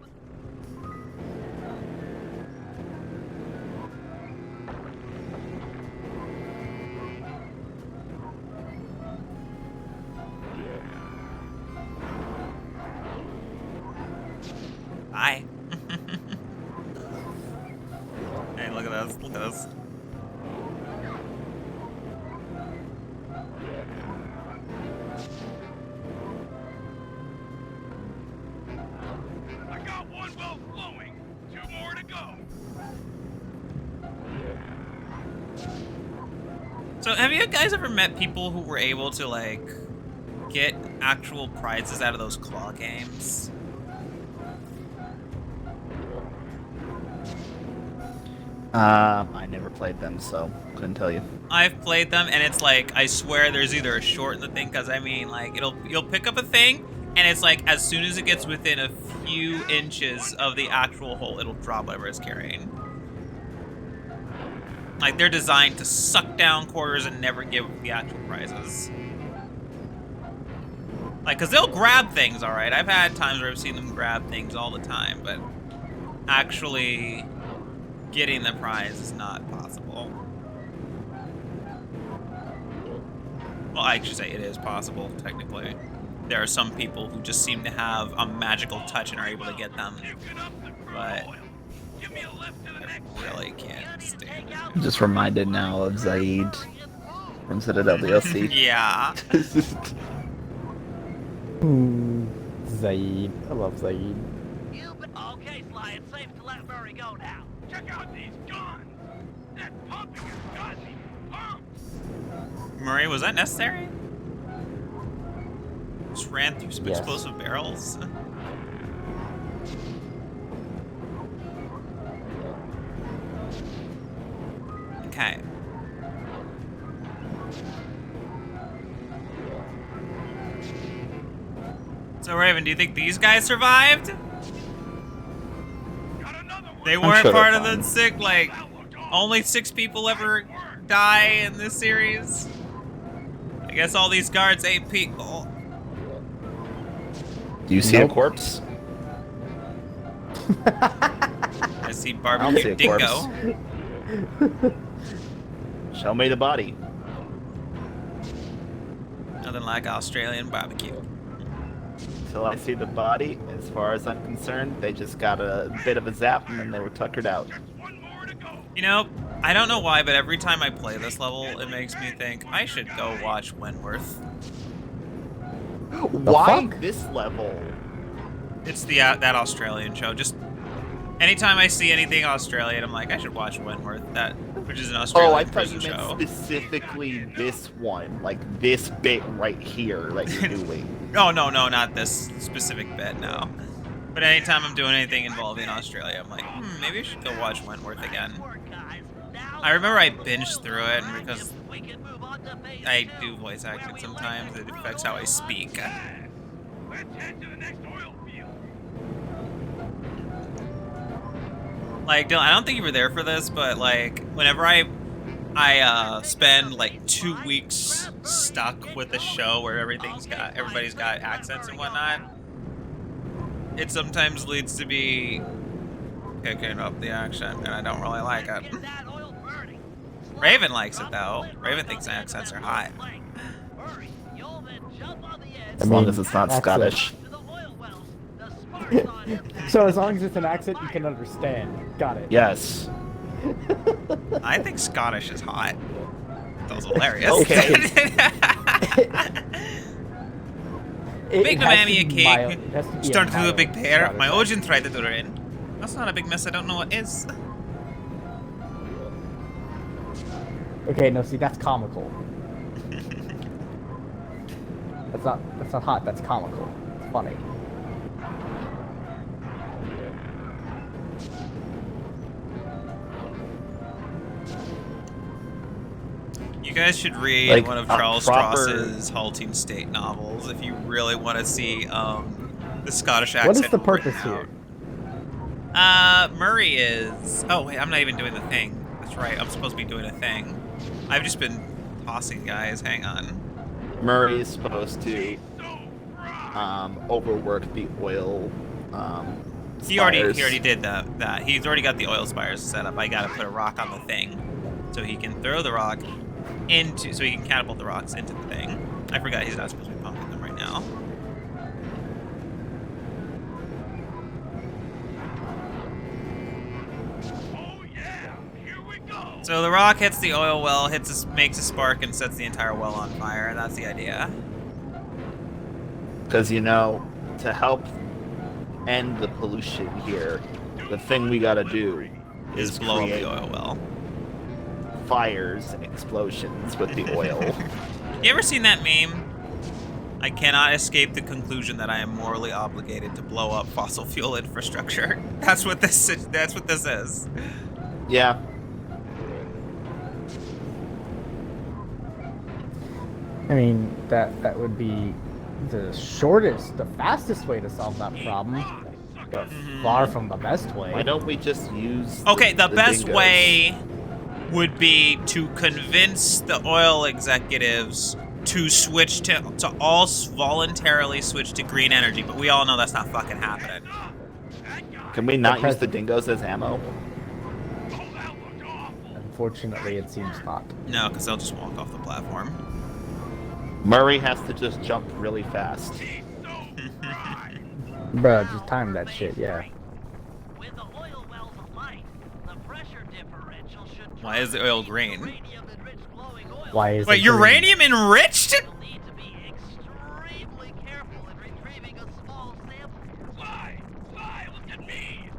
Bye. Hey, look at this. Look at this. I got one well flowing. 2 more to go. So, have you guys ever met people who were able to, like, get actual prizes out of those claw games? I never played them, so couldn't tell you. I've played them, and it's like, I swear there's either a short in the thing, because I mean, like, you'll pick up a thing, and it's like, as soon as it gets within a few inches of the actual hole, it'll drop whatever it's carrying. Like, they're designed to suck down quarters and never give the actual prizes. Like, because they'll grab things, alright? I've had times where I've seen them grab things all the time, but actually getting the prize is not possible. Well, I should say it is possible, technically. There are some people who just seem to have a magical touch and are able to get them, but Give me a lift to the next I really can't stand it. I'm just reminded now of Zaid from Citadel DLC. Yeah. Zaid. I love Zaid. Okay, Sly, it's safe to let Murray go now. Check out these guns. That pumping has got me pumped. Murray, was that necessary? Just ran through some Yes. explosive barrels. Okay. So Raven, do you think these guys survived? Got another one. They weren't sure part they're of the fine. sick, like, only 6 people ever die in this series? I guess all these guards ate people. Do you see Nope. a corpse? I see I don't barbecue see a dingo. corpse. Show me the body. Nothing like Australian barbecue. Till I see the body, as far as I'm concerned, they just got a bit of a zap and then they were tuckered out. You know, I don't know why, but every time I play this level, it makes me think I should go watch Wentworth. Why fuck? this level? It's the that Australian show. Just anytime I see anything Australian, I'm like, I should watch Wentworth. That, which is an Australian Oh, I thought prison you meant show. specifically this one, like this bit right here that you're doing. Oh no, not this specific bit, no. But anytime I'm doing anything involving Australia, I'm like, maybe I should go watch Wentworth again. I remember I binged through it, and because I do voice acting sometimes, it affects how I speak. Let's head to the next oil field. Like, Dylan, I don't think you were there for this, but like, whenever I spend like 2 weeks stuck with a show where everybody's got accents and whatnot, it sometimes leads to me picking up the accent, and I don't really like it. Raven likes it though. Raven thinks accents are hot. As long as it's not Scottish. So as long as it's an accent you can understand. Got it. Yes. I think Scottish is hot. That was hilarious. Okay. Big mammy a cake. It has to be Started to do a mild big pair. Scottish My accent. Ojin tried to do it in. That's not a big mess. I don't know what is. Okay, no, see, that's comical. That's not hot, that's comical. It's funny. You guys should read Like, one of a Charles proper- Stross's Halting State novels if you really want to see the Scottish accent. What is the purpose written here? out. Murray is. Oh wait, I'm not even doing the thing. That's right. I'm supposed to be doing a thing. I've just been tossing guys. Hang on. Murray is supposed to overwork the oil. He already spires. did that. He's already got the oil spires set up. I gotta put a rock on the thing, so he can throw the rock into. So he can catapult the rocks into the thing. I forgot he's not supposed to be pumping them right now. So the rock hits the oil well, makes a spark, and sets the entire well on fire. That's the idea. Because, you know, to help end the pollution here, the thing we gotta do Is blow up create the oil well. fires, explosions with the oil. You ever seen that meme? I cannot escape the conclusion that I am morally obligated to blow up fossil fuel infrastructure. That's what this is. Yeah. I mean, that would be the shortest, the fastest way to solve that problem, but far from the best way. Why don't we just use Okay, the best dingoes? way would be to convince the oil executives to switch to all voluntarily switch to green energy, but we all know that's not fucking happening. Can we not use the dingoes as ammo? Unfortunately, it seems not. No, because they'll just walk off the platform. Murray has to just jump really fast. Bro, just time that shit, yeah. With the oil wells alight, the pressure differential should Why is the oil green? uranium-enriched glowing oil. Why is Wait, it green? uranium enriched? You'll need to be extremely careful in retrieving a small sample. Fly! Fly! Look at me!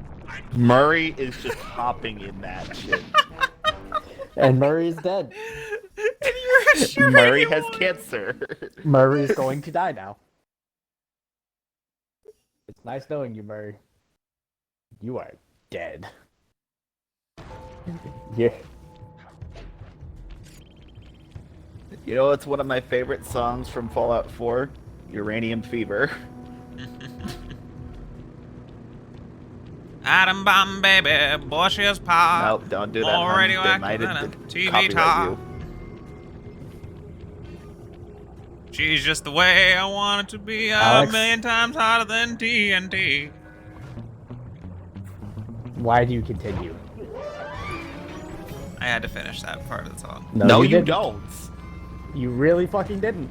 Murray is just hopping in that shit. And Murray's dead. Murray has cancer. Murray's going to die now. It's nice knowing you, Murray. You are dead. Yeah. You know, it's one of my favorite songs from Fallout 4, Uranium Fever. Atom bomb, baby, bushes pop. No, don't do that. More hun. They radioactive might than a have TV copyright top. you. She's just the way I want it to be, a Alex? million times hotter than TNT. Why do you continue? I had to finish that part of the song. No, you didn't. don't. You really fucking didn't.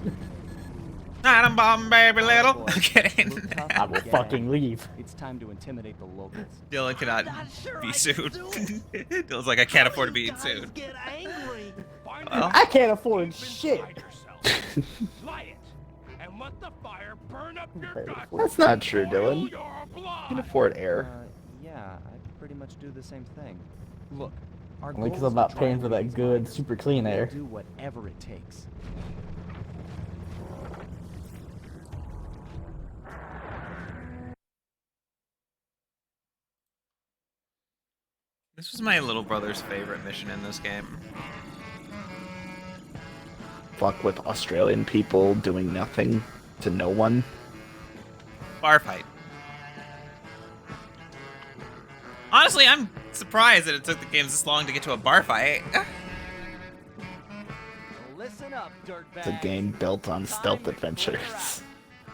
Atom bomb, baby little. Boy, I'm kidding. look tough I and will gang. fucking leave. It's time to intimidate the locals. Dylan cannot Not sure be I sued. can do Dylan's like, I can't afford to be You guys sued. Get angry. Well, I can't afford shit. Light it, and let the fire burn up your Okay, guts. That's not true, Boil Dylan. your You blood. can afford air. Yeah, I pretty much do the same thing. Look, our Only 'cause goal I'm is not to paying drive for that these good, miners. super clean We'll air. do whatever it takes. this was my little brother's favorite mission in this game. Fuck with Australian people doing nothing to no one. Bar fight. Honestly, I'm surprised that it took the games this long to get to a bar fight. Listen up, dirtbag. It's a game built on stealth adventures.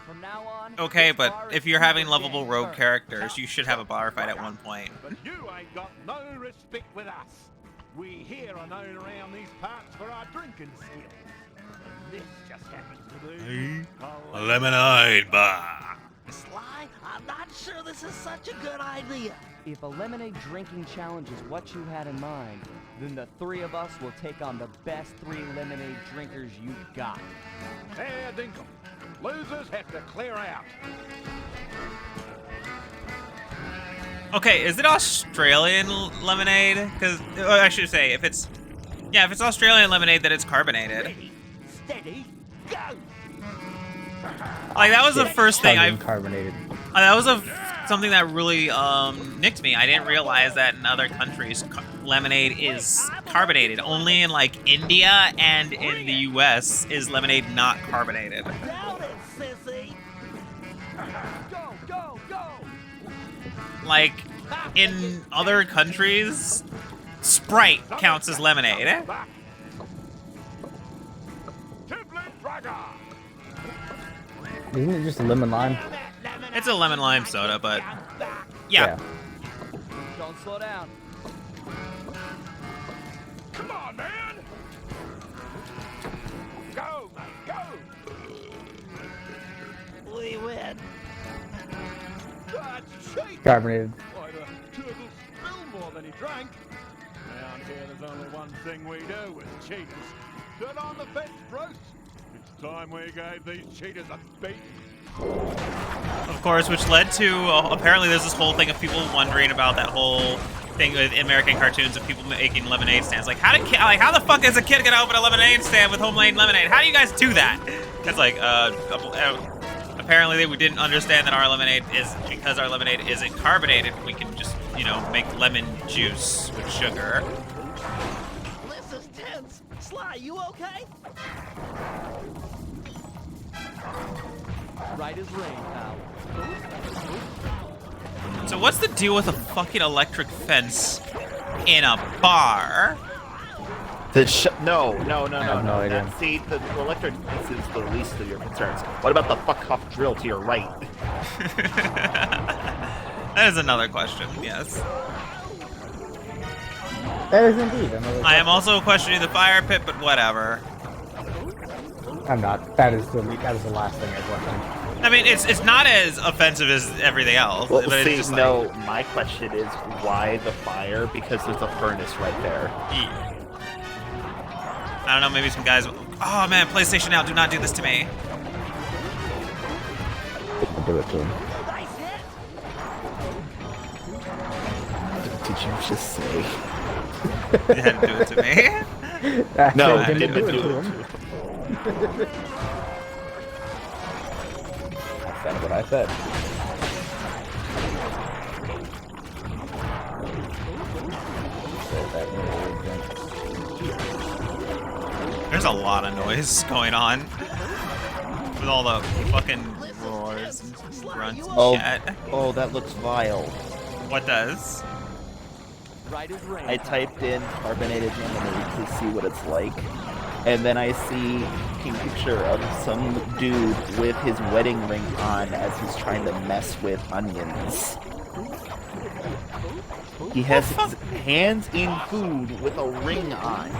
From now on, Okay, this but bar if is you're having super lovable gang rogue first. characters, you should have a bar fight at one point. But you ain't got no respect with us. We here are known around these parts for our drinking skills. And this just happens to be A lemonade bar. Sly, I'm not sure this is such a good idea. If a lemonade drinking challenge is what you had in mind, then the three of us will take on the best 3 lemonade drinkers you got. Fair dinkum. Losers have to clear out. Okay, is it Australian lemonade? Because I should say, if it's Australian lemonade, then it's carbonated. Ready, steady, go! Like that was the Shit, first thing chugging I've. carbonated. That was something that really nicked me. I didn't realize that in other countries, lemonade is carbonated. Only in like India and in the U.S. is lemonade not carbonated. Down it, sissy! Go, go, go! Like in other countries, Sprite counts as lemonade. Tivlin Dragger! Isn't it just lemon lime? It's a lemon lime soda, but yeah. Don't slow down. Come on, man! Go, mate, go! We win. That's cheap! Carbonated. Why, the turtle spilled more than he drank. Around here, there's only one thing we do with cheaters. Turn on the fence, Bruce. It's time we gave these cheaters a beat. Of course, which led to apparently there's this whole thing of people wondering about that whole thing with American cartoons of people making lemonade stands. Like how the fuck is a kid gonna open a lemonade stand with homemade lemonade? How do you guys do that? It's like apparently they didn't understand that our lemonade is because our lemonade isn't carbonated. We can just make lemon juice with sugar. This is tense. Sly, you okay? Right as rain, pal. So what's the deal with a fucking electric fence in a bar? No. have no idea. See, the electric fence is the least of your concerns. What about the fuck off drill to your right? That is another question, yes. That is indeed another. I am also questioning the fire pit, but whatever. I'm not. That is the last thing I question. I mean, it's not as offensive as everything else. Well, but it's see, just no, my question is why the fire? Because there's a furnace right there. Yeah. I don't know, maybe some guys. Oh man, PlayStation Now, do not do this to me. I'll do it to him. Nice hit. Did you just say? You had to do it to me. No, I I didn't didn't do do to it. him. That's what I said. There's a lot of noise going on with all the fucking roars and grunts and shit. Oh, that looks vile. What does? Right as rain. I typed in carbonated lemonade to see what it's like. And then I see a picture of some dude with his wedding ring on as he's trying to mess with onions. He has his hands in food with a ring on.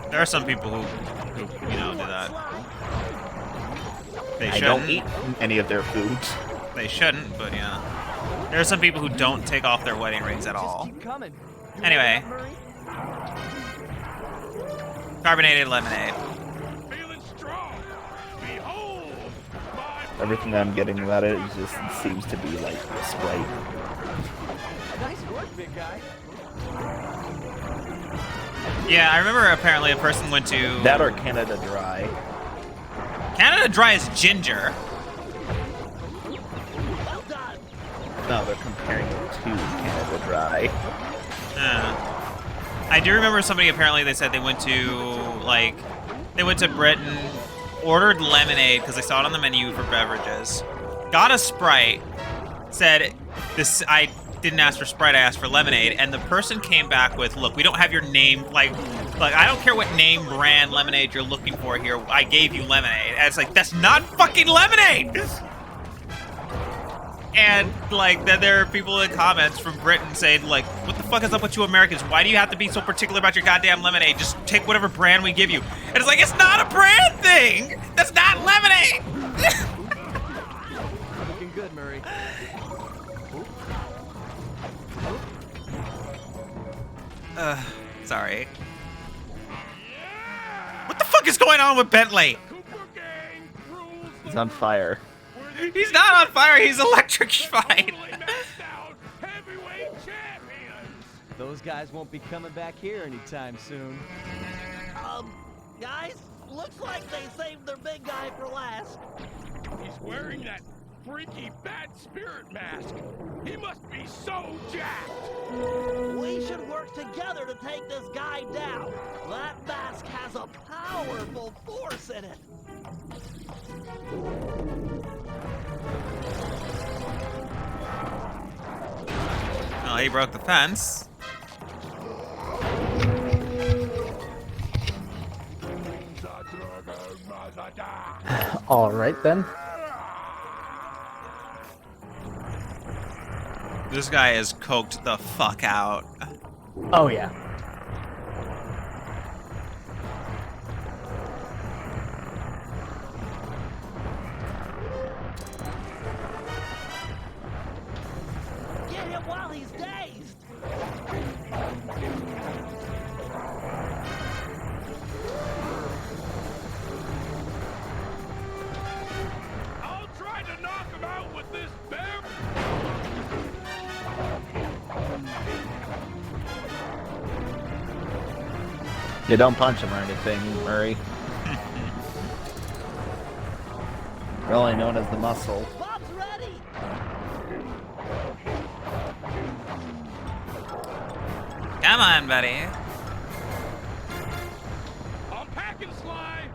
There are some people who you know, do that. They I shouldn't. don't eat any of their food. They shouldn't, but yeah. There are some people who don't take off their wedding rings at all. Keep coming. Anyway. Carbonated lemonade. Feeling strong. Behold, my Everything I'm getting about it just seems to be like Sprite. Nice work, big guy. Yeah, I remember apparently a person went to... That or Canada Dry. Canada Dry is ginger. Well done. No, they're comparing it to Canada Dry. I do remember somebody apparently they said they went to Britain, ordered lemonade because they saw it on the menu for beverages, got a Sprite, said I didn't ask for Sprite, I asked for lemonade, and the person came back with, look, we don't have your name, like I don't care what name brand lemonade you're looking for here, I gave you lemonade. And it's like, that's not fucking lemonade! And, like, then there are people in comments from Britain saying, like, what the fuck is up with you Americans? Why do you have to be so particular about your goddamn lemonade? Just take whatever brand we give you. And it's like, it's not a brand thing! That's not lemonade! Looking good, Murray. Sorry. What the fuck is going on with Bentley? He's on fire. He's not on fire, he's electrified. Those guys won't be coming back here anytime soon. Guys, looks like they saved their big guy for last. He's wearing that freaky bad spirit mask. He must be so jacked. We should work together to take this guy down. That mask has a powerful force in it. Well, he broke the fence. All right then. This guy is coked the fuck out. Oh yeah. Get him while he's dazed. I'll try to knock him out with this bear. You don't punch him or anything, Murray. You're only known as the muscle. Bob's ready. Come on, buddy. I'm packing, Sly.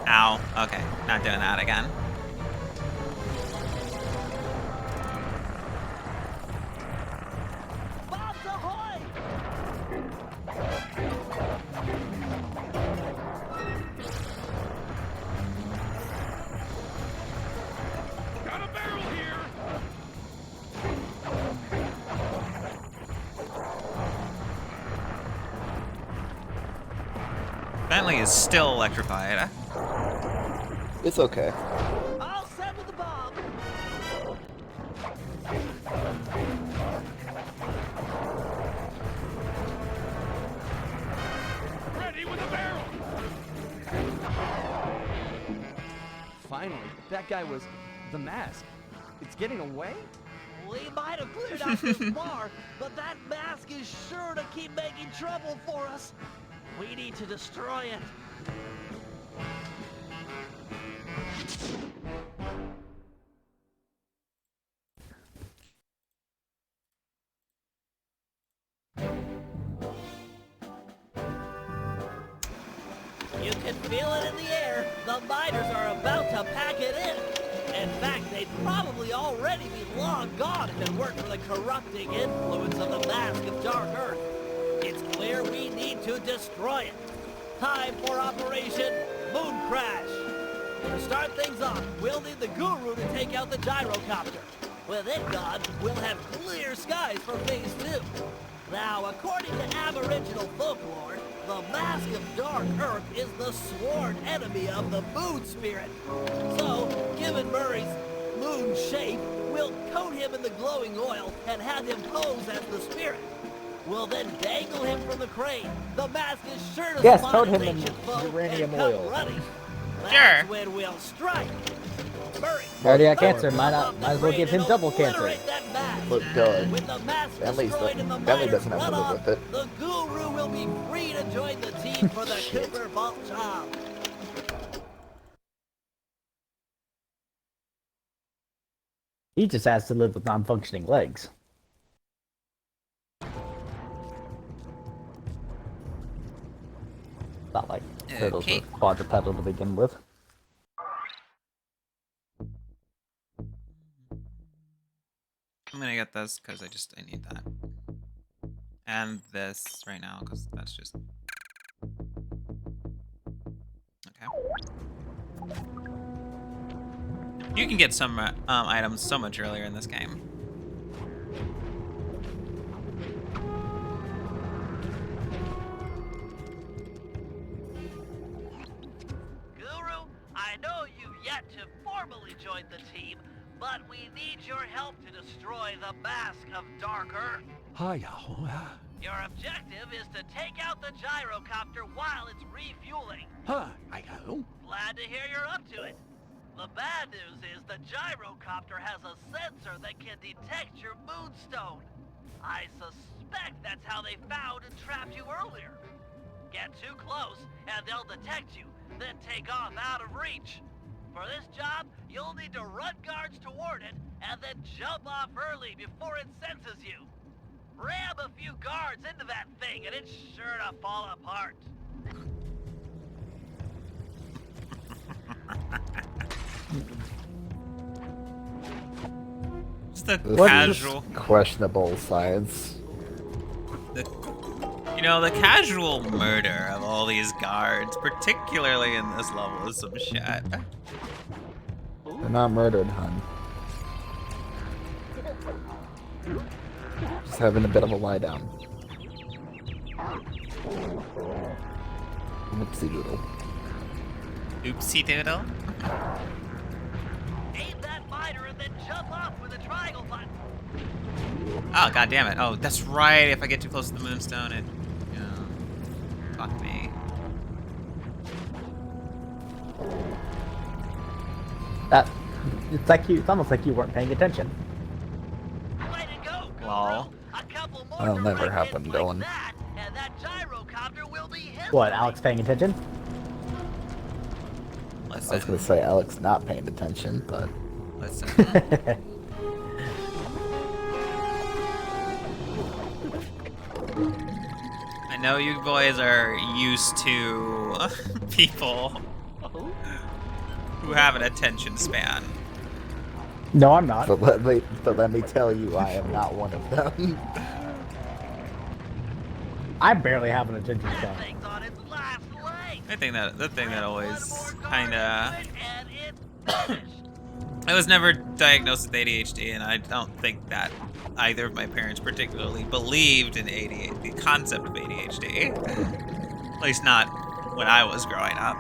Ow. Okay, not doing that again. Bob's ahoy. Got a barrel here. Bentley is still electrified. It's okay. All set with the bomb. Ready with a barrel. Finally, that guy was the mask. It's getting away? We might have cleared out this bar, but that mask is sure to keep making trouble for us. We need to destroy it. You can can feel it in the air. The miners are about to pack it in. In fact, they'd probably already be long gone if it weren't for the corrupting influence of the Mask of Dark Earth. It's clear we need to destroy it. Time for Operation Moon Crash. To start things off, we'll need the Guru to take out the gyrocopter. With it gone, we'll have clear skies for Phase 2. Now, according to Aboriginal folklore, the Mask of Dark Earth is the sworn enemy of the Moon Spirit. So, given Murray's moon shape, we'll coat him in the glowing oil and have him pose as the spirit. We'll then dangle him from the crane. The mask is sure to spot coat its him in ancient foe uranium and come oil. running. Sure. That's when we'll strike. Murray, Already got cancer. Might as well give him double cancer. Look good. With the mask Bentley destroyed and the doesn't miners have to run live off, with it. the Guru will be free to join the team for the Cooper Vault job. He just has to live with non-functioning legs. Not like turtles Okay. were quadrupedal to begin with. I'm gonna get this because I need that. And this right now because that's just... Okay. You can get some items so much earlier in this game. Guru, I know you've yet to formally join the team, but we need your help to destroy the Mask of Dark Earth. Your objective is to take out the gyrocopter while it's refueling. Glad to hear you're up to it. The bad news is the gyrocopter has a sensor that can detect your moonstone. I suspect that's how they found and trapped you earlier. Get too close, and they'll detect you, then take off out of reach. For this job, you'll need to run guards toward it, and then jump off early before it senses you. Ram a few guards into that thing, and it's sure to fall apart. Just the This casual... is questionable science. You know, the casual murder of all these guards, particularly in this level, is some shit. They're not murdered, hun. Just having a bit of a lie down. Whoopsie doodle. Oopsie doodle. Aim that miner and then jump off with a triangle button. Oh, god damn it. Oh, that's right. If I get too close to the moonstone, it... fuck me. It's almost like you weren't paying attention. Way to go, Guru. Lol. A couple more That'll never direct happen, hits like Dylan. that, and that gyrocopter will be his. What, Alex paying attention? I was Listen. gonna say Alex not paying attention, but Listen. I know you boys are used to people who have an attention span. No, I'm not. but let me tell you, I am not one of them. I barely have an attention That span. thing's on its last leg. The thing that always kind of... And it's finished. I was never diagnosed with ADHD, and I don't think that either of my parents particularly believed in ADHD, the concept of ADHD. At least not when I was growing up.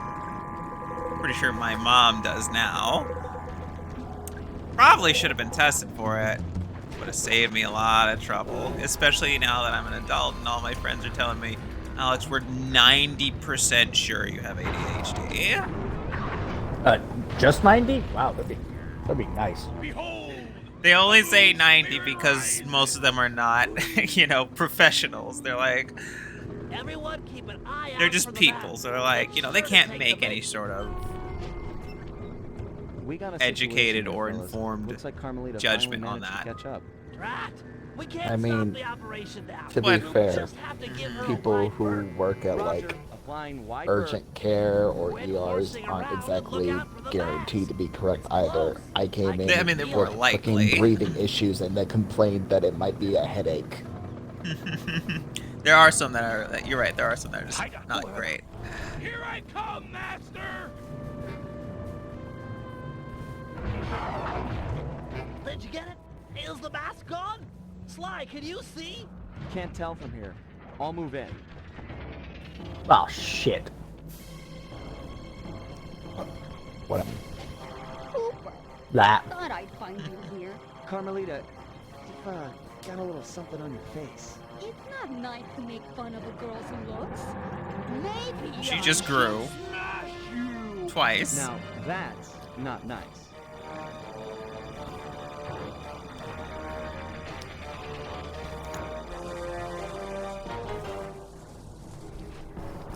Pretty sure my mom does now. Probably should have been tested for it. Would have saved me a lot of trouble, especially now that I'm an adult and all my friends are telling me, Alex, we're 90% sure you have ADHD. Just 90? Wow, that'd be nice. They only say 90 because most of them are not, professionals. They're like, Everyone keep an eye out they're just for the people. map. So they're like, It's they sure to can't take make the any bait. sort of We got a educated situation or here, fellas. informed Looks like Carmelita judgment finally on managed to that. catch up. Drat. We can't I mean, stop the operation now. to be What? fair, Just have to give her a people wide who berth. work at Roger. like flying wide urgent care or Quit ERs horsing aren't around and exactly look out for the guaranteed to bats. be correct either. I came in I mean, they're more with likely. fucking breathing issues and they complained that it might be a headache. There are some that are. You're right. There are some that are just not great. Here I come, Master! Did you get it? Is the mask gone? Sly, can you see? Can't tell from here. I'll move in. Oh shit. What? Cooper, That. thought I'd find you here. Carmelita, you've got a little something on your face. It's not nice to make fun of a girl's looks. Maybe She I just grew. Twice. Now, that's not nice.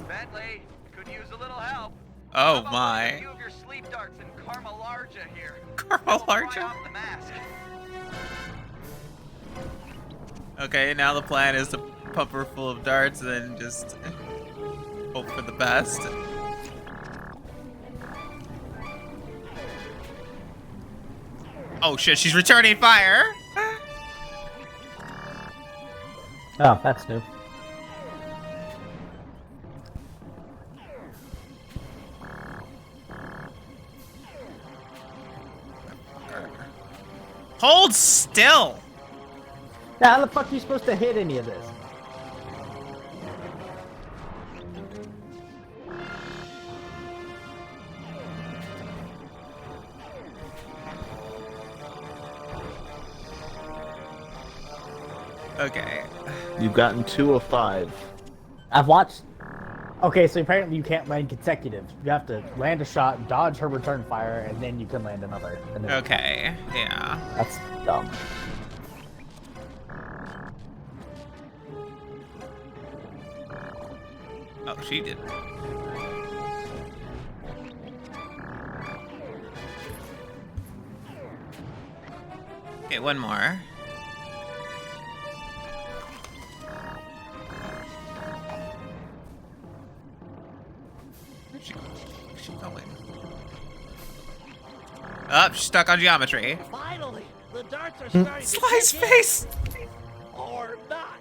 Bentley, could use a little help. Oh How about my. a few of your sleep darts and Carmelarja here? Carmelarja? Try off the mask. Okay, now the plan is to pump her full of darts and then just hope for the best. Oh shit, she's returning fire! Oh, that's new. Hold still! Now, how the fuck are you supposed to hit any of this? Okay. You've gotten 2 of 5. I've watched. Okay, so apparently you can't land consecutive. You have to land a shot, dodge her return fire, and then you can land another. And then Okay, yeah. That's dumb. Oh, she did. Okay, one more. Where's she going? Up, she's stuck on geometry. Finally, the darts are starting to Sly's kick in. face! Or not.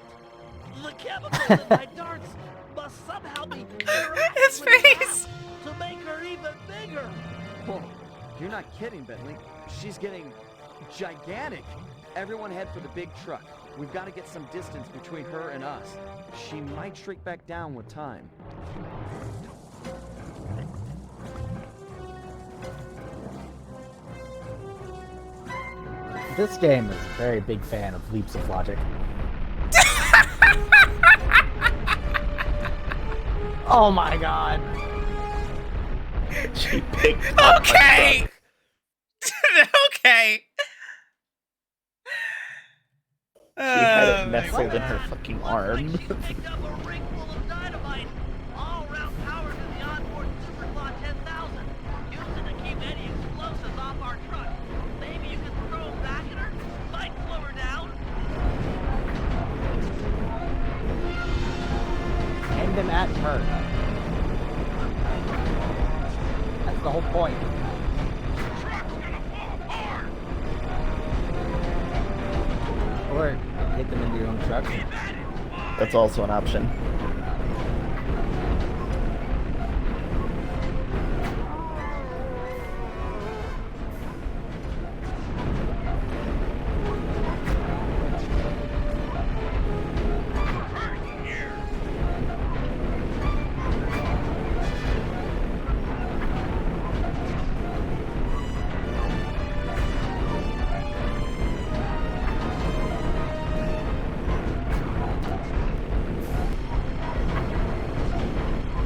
The chemicals in my darts must somehow be interacting His with her face! mouth to make her even bigger. Whoa, you're not kidding, Bentley. She's getting gigantic. Everyone head for the big truck. We've got to get some distance between her and us. She might shrink back down with time. This game is a very big fan of leaps of logic. Oh my god. She picked up Okay! Okay! She had it Oh, nestled my in her fucking arm. Looks like she's picked up a ring full of dynamite. All round power to the onboard Superclaw 10,000. Use it to keep any explosives off our truck. Maybe you can throw them back at her? Might slow her down. Aim them at her. That's the whole point. Truck's gonna fall apart! Or hit them into your own truck. Keep at it! That's also an option. Right here!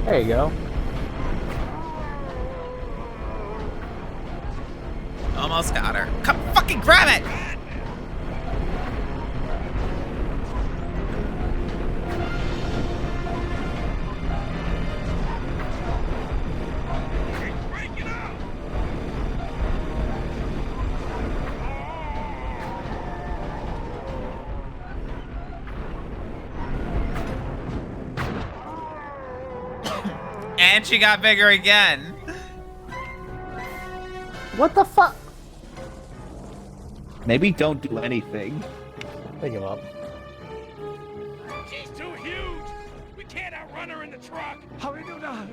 There you go. Almost got her. Come fucking grab it! It's breaking out! And she got bigger again. What the fuck? Maybe don't do anything. They give up. She's too huge. We can't outrun her in the truck. How we do that?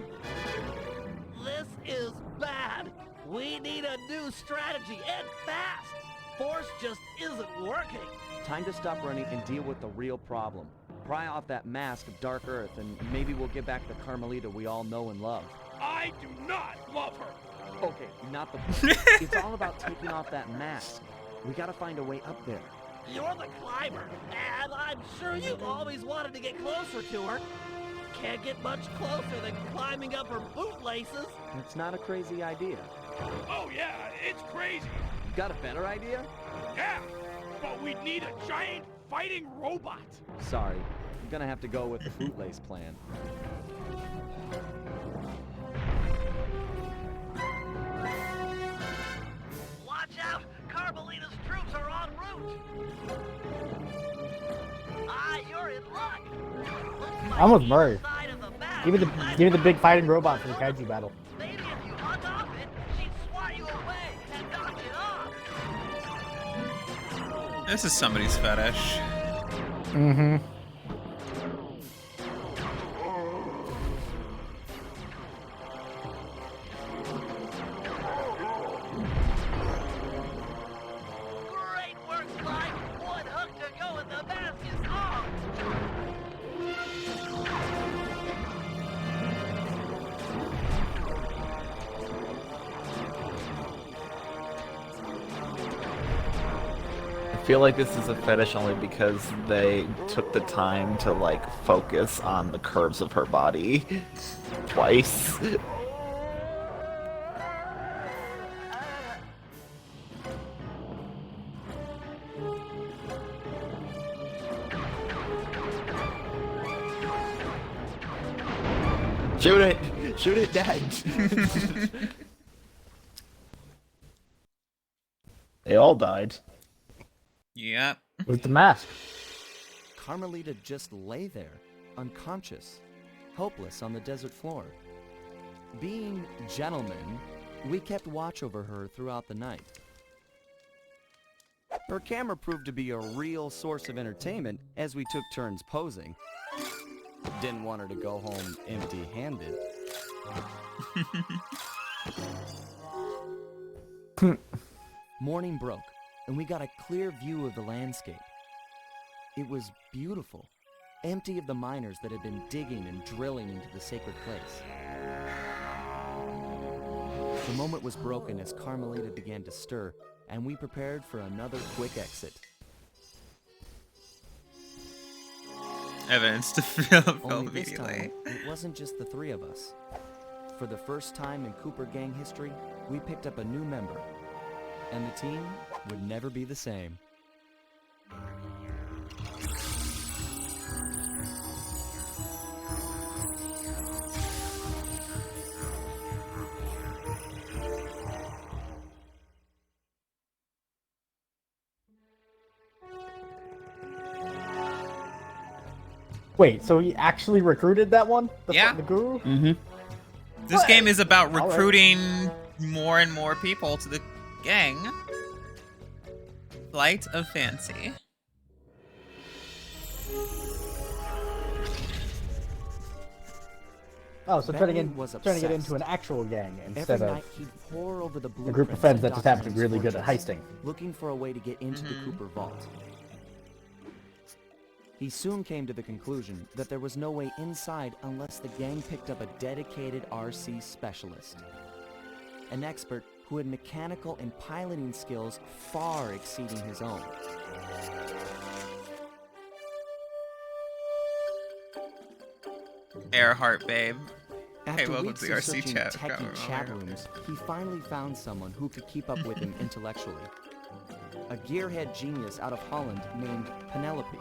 This is bad. We need a new strategy, and fast. Force just isn't working. Time to stop running and deal with the real problem. Pry off that mask of Dark Earth, and maybe we'll get back the Carmelita we all know and love. I do not love her. Okay, not the point. It's all about taking off that mask. We gotta find a way up there. You're the climber, and I'm sure you've always wanted to get closer to her. Can't get much closer than climbing up her bootlaces. It's not a crazy idea. Oh yeah, it's crazy. You got a better idea? Yeah, but we'd need a giant fighting robot. Sorry, I'm gonna have to go with the bootlace plan. Watch out! Carmelita's troops are en route. Ah, you're in luck. Looks like I'm with the Murray. inside of the map Give is me the big fighting robot from the kaiju battle. Maybe if you hung off it, she'd swat you away and knock it off. This is somebody's fetish. Mm-hmm. Great work, Clyde. One hook to go and the mask is off. I feel like this is a fetish only because they took the time to like focus on the curves of her body twice. Shoot it! Shoot it dead! They all died. Yep. With the mask. Carmelita just lay there, unconscious, helpless on the desert floor. Being gentlemen, we kept watch over her throughout the night. Her camera proved to be a real source of entertainment as we took turns posing. Didn't want her to go home empty-handed. Morning broke, and we got a clear view of the landscape. It was beautiful, empty of the miners that had been digging and drilling into the sacred place. The moment was broken as Carmelita began to stir, and we prepared for another quick exit. Evidence to fill Only this immediately. time, it wasn't just the three of us. For the first time in Cooper gang history, we picked up a new member, and the team would never be the same. Wait, so he actually recruited that one? Yeah. The guru? Mm-hmm. This What? game is about All right. recruiting more and more people to the gang. Flight of Fancy. Oh, so Bentley turning was it into obsessed. an actual gang Every instead night of he'd pore over the a group of blueprints friends and that just happen to be really documents good at fortress, heisting. looking for a way to get into the Cooper vault. He soon came to the conclusion that there was no way inside unless the gang picked up a dedicated RC specialist. An expert who had mechanical and piloting skills far exceeding his own. Earhart, babe. After welcome weeks to the of RC searching chat. techie Come chat over. rooms, he finally found someone who could keep up with him intellectually. A gearhead genius out of Holland named Penelope.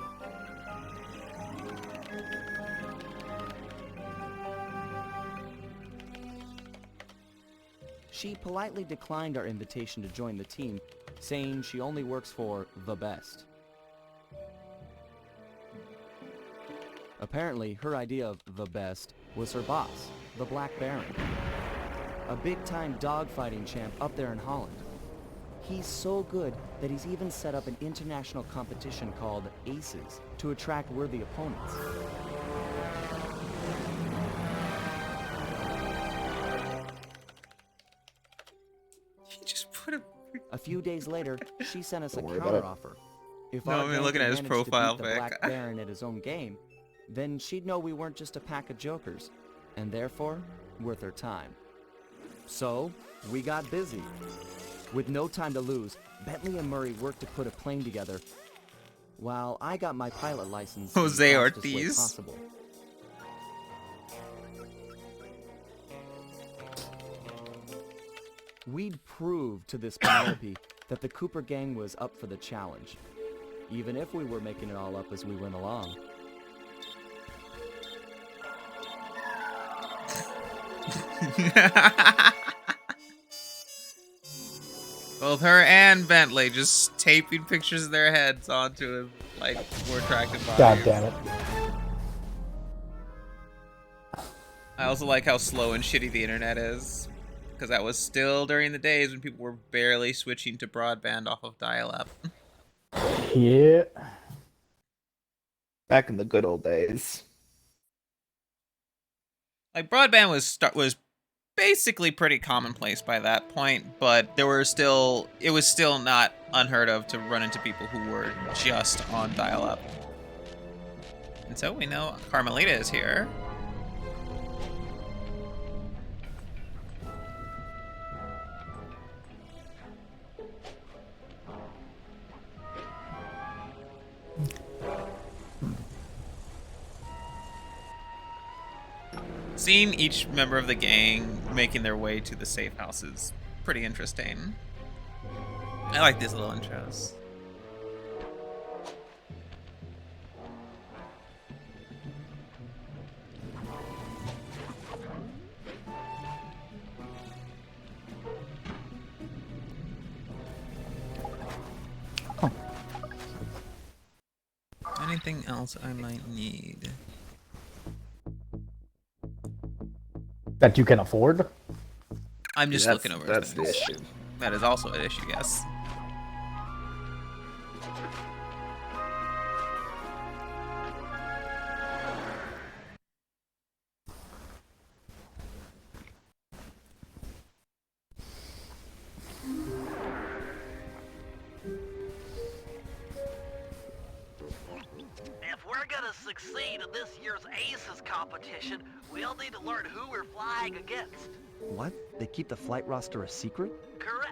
She politely declined our invitation to join the team, saying she only works for the best. Apparently, her idea of the best was her boss, the Black Baron. A big-time dogfighting champ up there in Holland. He's so good that he's even set up an international competition called Aces to attract worthy opponents. He just put A few days later, she sent us a Don't worry about it. counteroffer. If No, our I mean, gang looking could at his manage to profile beat the pic. Black Baron at his own game, then she'd know we weren't just a pack of jokers, and therefore, worth her time. So, we got busy. With no time to lose, Bentley and Murray worked to put a plane together, while I got my pilot license in the Jose fastest way Ortiz. possible. We'd proved to this Penelope that the Cooper gang was up for the challenge, even if we were making it all up as we went along. Both her and Bentley just taping pictures of their heads onto him, like, more attractive bodies. God damn it. I also like how slow and shitty the internet is. Because that was still during the days when people were barely switching to broadband off of dial-up. Yeah. Back in the good old days. Like, broadband was basically pretty commonplace by that point, but it was still not unheard of to run into people who were just on dial-up. And so we know Carmelita is here. Seeing each member of the gang making their way to the safe house is pretty interesting. I like these little intros. Anything else I might need? That you can afford? I'm just That's- looking over that's the things. issue. That is also an issue, yes. If we're gonna succeed in this year's Aces competition, we'll need to learn who we're flying against. What? They keep the flight roster a secret? Correct.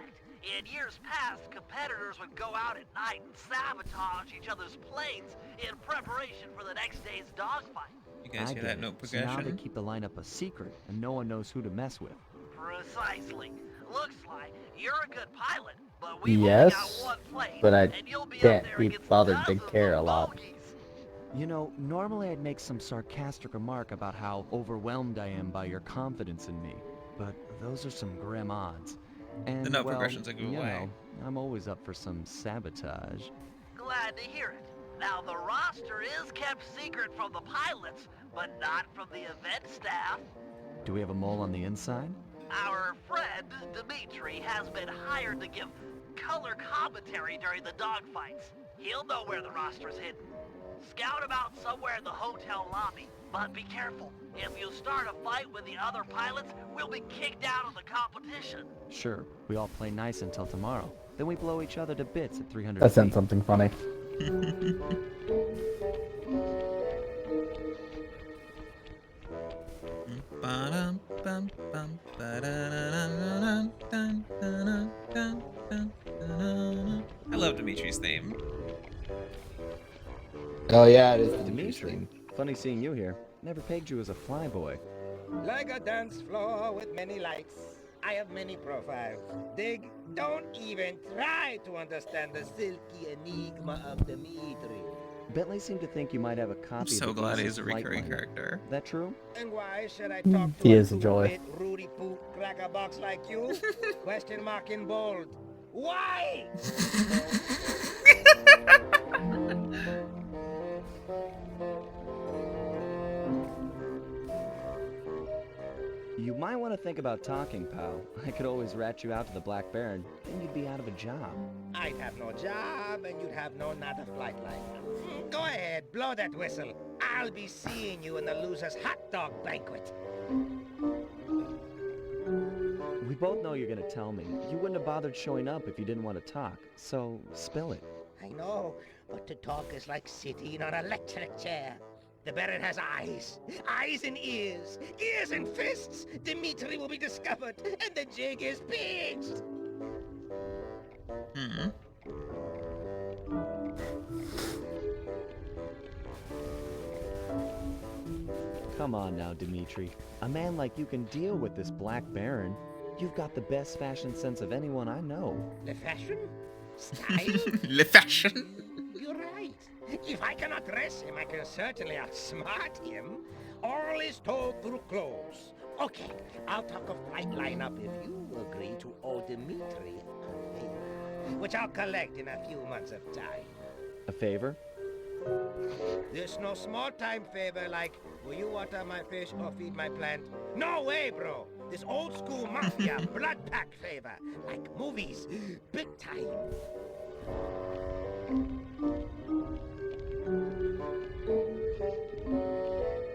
In years past, competitors would go out at night and sabotage each other's planes in preparation for the next day's dogfight. You guys I hear get that it. note So now they progression? keep the lineup a secret, and no one knows who to mess with. Precisely. Looks like you're a good pilot, but we've Yes, only got one plane, but I and you'll be up can't there be against bothered to dozens care of a lot. bogeys. You know, normally I'd make some sarcastic remark about how overwhelmed I am by your confidence in me, but those are some grim odds. And, The note well, progression's a good you way. know, I'm always up for some sabotage. Glad to hear it. Now, the roster is kept secret from the pilots, but not from the event staff. Do we have a mole on the inside? Our friend, Dimitri, has been hired to give color commentary during the dogfights. He'll know where the roster's hidden. Scout him out somewhere in the hotel lobby, but be careful. If you start a fight with the other pilots, we'll be kicked out of the competition. Sure, we all play nice until tomorrow. Then we blow each other to bits at 300 That sent feet. something funny. I love Dimitri's theme. Oh yeah, it is the Dimitri, funny seeing you here. Never pegged you as a flyboy. Like a dance floor with many lights, I have many profiles. Dig, don't even try to understand the silky enigma of Dimitri. Bentley seemed to think you might have a copy I'm so of the glad Aces he's a flight recurring liner. character. That true? And why should I talk to He a is a joy. two-bit Rudy Poop crackerbox like you? Question mark in bold. Why? You might want to think about talking, pal. I could always rat you out to the Black Baron, then you'd be out of a job. I'd have no job, and you'd have no nada flight line. Go ahead, blow that whistle. I'll be seeing you in the loser's hot dog banquet. We both know you're gonna tell me. You wouldn't have bothered showing up if you didn't want to talk, so spill it. I know, but to talk is like sitting on an electric chair. The Baron has eyes and ears and fists. Dimitri will be discovered, and the jig is pitched. Come on now, Dimitri. A man like you can deal with this Black Baron. You've got the best fashion sense of anyone I know. The fashion? Style? Le fashion. You're right. If I cannot dress him, I can certainly outsmart him. All is told through clothes. Okay, I'll talk a flight lineup if you agree to owe Dimitri a favor, which I'll collect in a few months of time. A favor? There's no small-time favor like, will you water my fish or feed my plant? No way, bro! This old-school mafia, blood-pact favor, like movies, big time.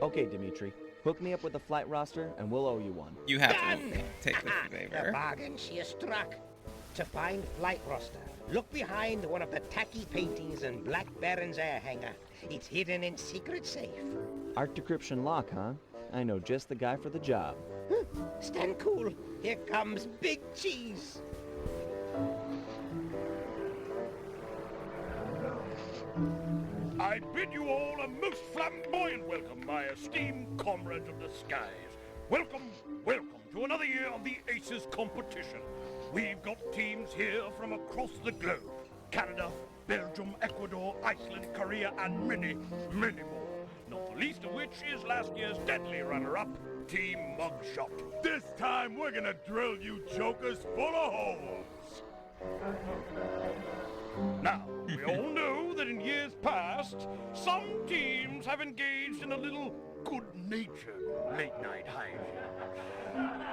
Okay, Dimitri. Hook me up with the flight roster, and we'll owe you one. You have Done. to take the The favor. bargain she has struck. To find flight roster, look behind one of the tacky paintings in Black Baron's air hangar. It's hidden in secret safe. Art decryption lock, huh? I know just the guy for the job. Stand cool. Here comes Big Cheese. I bid you all a most flamboyant welcome, my esteemed comrades of the skies. Welcome, welcome to another year of the Aces competition. We've got teams here from across the globe. Canada, Belgium, Ecuador, Iceland, Korea, and many, many more. Not the least of which is last year's deadly runner-up, Team Mugshot. This time we're gonna drill you jokers full of holes. Now, we all know that in years past, some teams have engaged in a little good-natured late-night hijinks.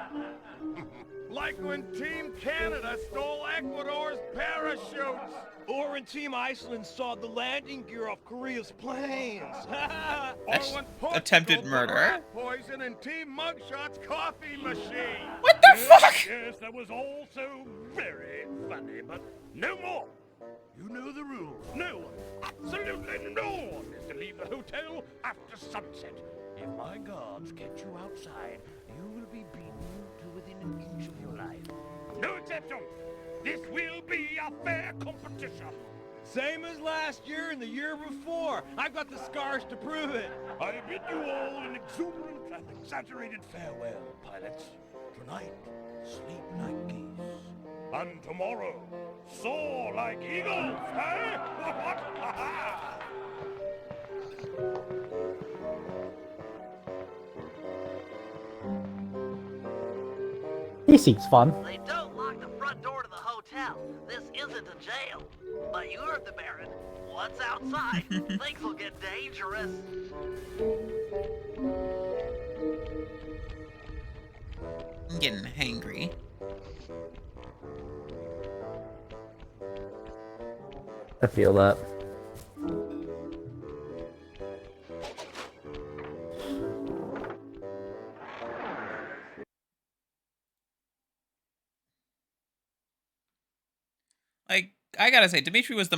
Like when Team Canada stole Ecuador's parachutes. Or when Team Iceland saw the landing gear off Korea's planes. Or when Portugal Attempted murder. put rat poison in Team Mugshot's coffee machine. What the fuck? Yes, that was also very funny, but no more. You know the rules. No one, absolutely no one, is to leave the hotel after sunset. If my guards catch you outside, you will be beaten to within an inch of your life. No exceptions. This will be a fair competition. Same as last year and the year before. I've got the scars to prove it. I bid you all an exuberant and exaggerated farewell, pilots. Tonight, sleep like geese. And tomorrow, soar like eagles, eh? What? He seems fun. They don't lock the front door to the hotel. This isn't a jail. But you heard the Baron. Once outside, things will get dangerous. I'm getting hangry. I feel that. Like, I gotta say, Dimitri was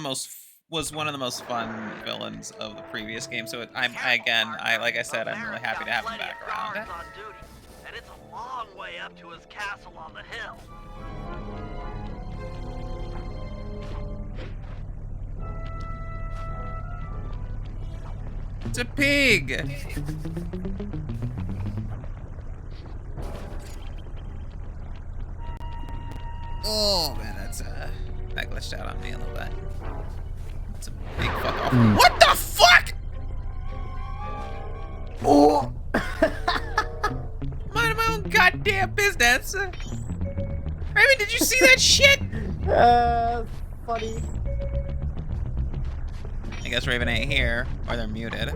one of the most fun villains of the previous game. So like I said, I'm really happy to have him back around. Guards on duty, and it's a long way up to his castle on the hill. It's a pig. Oh man, that glitched out on me a little bit. It's a big fuck off. What the fuck? Oh! Mind my own goddamn business. Raven, did you see that shit? Funny. I guess Raven ain't here, or they're muted.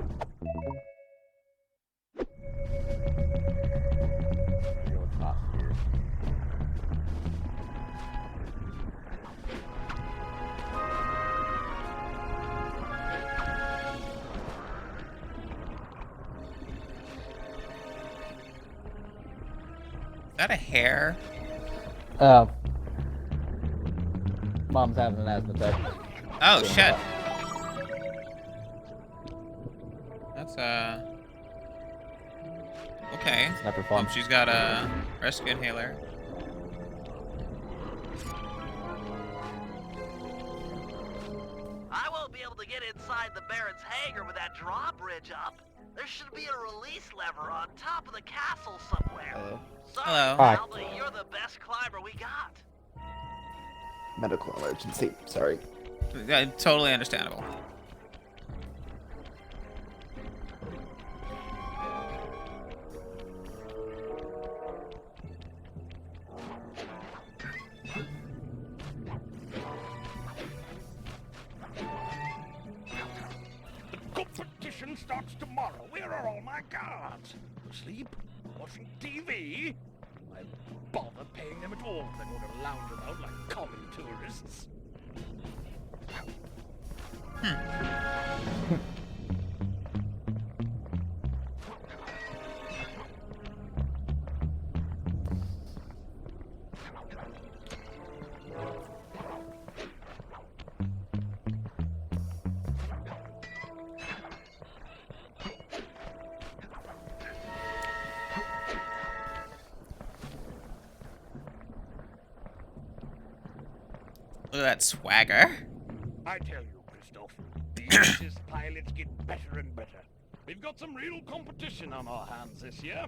that a hair? Oh. Mom's having an asthma attack. Oh, shit. That's, okay. Sniper fun. She's got a rescue inhaler. I won't be able to get inside the Baron's hangar with that drawbridge up. There should be a release lever on top of the castle somewhere. Sorry, Hello. pal, but you're the best climber we got. Medical emergency. Sorry. Totally understandable. The competition starts tomorrow. Where are all my guards? Asleep? Watching TV? I bother paying them at all. They're going to lounge about like common tourists. Look at that swagger. I tell you, Christoph, these pilots get better and better. We've got some real competition on our hands this year.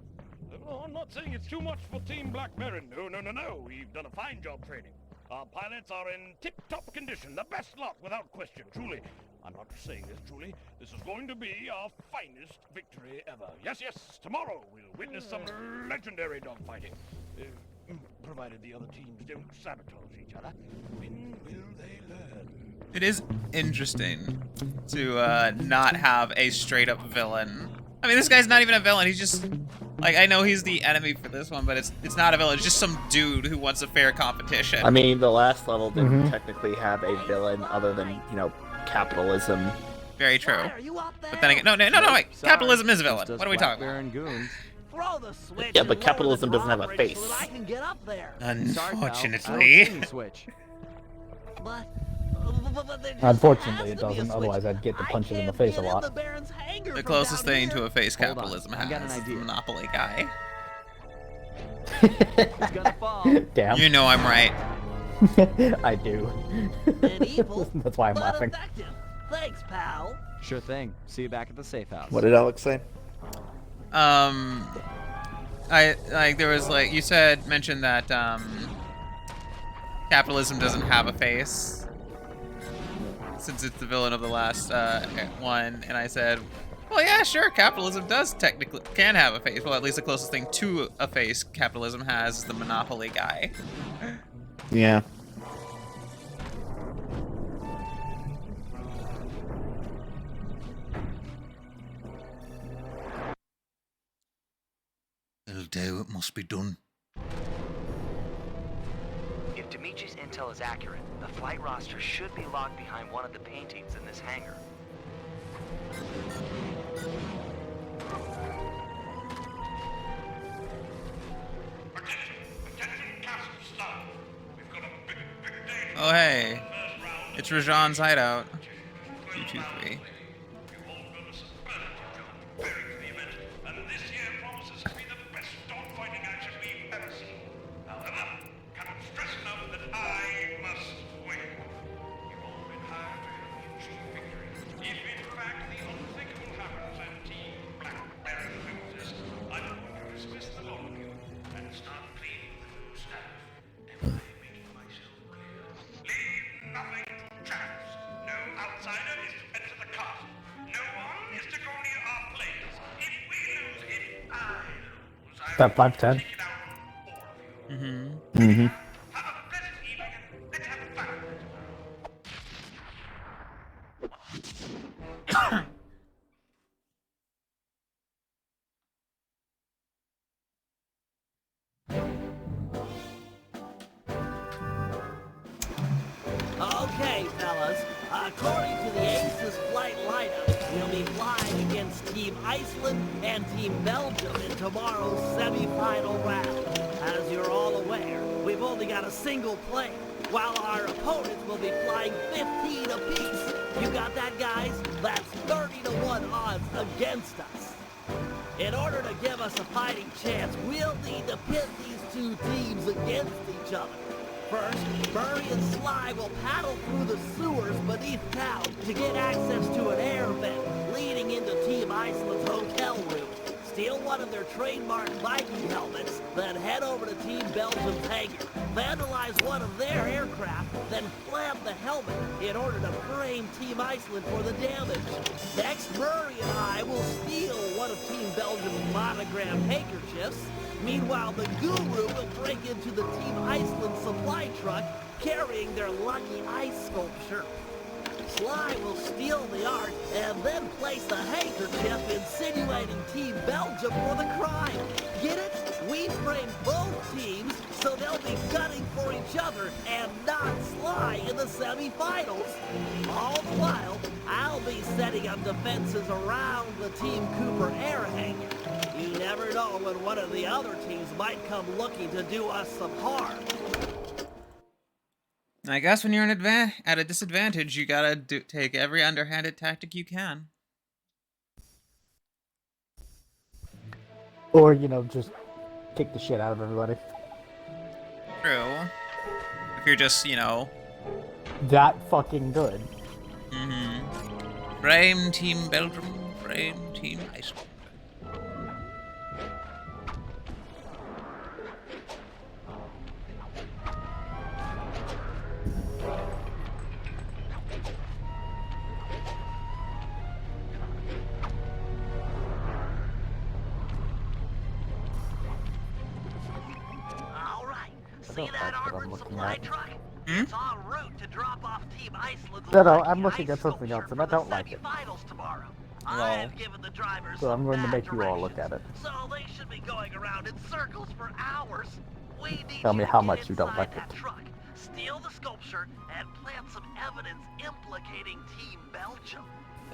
Oh, I'm not saying it's too much for Team Black Baron. No. We've done a fine job training. Our pilots are in tip-top condition, the best lot, without question, truly. I'm not just saying this, truly. This is going to be our finest victory ever. Yes, tomorrow we'll witness some legendary dogfighting. Provided the other teams don't sabotage each other. When will they learn? It is interesting to not have a straight-up villain. I mean, this guy's not even a villain. He's just like, I know he's the enemy for this one, but it's not a villain. It's just some dude who wants a fair competition. I mean, the last level didn't technically have a villain other than, you know, capitalism. Very true. But then again, no, wait. Capitalism is a villain. What are we talking about? Throw the switch. Yeah, but capitalism doesn't have a face. So that I can get up there. Unfortunately. Unfortunately, it doesn't. Otherwise, I'd get the punches in the face a lot. The closest thing to a face capitalism has is the Monopoly guy. Damn. You know I'm right. I do. That's why I'm laughing. Effective. Thanks, pal. Sure thing. See you back at the safe house. What did Alex say? I like there was like you mentioned that capitalism doesn't have a face since it's the villain of the last one, and I said, well, yeah, sure, capitalism can have a face. Well, at least the closest thing to a face capitalism has is the Monopoly guy. Yeah. It'll do. It must be done. If Dimitri's intel is accurate, the flight roster should be locked behind one of the paintings in this hangar. Oh, hey. It's Rajan's hideout. 223. That 510. Okay, fellas. According to the Aces flight lineup, we'll be flying against Team Iceland and Team Belgium in tomorrow's semi-final round. As you're all aware, we've only got a single plane, while our opponents will be flying 15 apiece. You got that, guys? That's 30-to-1 odds against us. In order to give us a fighting chance, we'll need to pit these two teams against each other. First, Murray and Sly will paddle through the sewers beneath town to get access to an air vent leading into Team Iceland's hotel room. Steal one of their trademark Viking helmets, then head over to Team Belgium's hangar, vandalize one of their aircraft, then flab the helmet in order to frame Team Iceland for the damage. Next, Murray and I will steal one of Team Belgium's monogrammed handkerchiefs. Meanwhile, the Guru will break into the Team Iceland supply truck carrying their lucky ice sculpture. Sly will steal the art and then place the handkerchief insinuating Team Belgium for the crime. Get it? We frame both teams so they'll be gunning for each other and not Sly in the semifinals. All the while, I'll be setting up defenses around the Team Cooper air hangar. You never know when one of the other teams might come looking to do us some harm. I guess when you're at a disadvantage, you gotta take every underhanded tactic you can. Or, you know, just kick the shit out of everybody. True. If you're just, you know... that fucking good. Mm-hmm. Frame Team Belgium, frame Team Iceland. See that armored supply truck? It's en route to drop off Team Iceland's No, I'm looking at something else, and I don't like it. Tomorrow. I've given the drivers So I'm going to make you all directions, look at it. So they should be going around in circles for hours. We need Tell me you how to much get you don't inside like that it. truck, steal the sculpture, and plant some evidence implicating Team Belgium.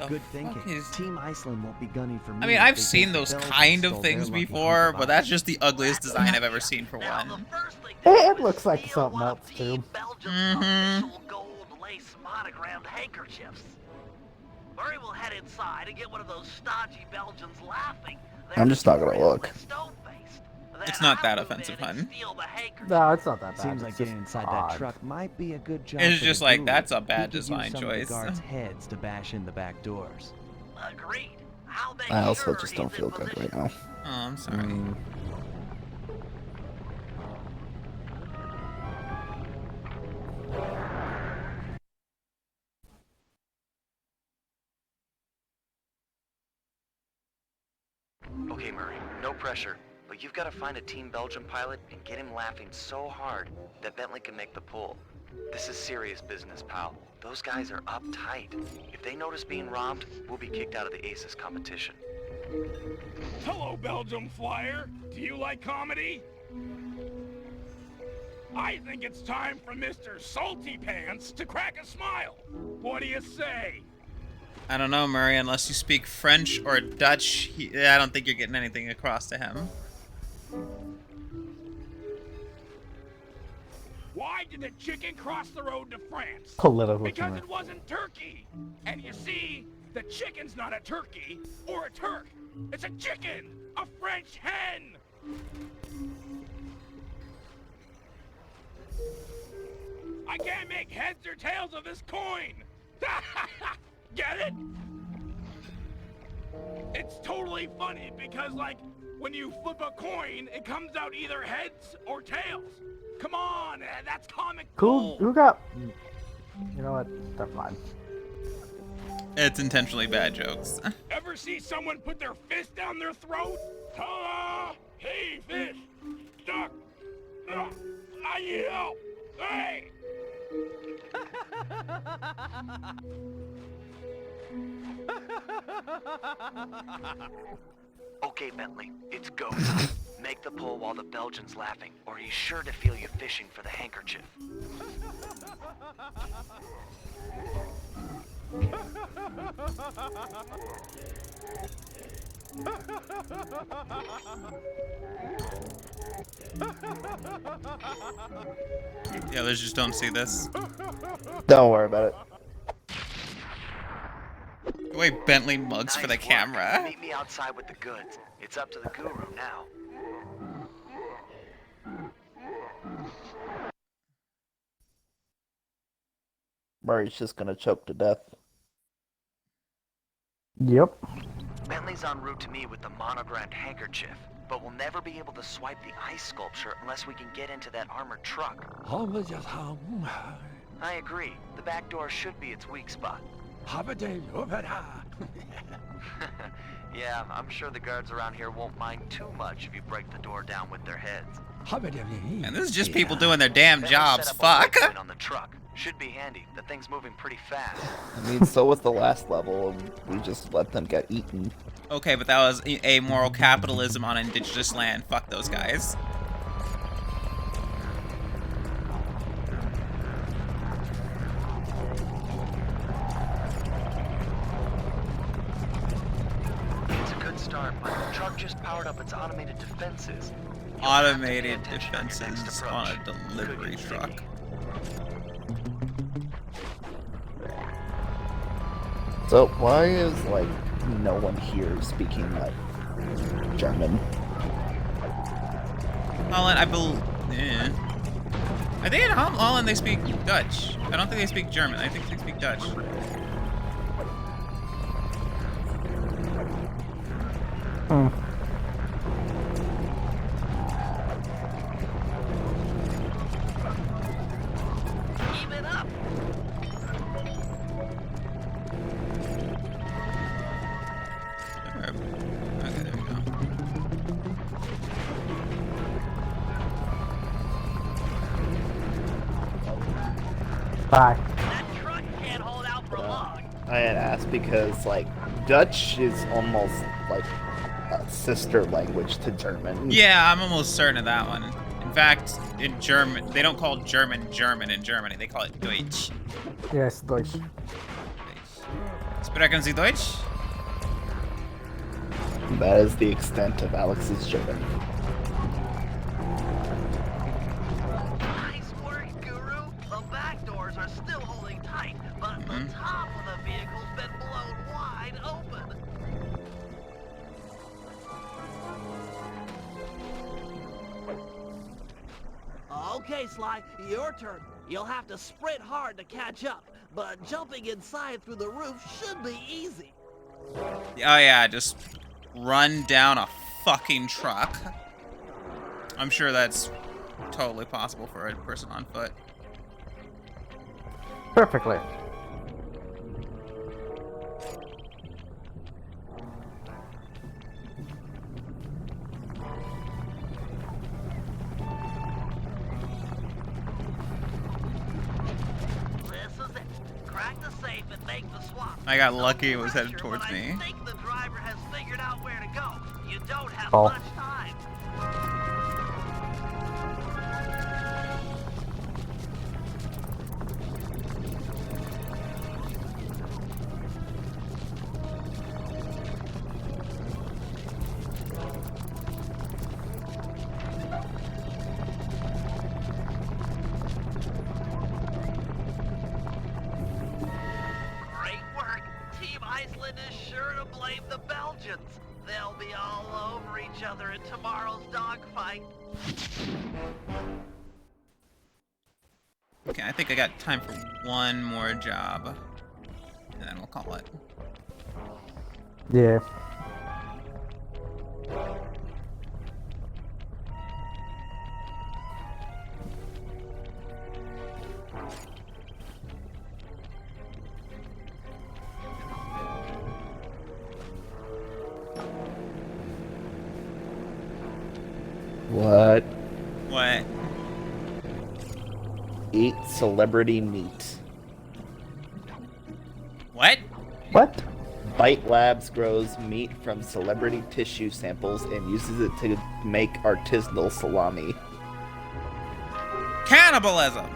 Good thinking. Team Iceland won't be gunning for me. I mean, I've seen those kind of things before, but that's just the ugliest design I've ever seen for one. It looks like something else, too. Official gold lace monogrammed handkerchiefs. Murray will head inside and get one of those stodgy Belgians laughing. I'm just not gonna look. It's not that offensive, hun. No, it's not that bad. Seems like getting inside that truck might be a good job. It's for just the like, Guru. that's a He bad could use design some of the choice. guards' heads to bash in the back doors. Agreed. I'll make I also sure just he's don't in feel good right now. Oh, I'm sorry. Okay, Murray, no pressure, but you've got to find a Team Belgium pilot and get him laughing so hard that Bentley can make the pull. This is serious business, pal. Those guys are uptight. If they notice being robbed, we'll be kicked out of the ACES competition. Hello, Belgium Flyer. Do you like comedy? I think it's time for Mr. Salty Pants to crack a smile. What do you say? I don't know, Murray, unless you speak French or Dutch, I don't think you're getting anything across to him. Why did the chicken cross the road to France? Political Because humor. it wasn't turkey. And you see, the chicken's not a turkey or a Turk. It's a chicken, a French hen. I can't make heads or tails of this coin. Get it? It's totally funny because, like, when you flip a coin, it comes out either heads or tails. Come on, that's comic Cool. gold. Who got? You know what? Never mind. It's intentionally bad jokes. Ever see someone put their fist down their throat? Ta-da! Hey, fish! Duck! I need help! Hey! Okay, Bentley, it's go time. Make the pull while the Belgian's laughing, or he's sure to feel you fishing for the handkerchief. The others just don't see this. Don't worry about it. The way Bentley mugs for the Nice work. camera. Meet me outside with the goods. It's up to the guru now. Murray's just gonna choke to death. Yep. Bentley's en route to me with the monogrammed handkerchief, but we'll never be able to swipe the ice sculpture unless we can get into that armored truck. I agree. The back door should be its weak spot. Yeah, I'm sure the guards around here won't mind too much if you break the door down with their heads. And this is just people doing their damn jobs. Fuck. On the truck. Should be handy. The thing's moving pretty fast. I mean, so was the last level, and we just let them get eaten. Okay, but that was amoral capitalism on indigenous land. Fuck those guys. It's a good start, but the truck just powered up its automated defenses. Automated defenses on a delivery truck. So why is like no one here speaking like German? Holland, I believe. I think in Holland they speak Dutch. I don't think they speak German. I think they speak Dutch. Keep it up. Okay, there we go. Bye. That truck can't hold out for long. I had asked because like Dutch is almost like a sister language to German. Yeah, I'm almost certain of that one. In fact, in German, they don't call German German in Germany. They call it Deutsch. Yes, Deutsch. Sprechen Sie Deutsch? That is the extent of Alex's German. Nice work, Guru. The back doors are still holding tight, but the top of the vehicle's been blown wide open. Okay, Sly, your turn. You'll have to sprint hard to catch up, but jumping inside through the roof should be easy. Oh yeah, just run down a fucking truck. I'm sure that's totally possible for a person on foot. Perfectly. This is it. Crack the safe and make the swap. I got lucky; it was headed Pressure, towards but me. I think the driver has figured out where to go. You don't have Oh. much time. Great work. Team Iceland is sure to blame the Belgians. They'll be all over each other in tomorrow's dogfight. Okay, I think I got time for one more job, and then we'll call it. Yeah. What? What? Eat celebrity meat. What? What? Bite Labs grows meat from celebrity tissue samples and uses it to make artisanal salami. Cannibalism!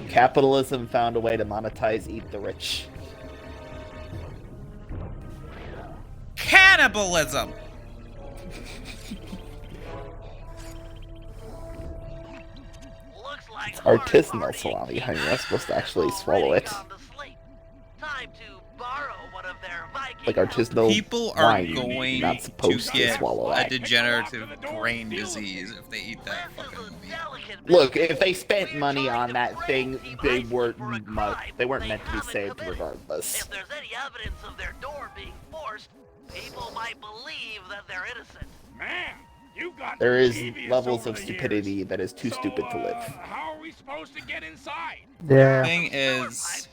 Capitalism found a way to monetize Eat the Rich. Cannibalism! Looks like It's artisanal salami, honey. You're not supposed to actually swallow it. Time to borrow one of their Viking Like artisanal People are wine, you're going not to supposed to get swallow a that. degenerative brain disease if they eat that fucking meat. Look, if they spent money on that thing, they weren't meant to be saved regardless. If there's any evidence of their door being forced, people might believe that they're innocent. Man, you got There is devious levels over of the stupidity years. that is too stupid to live. How are we supposed to get inside? Yeah. The thing is,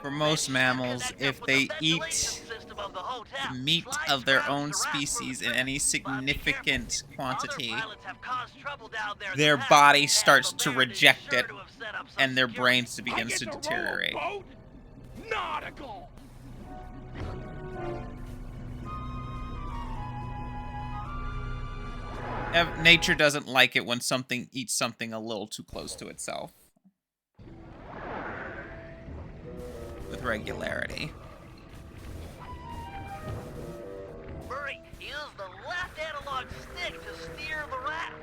for most mammals, if they eat the meat of their own species in any significant quantity, their body starts to reject it, and their brains begins to deteriorate. Nautical. Nature doesn't like it when something eats something a little too close to itself. With regularity. Murray, use the left analog stick to steer the raft.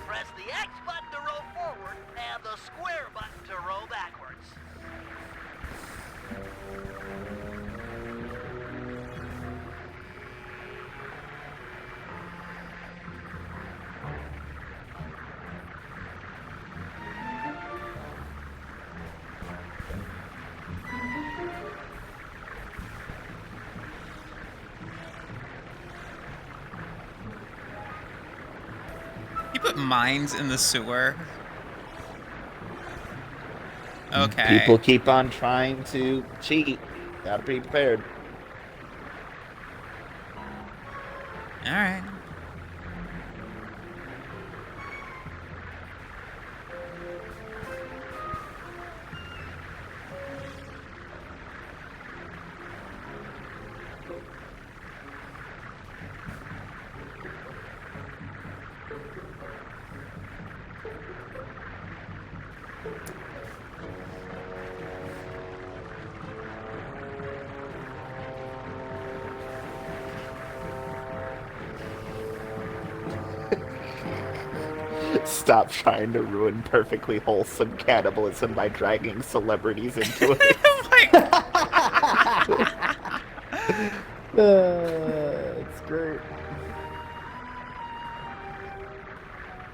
Press the X button to row forward and the square button to row backwards. You put mines in the sewer. Okay. People keep on trying to cheat. Gotta be prepared. Alright. Stop trying to ruin perfectly wholesome cannibalism by dragging celebrities into it. It's great.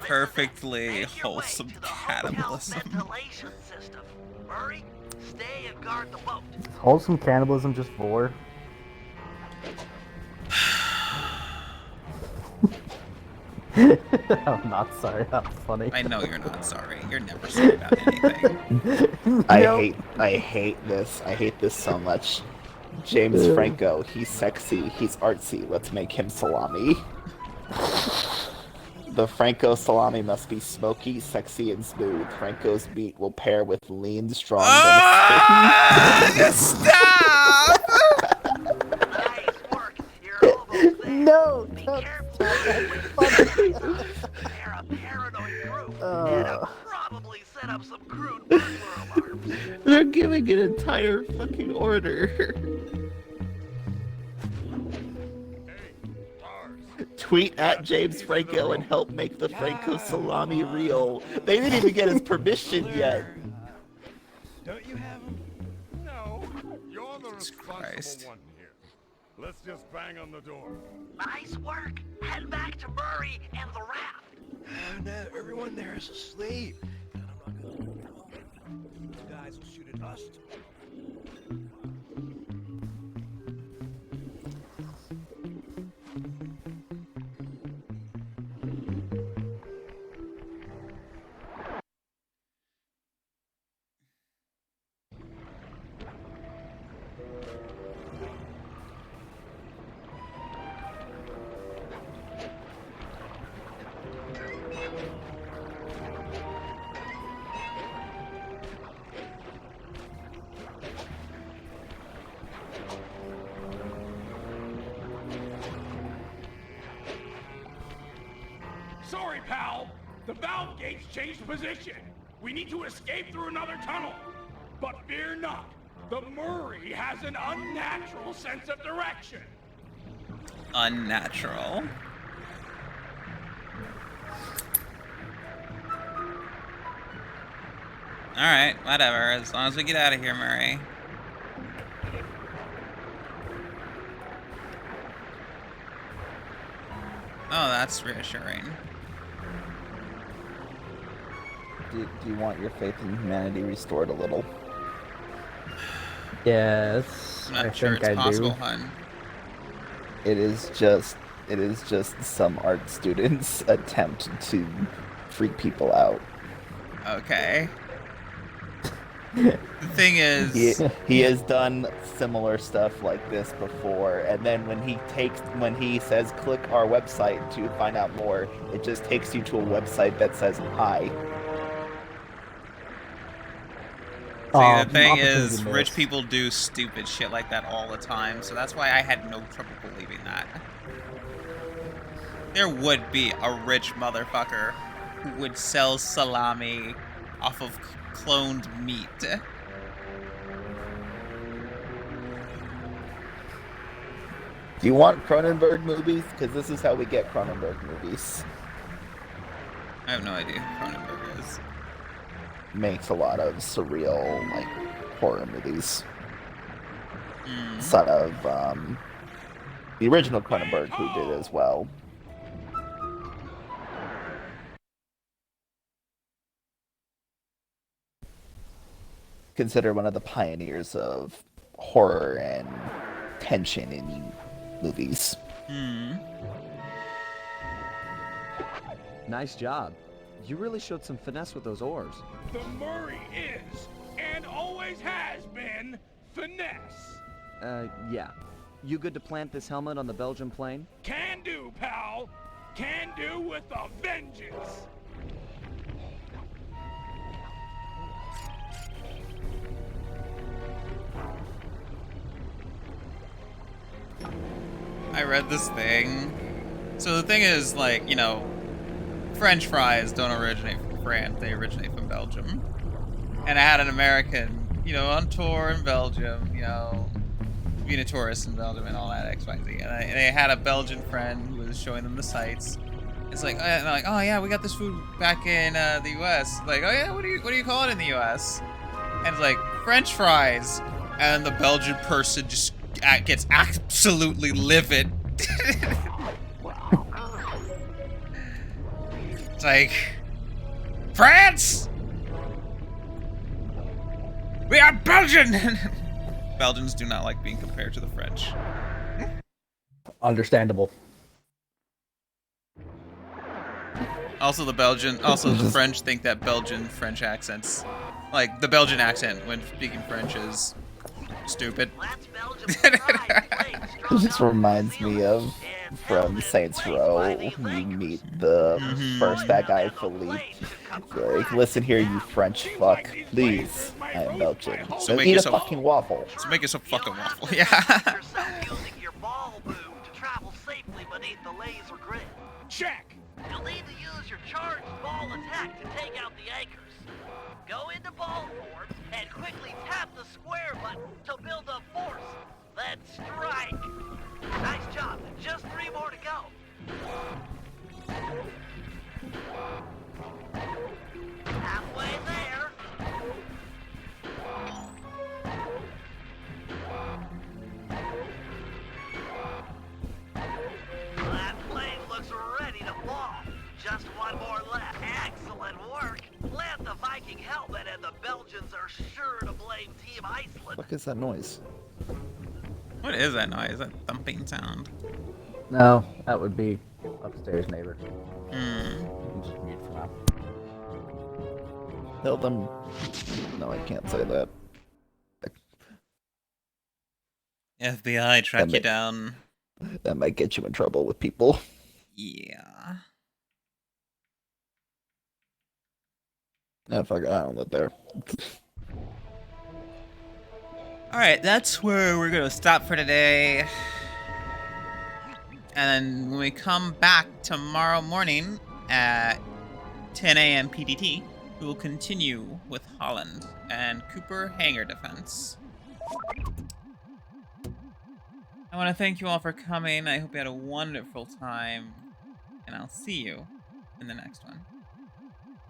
Perfectly wholesome cannibalism. Ventilation system. Murray, stay and guard the boat. Is wholesome cannibalism just vor? I'm not sorry, that's funny. I know you're not sorry. You're never sorry about anything. I hate this. I hate this so much. James Franco, he's sexy, he's artsy, let's make him salami. The Franco salami must be smoky, sexy, and smooth. Franco's meat will pair with lean, strong... Stop! No! Probably set up some crude burglar alarms. They're giving an entire fucking order. Tweet at James Franco and help make the Franco salami real. They didn't even get his permission yet. Don't you have him? No. You're the responsible one here. Let's just bang on the door. Nice work. Head back to Murray and the raft. No, everyone there is asleep. And I'm not gonna... You guys will shoot at us. Sorry, pal. The valve gates changed position. We need to escape through another tunnel. But fear not. The Murray has an unnatural sense of direction. Unnatural. Alright, whatever. As long as we get out of here, Murray. Oh, that's reassuring. Do you want your faith in humanity restored a little? Yes, I'm not I sure think it's I possible, do. hun. It is just some art students' attempt to freak people out. Okay. The thing is, he has done similar stuff like this before, and then when he says click our website to find out more, it just takes you to a website that says hi. see, the thing Opportunity is, rich missed. people do stupid shit like that all the time, so that's why I had no trouble believing that. There would be a rich motherfucker who would sell salami off of cloned meat. Do you want Cronenberg movies? Because this is how we get Cronenberg movies. I have no idea who Cronenberg is. Makes a lot of surreal, like, horror movies. Son of, the original Cronenberg, who did as well. Considered one of the pioneers of horror and tension in movies. Nice job. You really showed some finesse with those oars. The Murray is, and always has been, finesse. Yeah. You good to plant this helmet on the Belgian plane? Can do, pal. Can do with a vengeance. I read this thing. So the thing is, like, you know, French fries don't originate from France, they originate from Belgium. And I had an American, you know, on tour in Belgium, you know, being a tourist in Belgium and all that, X, Y, Z. And they had a Belgian friend who was showing them the sights. It's like, and they're like, oh yeah, we got this food back in the U.S. Like, oh yeah, what do you call it in the U.S.? And it's like, French fries. And the Belgian person just gets absolutely livid. It's like, France! We are Belgian! Belgians do not like being compared to the French. Understandable. Also the French think that Belgian French accents, like the Belgian accent when speaking French is stupid. It just reminds me of from Saints Row. You meet the first bad guy, Philippe. Like, listen here, you French fuck. Please, I am Belgian. So make eat yourself, a fucking waffle. So make yourself fucking waffle. Yeah. Using your ball boom to travel safely beneath the laser grid. Check. You'll need to use your charged ball attack to take out the anchors. Go into ball form and quickly tap the square button to build up force. Then strike. Nice job. Just 3 more to go. Halfway there. That plane looks ready to fall. Just 1 more left. Excellent work. Plant the Viking helmet and the Belgians are sure to blame Team Iceland. What is that noise? What is that noise? That thumping sound? No, that would be upstairs neighbor. Hmm. I'm just mute for now. Tell them. No, I can't say that. FBI track you down. That might get you in trouble with people. Yeah. No, fuck it, I don't live there. Alright, that's where we're gonna stop for today. And when we come back tomorrow morning at 10 a.m. PDT, we will continue with Holland and Cooper Hangar Defense. I want to thank you all for coming. I hope you had a wonderful time. And I'll see you in the next one.